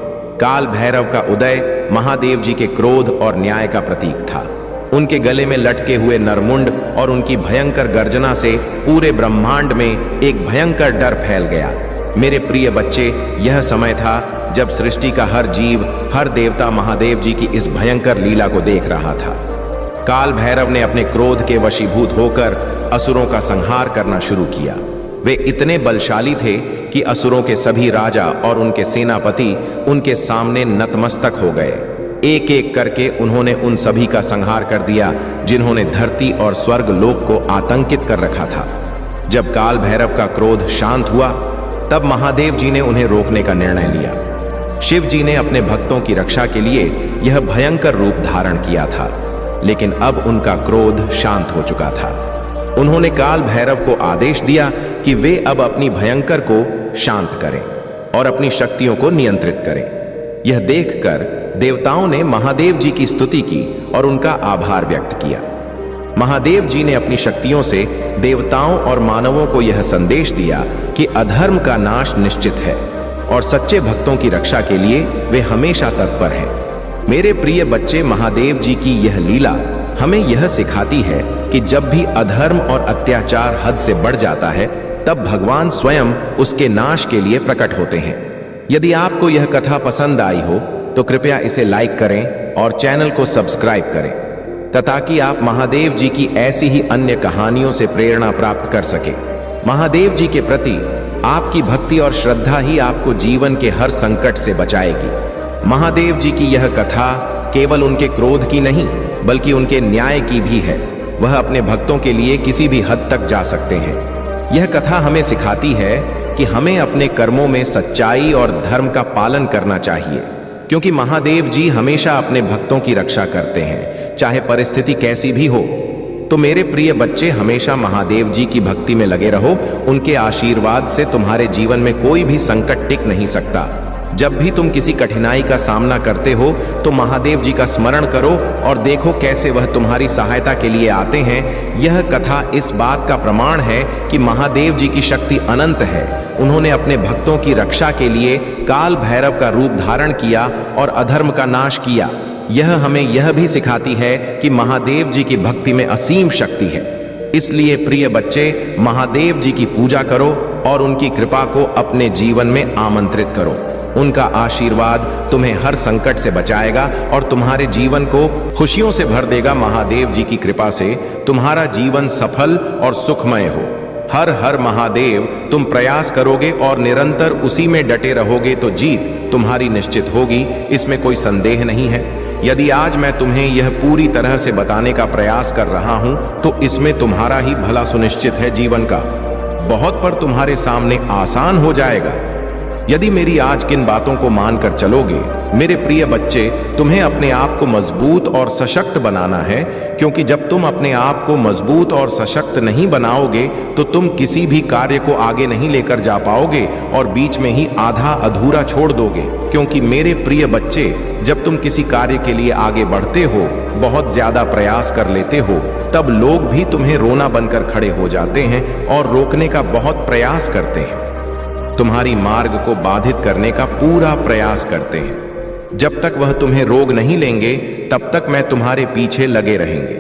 काल भैरव का उदय महादेव जी के क्रोध और न्याय का प्रतीक था। उनके गले में लटके हुए नरमुंड और उनकी भयंकर गर्जना से पूरे ब्रह्मांड में एक भयंकर डर फैल गया। मेरे प्रिय बच्चे, यह समय था जब सृष्टि का हर जीव, हर देवता महादेव जी की इस भयंकर लीला को देख रहा था। काल भैरव ने अपने क्रोध के वशीभूत होकर असुरों का संहार करना शुरू किया। वे इतने बलशाली थे कि असुरों के सभी राजा और उनके सेनापति उनके सामने नतमस्तक हो गए। एक एक करके उन्होंने उन सभी का संहार कर दिया जिन्होंने धरती और स्वर्ग लोक को आतंकित कर रखा था। जब काल भैरव का क्रोध शांत हुआ तब महादेव जी ने उन्हें रोकने का निर्णय लिया। शिव जी ने अपने भक्तों की रक्षा के लिए यह भयंकर रूप धारण किया था, लेकिन अब उनका क्रोध शांत हो चुका था। उन्होंने काल भैरव को आदेश दिया कि वे अब अपनी भयंकर को शांत करें और अपनी शक्तियों को नियंत्रित करें। यह देखकर देवताओं ने महादेव जी की स्तुति की और उनका आभार व्यक्त किया। महादेव जी ने अपनी शक्तियों से देवताओं और मानवों को यह संदेश दिया कि अधर्म का नाश निश्चित है और सच्चे भक्तों की रक्षा के लिए वे हमेशा तत्पर हैं। मेरे प्रिय बच्चे, महादेव जी की यह लीला हमें यह सिखाती है कि जब भी अधर्म और अत्याचार हद से बढ़ जाता है तब भगवान स्वयं उसके नाश के लिए प्रकट होते हैं। यदि आपको यह कथा पसंद आई हो तो कृपया इसे लाइक करें और चैनल को सब्सक्राइब करें ताकि आप महादेव जी की ऐसी ही अन्य कहानियों से प्रेरणा प्राप्त कर सकें। महादेव जी के प्रति आपकी भक्ति और श्रद्धा ही आपको जीवन के हर संकट से बचाएगी। महादेव जी की यह कथा केवल उनके क्रोध की नहीं बल्कि उनके न्याय की भी है। वह अपने भक्तों के लिए किसी भी हद तक जा सकते हैं। यह कथा हमें सिखाती है कि हमें अपने कर्मों में सच्चाई और धर्म का पालन करना चाहिए, क्योंकि महादेव जी हमेशा अपने भक्तों की रक्षा करते हैं, चाहे परिस्थिति कैसी भी हो। तो मेरे प्रिय बच्चे, हमेशा महादेव जी की भक्ति में लगे रहो। उनके आशीर्वाद से तुम्हारे जीवन में कोई भी संकट टिक नहीं सकता। जब भी तुम किसी कठिनाई का सामना करते हो तो महादेव जी का स्मरण करो और देखो कैसे वह तुम्हारी सहायता के लिए आते हैं। यह कथा इस बात का प्रमाण है कि महादेव जी की शक्ति अनंत है। उन्होंने अपने भक्तों की रक्षा के लिए काल भैरव का रूप धारण किया और अधर्म का नाश किया। यह हमें यह भी सिखाती है कि महादेव जी की भक्ति में असीम शक्ति है। इसलिए प्रिय बच्चे, महादेव जी की पूजा करो और उनकी कृपा को अपने जीवन में आमंत्रित करो। उनका आशीर्वाद तुम्हें हर संकट से बचाएगा और तुम्हारे जीवन को खुशियों से भर देगा। महादेव जी की कृपा से तुम्हारा जीवन सफल और सुखमय हो। हर हर महादेव। तुम प्रयास करोगे और निरंतर उसी में डटे रहोगे तो जीत तुम्हारी निश्चित होगी, इसमें कोई संदेह नहीं है। यदि आज मैं तुम्हें यह पूरी तरह से बताने का प्रयास कर रहा हूं तो इसमें तुम्हारा ही भला सुनिश्चित है। जीवन का बहुत पर तुम्हारे सामने आसान हो जाएगा यदि मेरी आज किन बातों को मानकर चलोगे। मेरे प्रिय बच्चे, तुम्हें अपने आप को मजबूत और सशक्त बनाना है, क्योंकि जब तुम अपने आप को मजबूत और सशक्त नहीं बनाओगे तो तुम किसी भी कार्य को आगे नहीं लेकर जा पाओगे और बीच में ही आधा अधूरा छोड़ दोगे। क्योंकि मेरे प्रिय बच्चे, जब तुम किसी कार्य के लिए आगे बढ़ते हो, बहुत ज्यादा प्रयास कर लेते हो, तब लोग भी तुम्हें रोना बनकर खड़े हो जाते हैं और रोकने का बहुत प्रयास करते हैं, तुम्हारी मार्ग को बाधित करने का पूरा प्रयास करते हैं। जब तक वह तुम्हें रोक नहीं लेंगे तब तक मैं तुम्हारे पीछे लगे रहेंगे।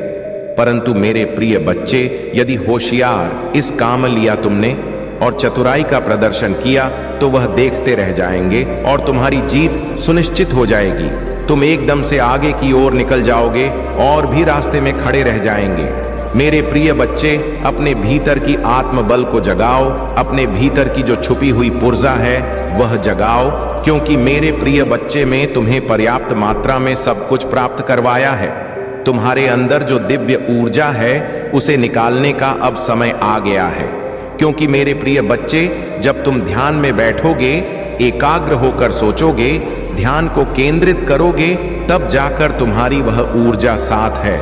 परंतु मेरे प्रिय बच्चे, यदि होशियार इस काम लिया तुमने और चतुराई का प्रदर्शन किया तो वह देखते रह जाएंगे और तुम्हारी जीत सुनिश्चित हो जाएगी। तुम एकदम से आगे की ओर निकल जाओगे और भी रास्ते में खड़े रह जाएंगे। मेरे प्रिय बच्चे, अपने भीतर की आत्मबल को जगाओ, अपने भीतर की जो छुपी हुई पुर्जा है वह जगाओ, क्योंकि मेरे प्रिय बच्चे, में तुम्हें पर्याप्त मात्रा में सब कुछ प्राप्त करवाया है। तुम्हारे अंदर जो दिव्य ऊर्जा है उसे निकालने का अब समय आ गया है। क्योंकि मेरे प्रिय बच्चे, जब तुम ध्यान में बैठोगे, एकाग्र होकर सोचोगे, ध्यान को केंद्रित करोगे, तब जाकर तुम्हारी वह ऊर्जा साथ है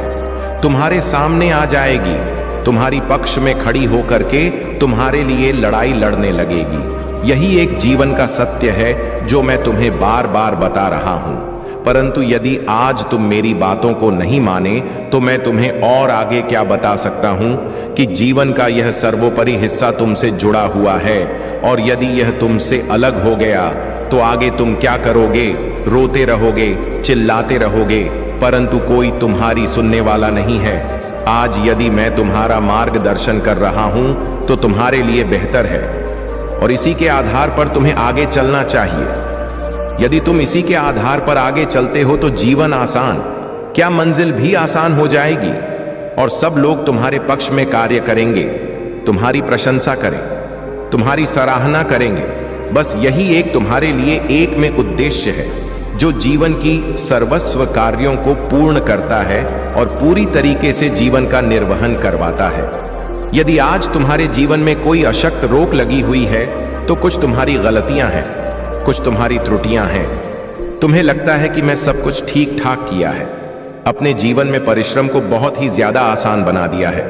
तुम्हारे सामने आ जाएगी, तुम्हारी पक्ष में खड़ी होकर के तुम्हारे लिए लड़ाई लड़ने लगेगी। यही एक जीवन का सत्य है जो मैं तुम्हें बार बार बता रहा हूं। परंतु यदि आज तुम मेरी बातों को नहीं माने तो मैं तुम्हें और आगे क्या बता सकता हूं कि जीवन का यह सर्वोपरि हिस्सा तुमसे जुड़ा हुआ है, और यदि यह तुमसे अलग हो गया तो आगे तुम क्या करोगे? रोते रहोगे, चिल्लाते रहोगे, परंतु कोई तुम्हारी सुनने वाला नहीं है। आज यदि मैं तुम्हारा मार्गदर्शन कर रहा हूं तो तुम्हारे लिए बेहतर है और इसी के आधार पर तुम्हें आगे चलना चाहिए। यदि तुम इसी के आधार पर आगे चलते हो तो जीवन आसान, क्या मंजिल भी आसान हो जाएगी और सब लोग तुम्हारे पक्ष में कार्य करेंगे, तुम्हारी प्रशंसा करें, तुम्हारी सराहना करेंगे। बस यही एक तुम्हारे लिए एक में उद्देश्य है जो जीवन की सर्वस्व कार्यों को पूर्ण करता है और पूरी तरीके से जीवन का निर्वहन करवाता है। यदि आज तुम्हारे जीवन में कोई अशक्त रोक लगी हुई है तो कुछ तुम्हारी गलतियां हैं, कुछ तुम्हारी त्रुटियां हैं। तुम्हें लगता है कि मैं सब कुछ ठीक ठाक किया है, अपने जीवन में परिश्रम को बहुत ही ज्यादा आसान बना दिया है,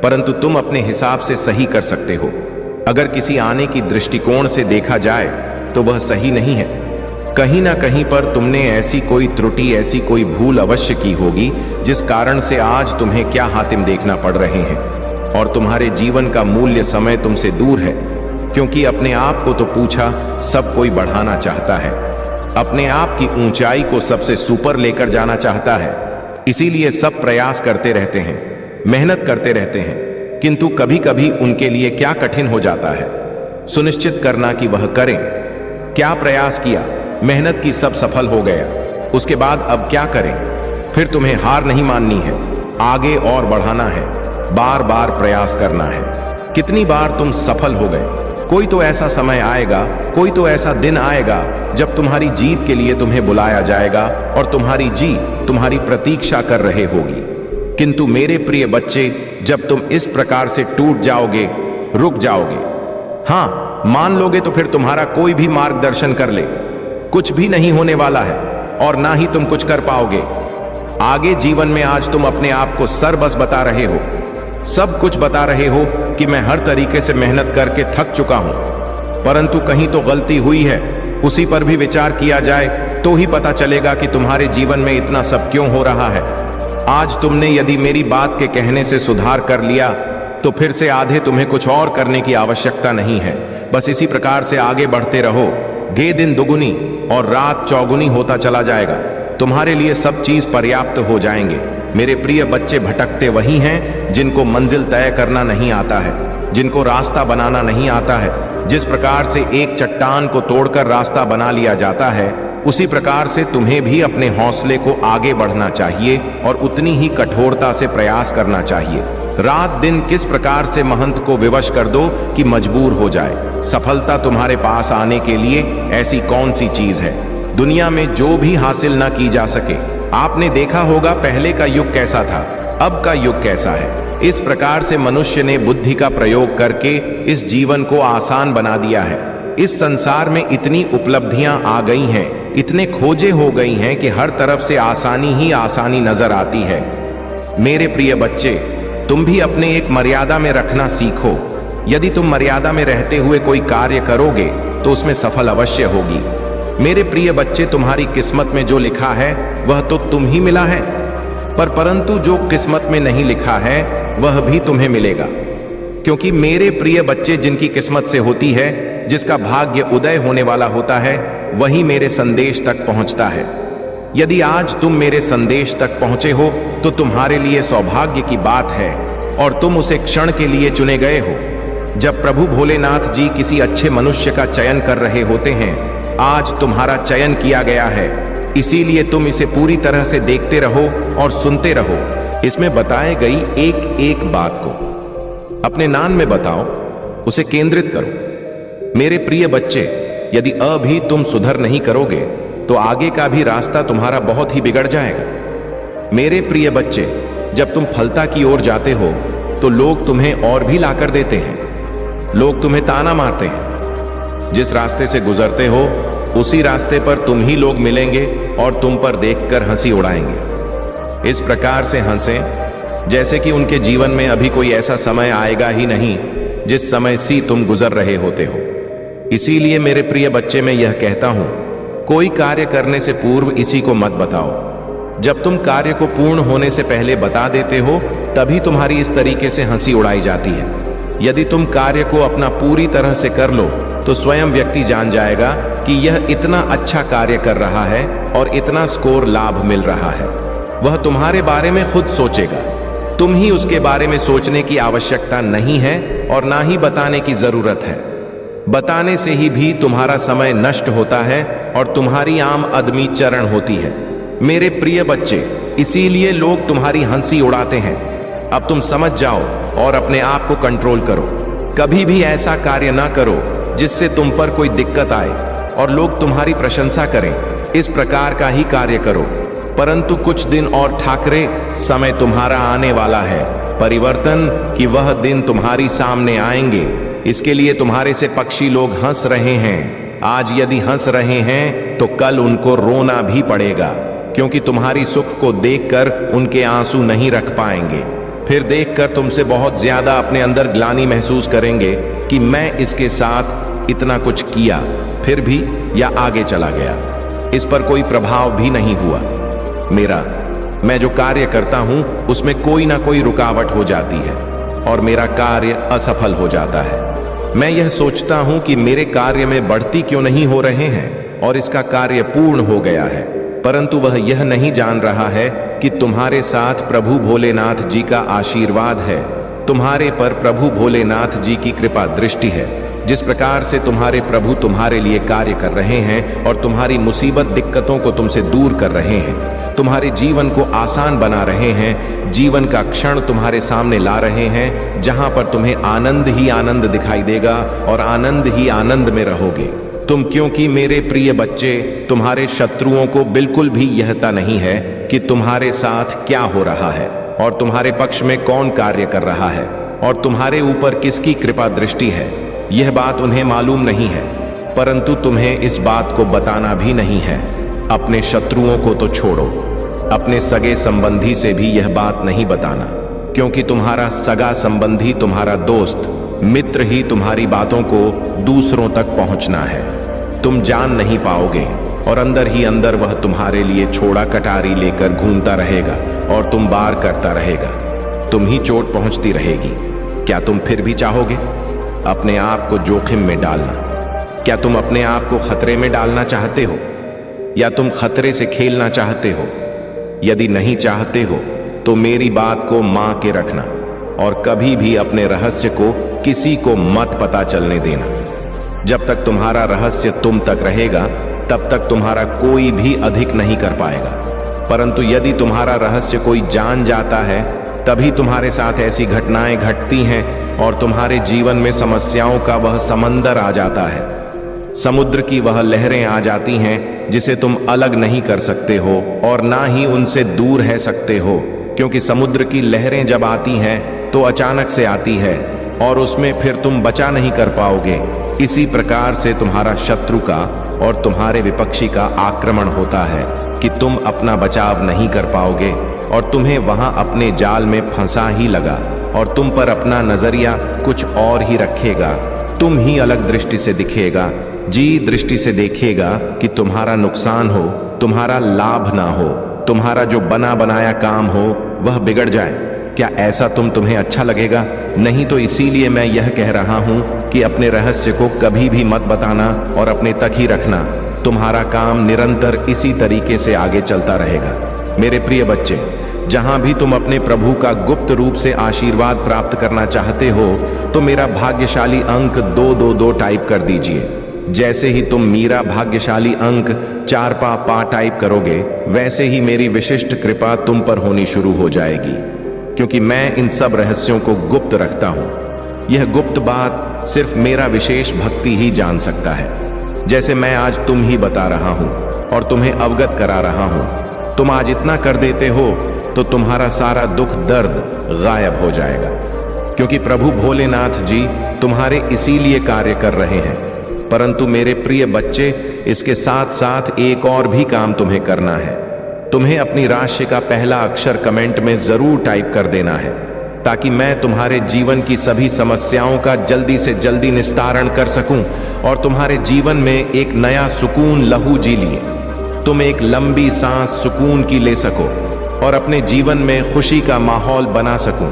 परंतु तुम अपने हिसाब से सही कर सकते हो। अगर किसी आने की दृष्टिकोण से देखा जाए तो वह सही नहीं है। कहीं ना कहीं पर तुमने ऐसी कोई त्रुटि, ऐसी कोई भूल अवश्य की होगी जिस कारण से आज तुम्हें क्या हातिम देखना पड़ रहे हैं और तुम्हारे जीवन का मूल्य समय तुमसे दूर है। क्योंकि अपने आप को तो पूछा, सब कोई बढ़ाना चाहता है, अपने आप की ऊंचाई को सबसे सुपर लेकर जाना चाहता है, इसीलिए सब प्रयास करते रहते हैं, मेहनत करते रहते हैं, किंतु कभी कभी उनके लिए क्या कठिन हो जाता है सुनिश्चित करना कि वह करें। क्या प्रयास किया, मेहनत की, सब सफल हो गया, उसके बाद अब क्या करें? फिर तुम्हें हार नहीं माननी है, आगे और बढ़ाना है, बार बार प्रयास करना है। कितनी बार तुम सफल हो गए, कोई तो ऐसा समय आएगा, कोई तो ऐसा दिन आएगा जब तुम्हारी जीत के लिए तुम्हें बुलाया जाएगा और तुम्हारी जीत तुम्हारी प्रतीक्षा कर रहे होगी। किंतु मेरे प्रिय बच्चे, जब तुम इस प्रकार से टूट जाओगे, रुक जाओगे, हां मान लोगे, तो फिर तुम्हारा कोई भी मार्गदर्शन कर ले, कुछ भी नहीं होने वाला है और ना ही तुम कुछ कर पाओगे। आगे जीवन में आज तुम अपने आप को सर बस बता रहे हो, सब कुछ बता रहे हो कि मैं हर तरीके से मेहनत करके थक चुका हूं, परंतु कहीं तो गलती हुई है, उसी पर भी विचार किया जाए तो ही पता चलेगा कि तुम्हारे जीवन में इतना सब क्यों हो रहा है। आज तुमने यदि मेरी बात के कहने से सुधार कर लिया तो फिर से आधे तुम्हें कुछ और करने की आवश्यकता नहीं है। बस इसी प्रकार से आगे बढ़ते रहो, दिन दुगुनी और रात चौगुनी होता चला जाएगा, तुम्हारे लिए सब चीज पर्याप्त हो जाएंगे। मेरे प्रिय बच्चे, भटकते वही हैं जिनको मंजिल तय करना नहीं आता है, जिनको रास्ता बनाना नहीं आता है। जिस प्रकार से एक चट्टान को तोड़कर रास्ता बना लिया जाता है, उसी प्रकार से तुम्हें भी अपने हौसले को आगे बढ़ना चाहिए और उतनी ही कठोरता से प्रयास करना चाहिए। रात दिन किस प्रकार से महंत को विवश कर दो कि मजबूर हो जाए। सफलता तुम्हारे पास आने के लिए ऐसी कौन सी चीज है दुनिया में जो भी हासिल ना की जा सके। आपने देखा होगा पहले का युग कैसा था, अब का युग कैसा है। इस प्रकार से मनुष्य ने बुद्धि का प्रयोग करके इस जीवन को आसान बना दिया है। इस संसार में इतनी उपलब्धियां आ गई हैं, इतने खोजे हो गई हैं कि हर तरफ से आसानी ही आसानी नजर आती है। मेरे प्रिय बच्चे, तुम भी अपने एक मर्यादा में रखना सीखो। यदि तुम मर्यादा में रहते हुए कोई कार्य करोगे तो उसमें सफल अवश्य होगी। मेरे प्रिय बच्चे, तुम्हारी किस्मत में जो लिखा है वह तो तुम ही मिला है, परंतु जो किस्मत में नहीं लिखा है वह भी तुम्हें मिलेगा। क्योंकि मेरे प्रिय बच्चे, जिनकी किस्मत से होती है, जिसका भाग्य उदय होने वाला होता है, वही मेरे संदेश तक पहुंचता है। यदि आज तुम मेरे संदेश तक पहुंचे हो तो तुम्हारे लिए सौभाग्य की बात है और तुम उसे क्षण के लिए चुने गए हो। जब प्रभु भोलेनाथ जी किसी अच्छे मनुष्य का चयन कर रहे होते हैं, आज तुम्हारा चयन किया गया है। इसीलिए तुम इसे पूरी तरह से देखते रहो और सुनते रहो। इसमें बताए गई एक एक बात को अपने नान में बताओ, उसे केंद्रित करो। मेरे प्रिय बच्चे, यदि अभी तुम सुधर नहीं करोगे तो आगे का भी रास्ता तुम्हारा बहुत ही बिगड़ जाएगा। मेरे प्रिय बच्चे, जब तुम फलता की ओर जाते हो तो लोग तुम्हें और भी लाकर देते हैं। लोग तुम्हें ताना मारते हैं। जिस रास्ते से गुजरते हो उसी रास्ते पर तुम ही लोग मिलेंगे और तुम पर देखकर हंसी उड़ाएंगे। इस प्रकार से हंसें जैसे कि उनके जीवन में अभी कोई ऐसा समय आएगा ही नहीं जिस समय से तुम गुजर रहे होते हो। इसीलिए मेरे प्रिय बच्चे, मैं यह कहता हूं, कोई कार्य करने से पूर्व इसी को मत बताओ। जब तुम कार्य को पूर्ण होने से पहले बता देते हो तभी तुम्हारी इस तरीके से हंसी उड़ाई जाती है। यदि तुम कार्य को अपना पूरी तरह से कर लो तो स्वयं व्यक्ति जान जाएगा कि यह इतना अच्छा कार्य कर रहा है और इतना स्कोर लाभ मिल रहा है। वह तुम्हारे बारे में खुद सोचेगा। तुम ही उसके बारे में सोचने की आवश्यकता नहीं है और ना ही बताने की जरूरत है। बताने से ही भी तुम्हारा समय नष्ट होता है और तुम्हारी आम आदमी चरण होती है। मेरे प्रिय बच्चे, इसीलिए लोग तुम्हारी हंसी उड़ाते हैं। अब तुम समझ जाओ और अपने आप को कंट्रोल करो। कभी भी ऐसा कार्य ना करो जिससे तुम पर कोई दिक्कत आए और लोग तुम्हारी प्रशंसा करें। इस प्रकार का ही कार्य करो। परंतु कुछ दिन और ठाकरे, समय तुम्हारा आने वाला है। परिवर्तन की वह दिन तुम्हारी सामने आएंगे। इसके लिए तुम्हारे से पक्षी लोग हंस रहे हैं। आज यदि हंस रहे हैं तो कल उनको रोना भी पड़ेगा, क्योंकि तुम्हारी सुख को देखकर उनके आंसू नहीं रख पाएंगे। फिर देखकर तुमसे बहुत ज्यादा अपने अंदर ग्लानि महसूस करेंगे कि मैं इसके साथ इतना कुछ किया फिर भी या आगे चला गया, इस पर कोई प्रभाव भी नहीं हुआ। मैं जो कार्य करता हूं उसमें कोई ना कोई रुकावट हो जाती है और मेरा कार्य असफल हो जाता है। मैं यह सोचता हूं कि मेरे कार्य में बढ़ती क्यों नहीं हो रहे हैं और इसका कार्य पूर्ण हो गया है, परंतु वह यह नहीं जान रहा है कि तुम्हारे साथ प्रभु भोलेनाथ जी का आशीर्वाद है। तुम्हारे पर प्रभु भोलेनाथ जी की कृपा दृष्टि है। जिस प्रकार से तुम्हारे प्रभु तुम्हारे लिए कार्य कर रहे हैं और तुम्हारी मुसीबत दिक्कतों को तुमसे दूर कर रहे हैं, तुम्हारे जीवन को आसान बना रहे हैं, जीवन का क्षण तुम्हारे सामने ला रहे हैं जहां पर तुम्हें आनंद ही आनंद दिखाई देगा और आनंद ही आनंद में रहोगे तुम। क्योंकि मेरे प्रिय बच्चे, तुम्हारे शत्रुओं को बिल्कुल भी यह पता नहीं है कि तुम्हारे साथ क्या हो रहा है और तुम्हारे पक्ष में कौन कार्य कर रहा है और तुम्हारे ऊपर किसकी कृपा दृष्टि है। यह बात उन्हें मालूम नहीं है, परंतु तुम्हें इस बात को बताना भी नहीं है। अपने शत्रुओं को तो छोड़ो, अपने सगे संबंधी से भी यह बात नहीं बताना, क्योंकि तुम्हारा सगा संबंधी, तुम्हारा दोस्त मित्र ही तुम्हारी बातों को दूसरों तक पहुंचना है। तुम जान नहीं पाओगे और अंदर ही अंदर वह तुम्हारे लिए छोड़ा कटारी लेकर घूमता रहेगा और तुम बार करता रहेगा। तुम ही चोट पहुंचती रहेगी। क्या तुम फिर भी चाहोगे अपने आप को जोखिम में डालना? क्या तुम अपने आप को खतरे में डालना चाहते हो या तुम खतरे से खेलना चाहते हो? यदि नहीं चाहते हो तो मेरी बात को मान के रखना और कभी भी अपने रहस्य को किसी को मत पता चलने देना। जब तक तुम्हारा रहस्य तुम तक रहेगा तब तक तुम्हारा कोई भी अधिक नहीं कर पाएगा, परंतु यदि तुम्हारा रहस्य कोई जान जाता है तो तभी तुम्हारे साथ ऐसी घटनाएं घटती हैं और तुम्हारे जीवन में समस्याओं का वह समंदर आ जाता है। समुद्र की वह लहरें आ जाती हैं जिसे तुम अलग नहीं कर सकते हो और ना ही उनसे दूर है सकते हो, क्योंकि समुद्र की लहरें जब आती हैं तो अचानक से आती है और उसमें फिर तुम बचा नहीं कर पाओगे। इसी प्रकार से तुम्हारा शत्रु का और तुम्हारे विपक्षी का आक्रमण होता है कि तुम अपना बचाव नहीं कर पाओगे और तुम्हें वहां अपने जाल में फंसा ही लगा और तुम पर अपना नजरिया कुछ और ही रखेगा। तुम ही अलग दृष्टि से दिखेगा, जी दृष्टि से देखेगा कि तुम्हारा नुकसान हो, तुम्हारा लाभ ना हो, तुम्हारा जो बना बनाया काम हो वह बिगड़ जाए। क्या ऐसा तुम्हें अच्छा लगेगा? नहीं तो इसीलिए मैं यह कह रहा हूं कि अपने रहस्य को कभी भी मत बताना और अपने तक ही रखना। तुम्हारा काम निरंतर इसी तरीके से आगे चलता रहेगा। मेरे प्रिय बच्चे, जहां भी तुम अपने प्रभु का गुप्त रूप से आशीर्वाद प्राप्त करना चाहते हो तो मेरा भाग्यशाली अंक 222 टाइप कर दीजिए। जैसे ही तुम मेरा भाग्यशाली अंक 4 टाइप करोगे, वैसे ही मेरी विशिष्ट कृपा तुम पर होनी शुरू हो जाएगी, क्योंकि मैं इन सब रहस्यों को गुप्त रखता हूं। यह गुप्त बात सिर्फ मेरा विशेष भक्ति ही जान सकता है, जैसे मैं आज तुम ही बता रहा हूं और तुम्हें अवगत करा रहा हूं। तुम आज इतना कर देते हो तो तुम्हारा सारा दुख दर्द गायब हो जाएगा, क्योंकि प्रभु भोलेनाथ जी तुम्हारे इसीलिए कार्य कर रहे हैं। परंतु मेरे प्रिय बच्चे, इसके साथ साथ एक और भी काम तुम्हें करना है। तुम्हें अपनी राशि का पहला अक्षर कमेंट में जरूर टाइप कर देना है, ताकि मैं तुम्हारे जीवन की सभी समस्याओं का जल्दी से जल्दी निस्तारण कर सकूं और तुम्हारे जीवन में एक नया सुकून लहू जी लिए तुम एक लंबी सांस सुकून की ले सको और अपने जीवन में खुशी का माहौल बना सकूं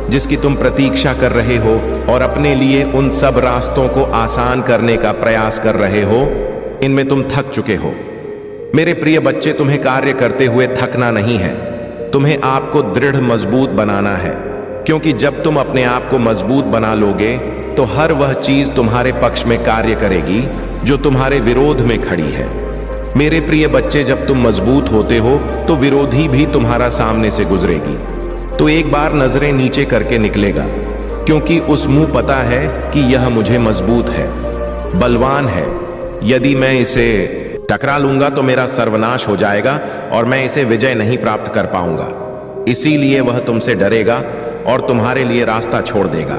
जिसकी तुम प्रतीक्षा कर रहे हो और अपने लिए उन सब रास्तों को आसान करने का प्रयास कर रहे हो। इनमें तुम थक चुके हो। मेरे प्रिय बच्चे, तुम्हें कार्य करते हुए थकना नहीं है, तुम्हें आपको दृढ़ मजबूत बनाना है, क्योंकि जब तुम अपने आप को मजबूत बना लोगे तो हर वह चीज तुम्हारे पक्ष में कार्य करेगी जो तुम्हारे विरोध में खड़ी है। मेरे प्रिय बच्चे, जब तुम मजबूत होते हो तो विरोधी भी तुम्हारा सामने से गुजरेगी तो एक बार नजरें नीचे करके निकलेगा, क्योंकि उस मुंह पता है कि यह मुझे मजबूत है, बलवान है। यदि मैं इसे टकरा लूंगा तो मेरा सर्वनाश हो जाएगा और मैं इसे विजय नहीं प्राप्त कर पाऊंगा। इसीलिए वह तुमसे डरेगा और तुम्हारे लिए रास्ता छोड़ देगा।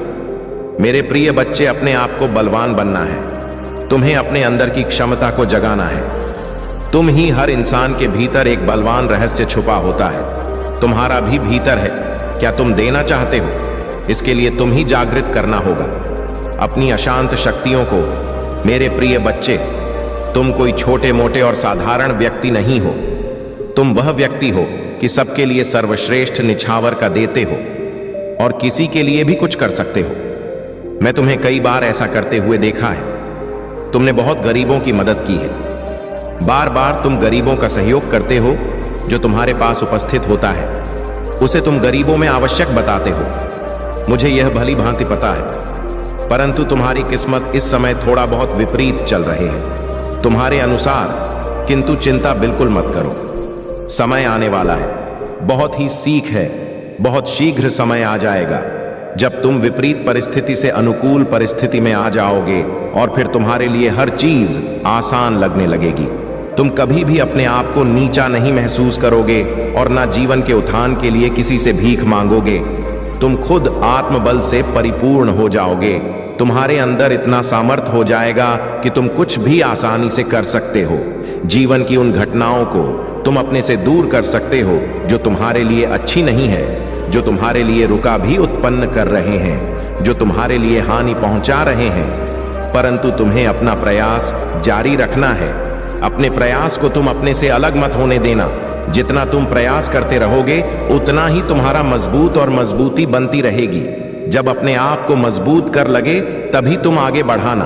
मेरे प्रिय बच्चे, अपने आप को बलवान बनना है, तुम्हें अपने अंदर की क्षमता को जगाना है। तुम ही हर इंसान के भीतर एक बलवान रहस्य छुपा होता है, तुम्हारा भी भीतर है। क्या तुम देना चाहते हो? इसके लिए तुम ही जागृत करना होगा अपनी अशांत शक्तियों को। मेरे प्रिय बच्चे, तुम कोई छोटे मोटे और साधारण व्यक्ति नहीं हो, तुम वह व्यक्ति हो कि सबके लिए सर्वश्रेष्ठ निछावर का देते हो और किसी के लिए भी कुछ कर सकते हो। मैं तुम्हें कई बार ऐसा करते हुए देखा है। तुमने बहुत गरीबों की मदद की है, बार बार तुम गरीबों का सहयोग करते हो। जो तुम्हारे पास उपस्थित होता है उसे तुम गरीबों में आवश्यक बताते हो। मुझे यह भली भांति पता है, परंतु तुम्हारी किस्मत इस समय थोड़ा बहुत विपरीत चल रहे हैं तुम्हारे अनुसार। किंतु चिंता बिल्कुल मत करो, समय आने वाला है, बहुत ही सीख है, बहुत शीघ्र समय आ जाएगा जब तुम विपरीत परिस्थिति से अनुकूल परिस्थिति में आ जाओगे और फिर तुम्हारे लिए हर चीज आसान लगने लगेगी। तुम कभी भी अपने आप को नीचा नहीं महसूस करोगे और ना जीवन के उत्थान के लिए किसी से भीख मांगोगे। तुम खुद आत्मबल से परिपूर्ण हो जाओगे। तुम्हारे अंदर इतना सामर्थ्य हो जाएगा कि तुम कुछ भी आसानी से कर सकते हो। जीवन की उन घटनाओं को तुम अपने से दूर कर सकते हो जो तुम्हारे लिए अच्छी नहीं है, जो तुम्हारे लिए रुका भी उत्पन्न कर रहे हैं, जो तुम्हारे लिए हानि पहुंचा रहे हैं। परंतु तुम्हें अपना प्रयास जारी रखना है। अपने प्रयास को तुम अपने से अलग मत होने देना। जितना तुम प्रयास करते रहोगे उतना ही तुम्हारा मजबूत और मजबूती बनती रहेगी। जब अपने आप को मजबूत कर लगे तभी तुम आगे बढ़ाना,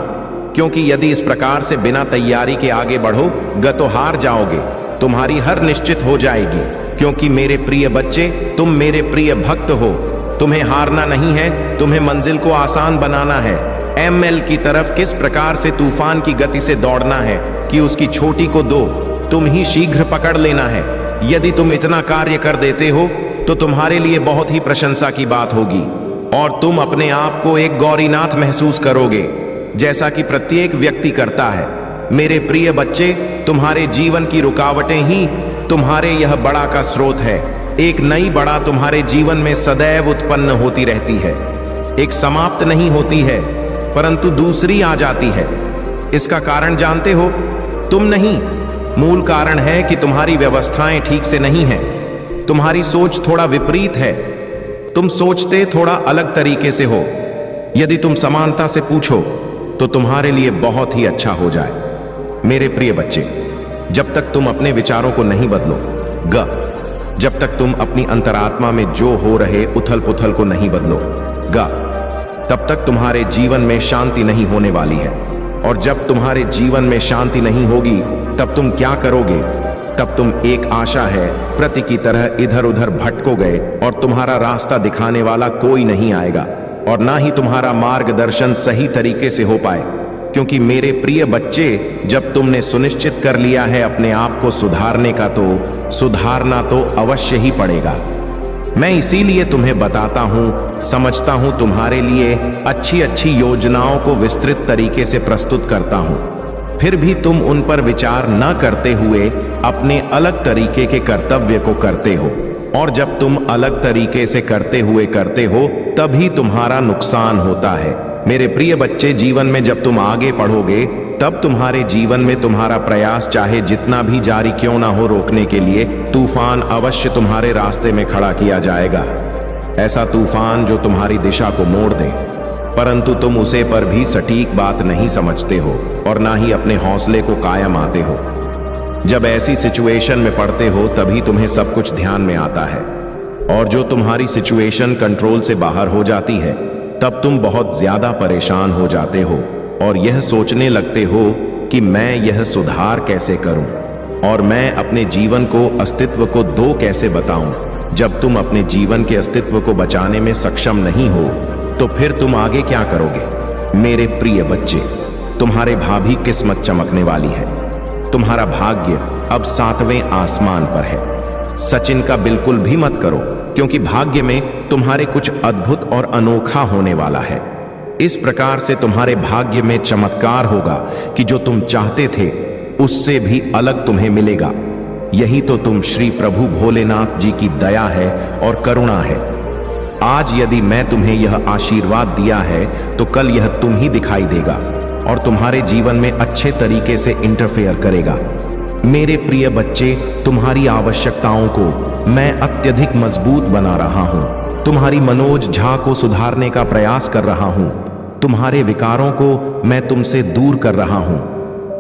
क्योंकि यदि इस प्रकार से बिना तैयारी के आगे बढ़ोगे तो हार जाओगे। तुम्हारी हर निश्चित हो जाएगी, क्योंकि मेरे प्रिय बच्चे, तुम मेरे प्रिय भक्त हो। तुम्हें हारना नहीं है, तुम्हें मंजिल को आसान बनाना है। ML की तरफ किस प्रकार से तूफान की गति से दौड़ना है कि उसकी छोटी को दो तुम ही शीघ्र पकड़ लेना है। यदि तुम इतना कार्य कर देते हो तो तुम्हारे लिए बहुत ही प्रशंसा की बात होगी और तुम अपने आप को एक गौरीनाथ महसूस करोगे, जैसा कि प्रत्येक व्यक्ति करता है। मेरे प्रिय बच्चे, तुम्हारे जीवन की रुकावटें ही तुम्हारे यह बड़ा का स्रोत है। एक नई बड़ा तुम्हारे जीवन में सदैव उत्पन्न होती रहती है, एक समाप्त नहीं होती है परंतु दूसरी आ जाती है। इसका कारण जानते हो? तुम नहीं। मूल कारण है कि तुम्हारी व्यवस्थाएं ठीक से नहीं हैं। तुम्हारी सोच थोड़ा विपरीत है। तुम सोचते थोड़ा अलग तरीके से हो। यदि तुम समानता से पूछो तो तुम्हारे लिए बहुत ही अच्छा हो जाए। मेरे प्रिय बच्चे, जब तक तुम अपने विचारों को नहीं बदलो जब तक तुम अपनी अंतरात्मा में जो हो रहे उथल पुथल को नहीं बदलोगा, तब तक तुम्हारे जीवन में शांति नहीं होने वाली है। और जब तुम्हारे जीवन में शांति नहीं होगी तब तुम क्या करोगे? तब तुम एक आशा है प्रति की तरह इधर उधर भटकोगे और तुम्हारा रास्ता दिखाने वाला कोई नहीं आएगा और ना ही तुम्हारा मार्गदर्शन सही तरीके से हो पाए। क्योंकि मेरे प्रिय बच्चे, जब तुमने सुनिश्चित कर लिया है अपने आप को सुधारने का, तो सुधारना तो अवश्य ही पड़ेगा। मैं इसीलिए तुम्हें बताता हूं, समझता हूं, तुम्हारे लिए अच्छी अच्छी योजनाओं को विस्तृत तरीके से प्रस्तुत करता हूं। फिर भी तुम उन पर विचार न करते हुए अपने अलग तरीके के कर्तव्य को करते हो। और जब तुम अलग तरीके से करते हो तभी तुम्हारा नुकसान होता है। मेरे प्रिय बच्चे, जीवन में जब तुम आगे बढ़ोगे तब तुम्हारे जीवन में तुम्हारा प्रयास चाहे जितना भी जारी क्यों ना हो रोकने के लिए, तूफान अवश्य तुम्हारे रास्ते में खड़ा किया जाएगा। ऐसा तूफान जो तुम्हारी दिशा को मोड़ दे, परंतु तुम उसे पर भी सटीक बात नहीं समझते हो और ना ही अपने हौसले को कायम आते हो। जब ऐसी सिचुएशन में पड़ते हो तभी तुम्हें सब कुछ ध्यान में आता है, और जो तुम्हारी सिचुएशन कंट्रोल से बाहर हो जाती है तब तुम बहुत ज्यादा परेशान हो जाते हो और यह सोचने लगते हो कि मैं यह सुधार कैसे करूं और मैं अपने जीवन को अस्तित्व को दो कैसे बताऊं। जब तुम अपने जीवन के अस्तित्व को बचाने में सक्षम नहीं हो तो फिर तुम आगे क्या करोगे? मेरे प्रिय बच्चे, तुम्हारे भावी किस्मत चमकने वाली है। तुम्हारा भाग्य अब 7वें आसमान पर है। सचिन का बिल्कुल भी मत करो, क्योंकि भाग्य में तुम्हारे कुछ अद्भुत और अनोखा होने वाला है। इस प्रकार से तुम्हारे भाग्य में चमत्कार होगा कि जो तुम चाहते थे उससे भी अलग तुम्हें मिलेगा। यही तो तुम श्री प्रभु भोलेनाथ जी की दया है और करुणा है। आज यदि मैं तुम्हें यह आशीर्वाद दिया है तो कल यह तुम ही दिखाई देगा और तुम्हारे जीवन में अच्छे तरीके से इंटरफेयर करेगा। मेरे प्रिय बच्चे, तुम्हारी आवश्यकताओं को मैं अत्यधिक मजबूत बना रहा हूं। तुम्हारी मनोज झा को सुधारने का प्रयास कर रहा हूं। तुम्हारे विकारों को मैं तुमसे दूर कर रहा हूं।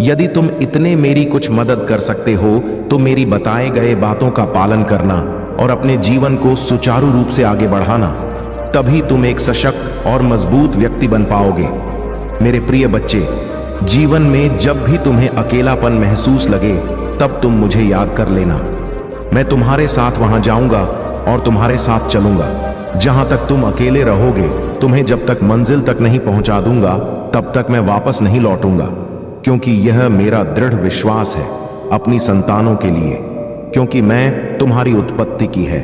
यदि तुम इतने मेरी कुछ मदद कर सकते हो तो मेरी बताए गए बातों का पालन करना और अपने जीवन को सुचारू रूप से आगे बढ़ाना, तभी तुम एक सशक्त और मजबूत व्यक्ति बन पाओगे। मेरे प्रिय बच्चे, जीवन में जब भी तुम्हें अकेलापन महसूस लगे तब तुम मुझे याद कर लेना। मैं तुम्हारे साथ वहां जाऊंगा और तुम्हारे साथ चलूंगा। जहां तक तुम अकेले रहोगे, तुम्हें जब तक मंजिल तक नहीं पहुंचा दूंगा तब तक मैं वापस नहीं लौटूंगा, क्योंकि यह मेरा दृढ़ विश्वास है अपनी संतानों के लिए। क्योंकि मैं तुम्हारी उत्पत्ति की है,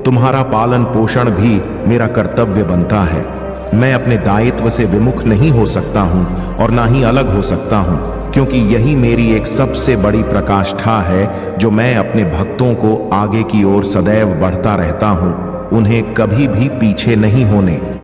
तुम्हारा पालन पोषण भी मेरा कर्तव्य बनता है। मैं अपने दायित्व से विमुख नहीं हो सकता हूं और ना ही अलग हो सकता हूं, क्योंकि यही मेरी एक सबसे बड़ी प्रकाष्ठा है जो मैं अपने भक्तों को आगे की ओर सदैव बढ़ता रहता हूं, उन्हें कभी भी पीछे नहीं होने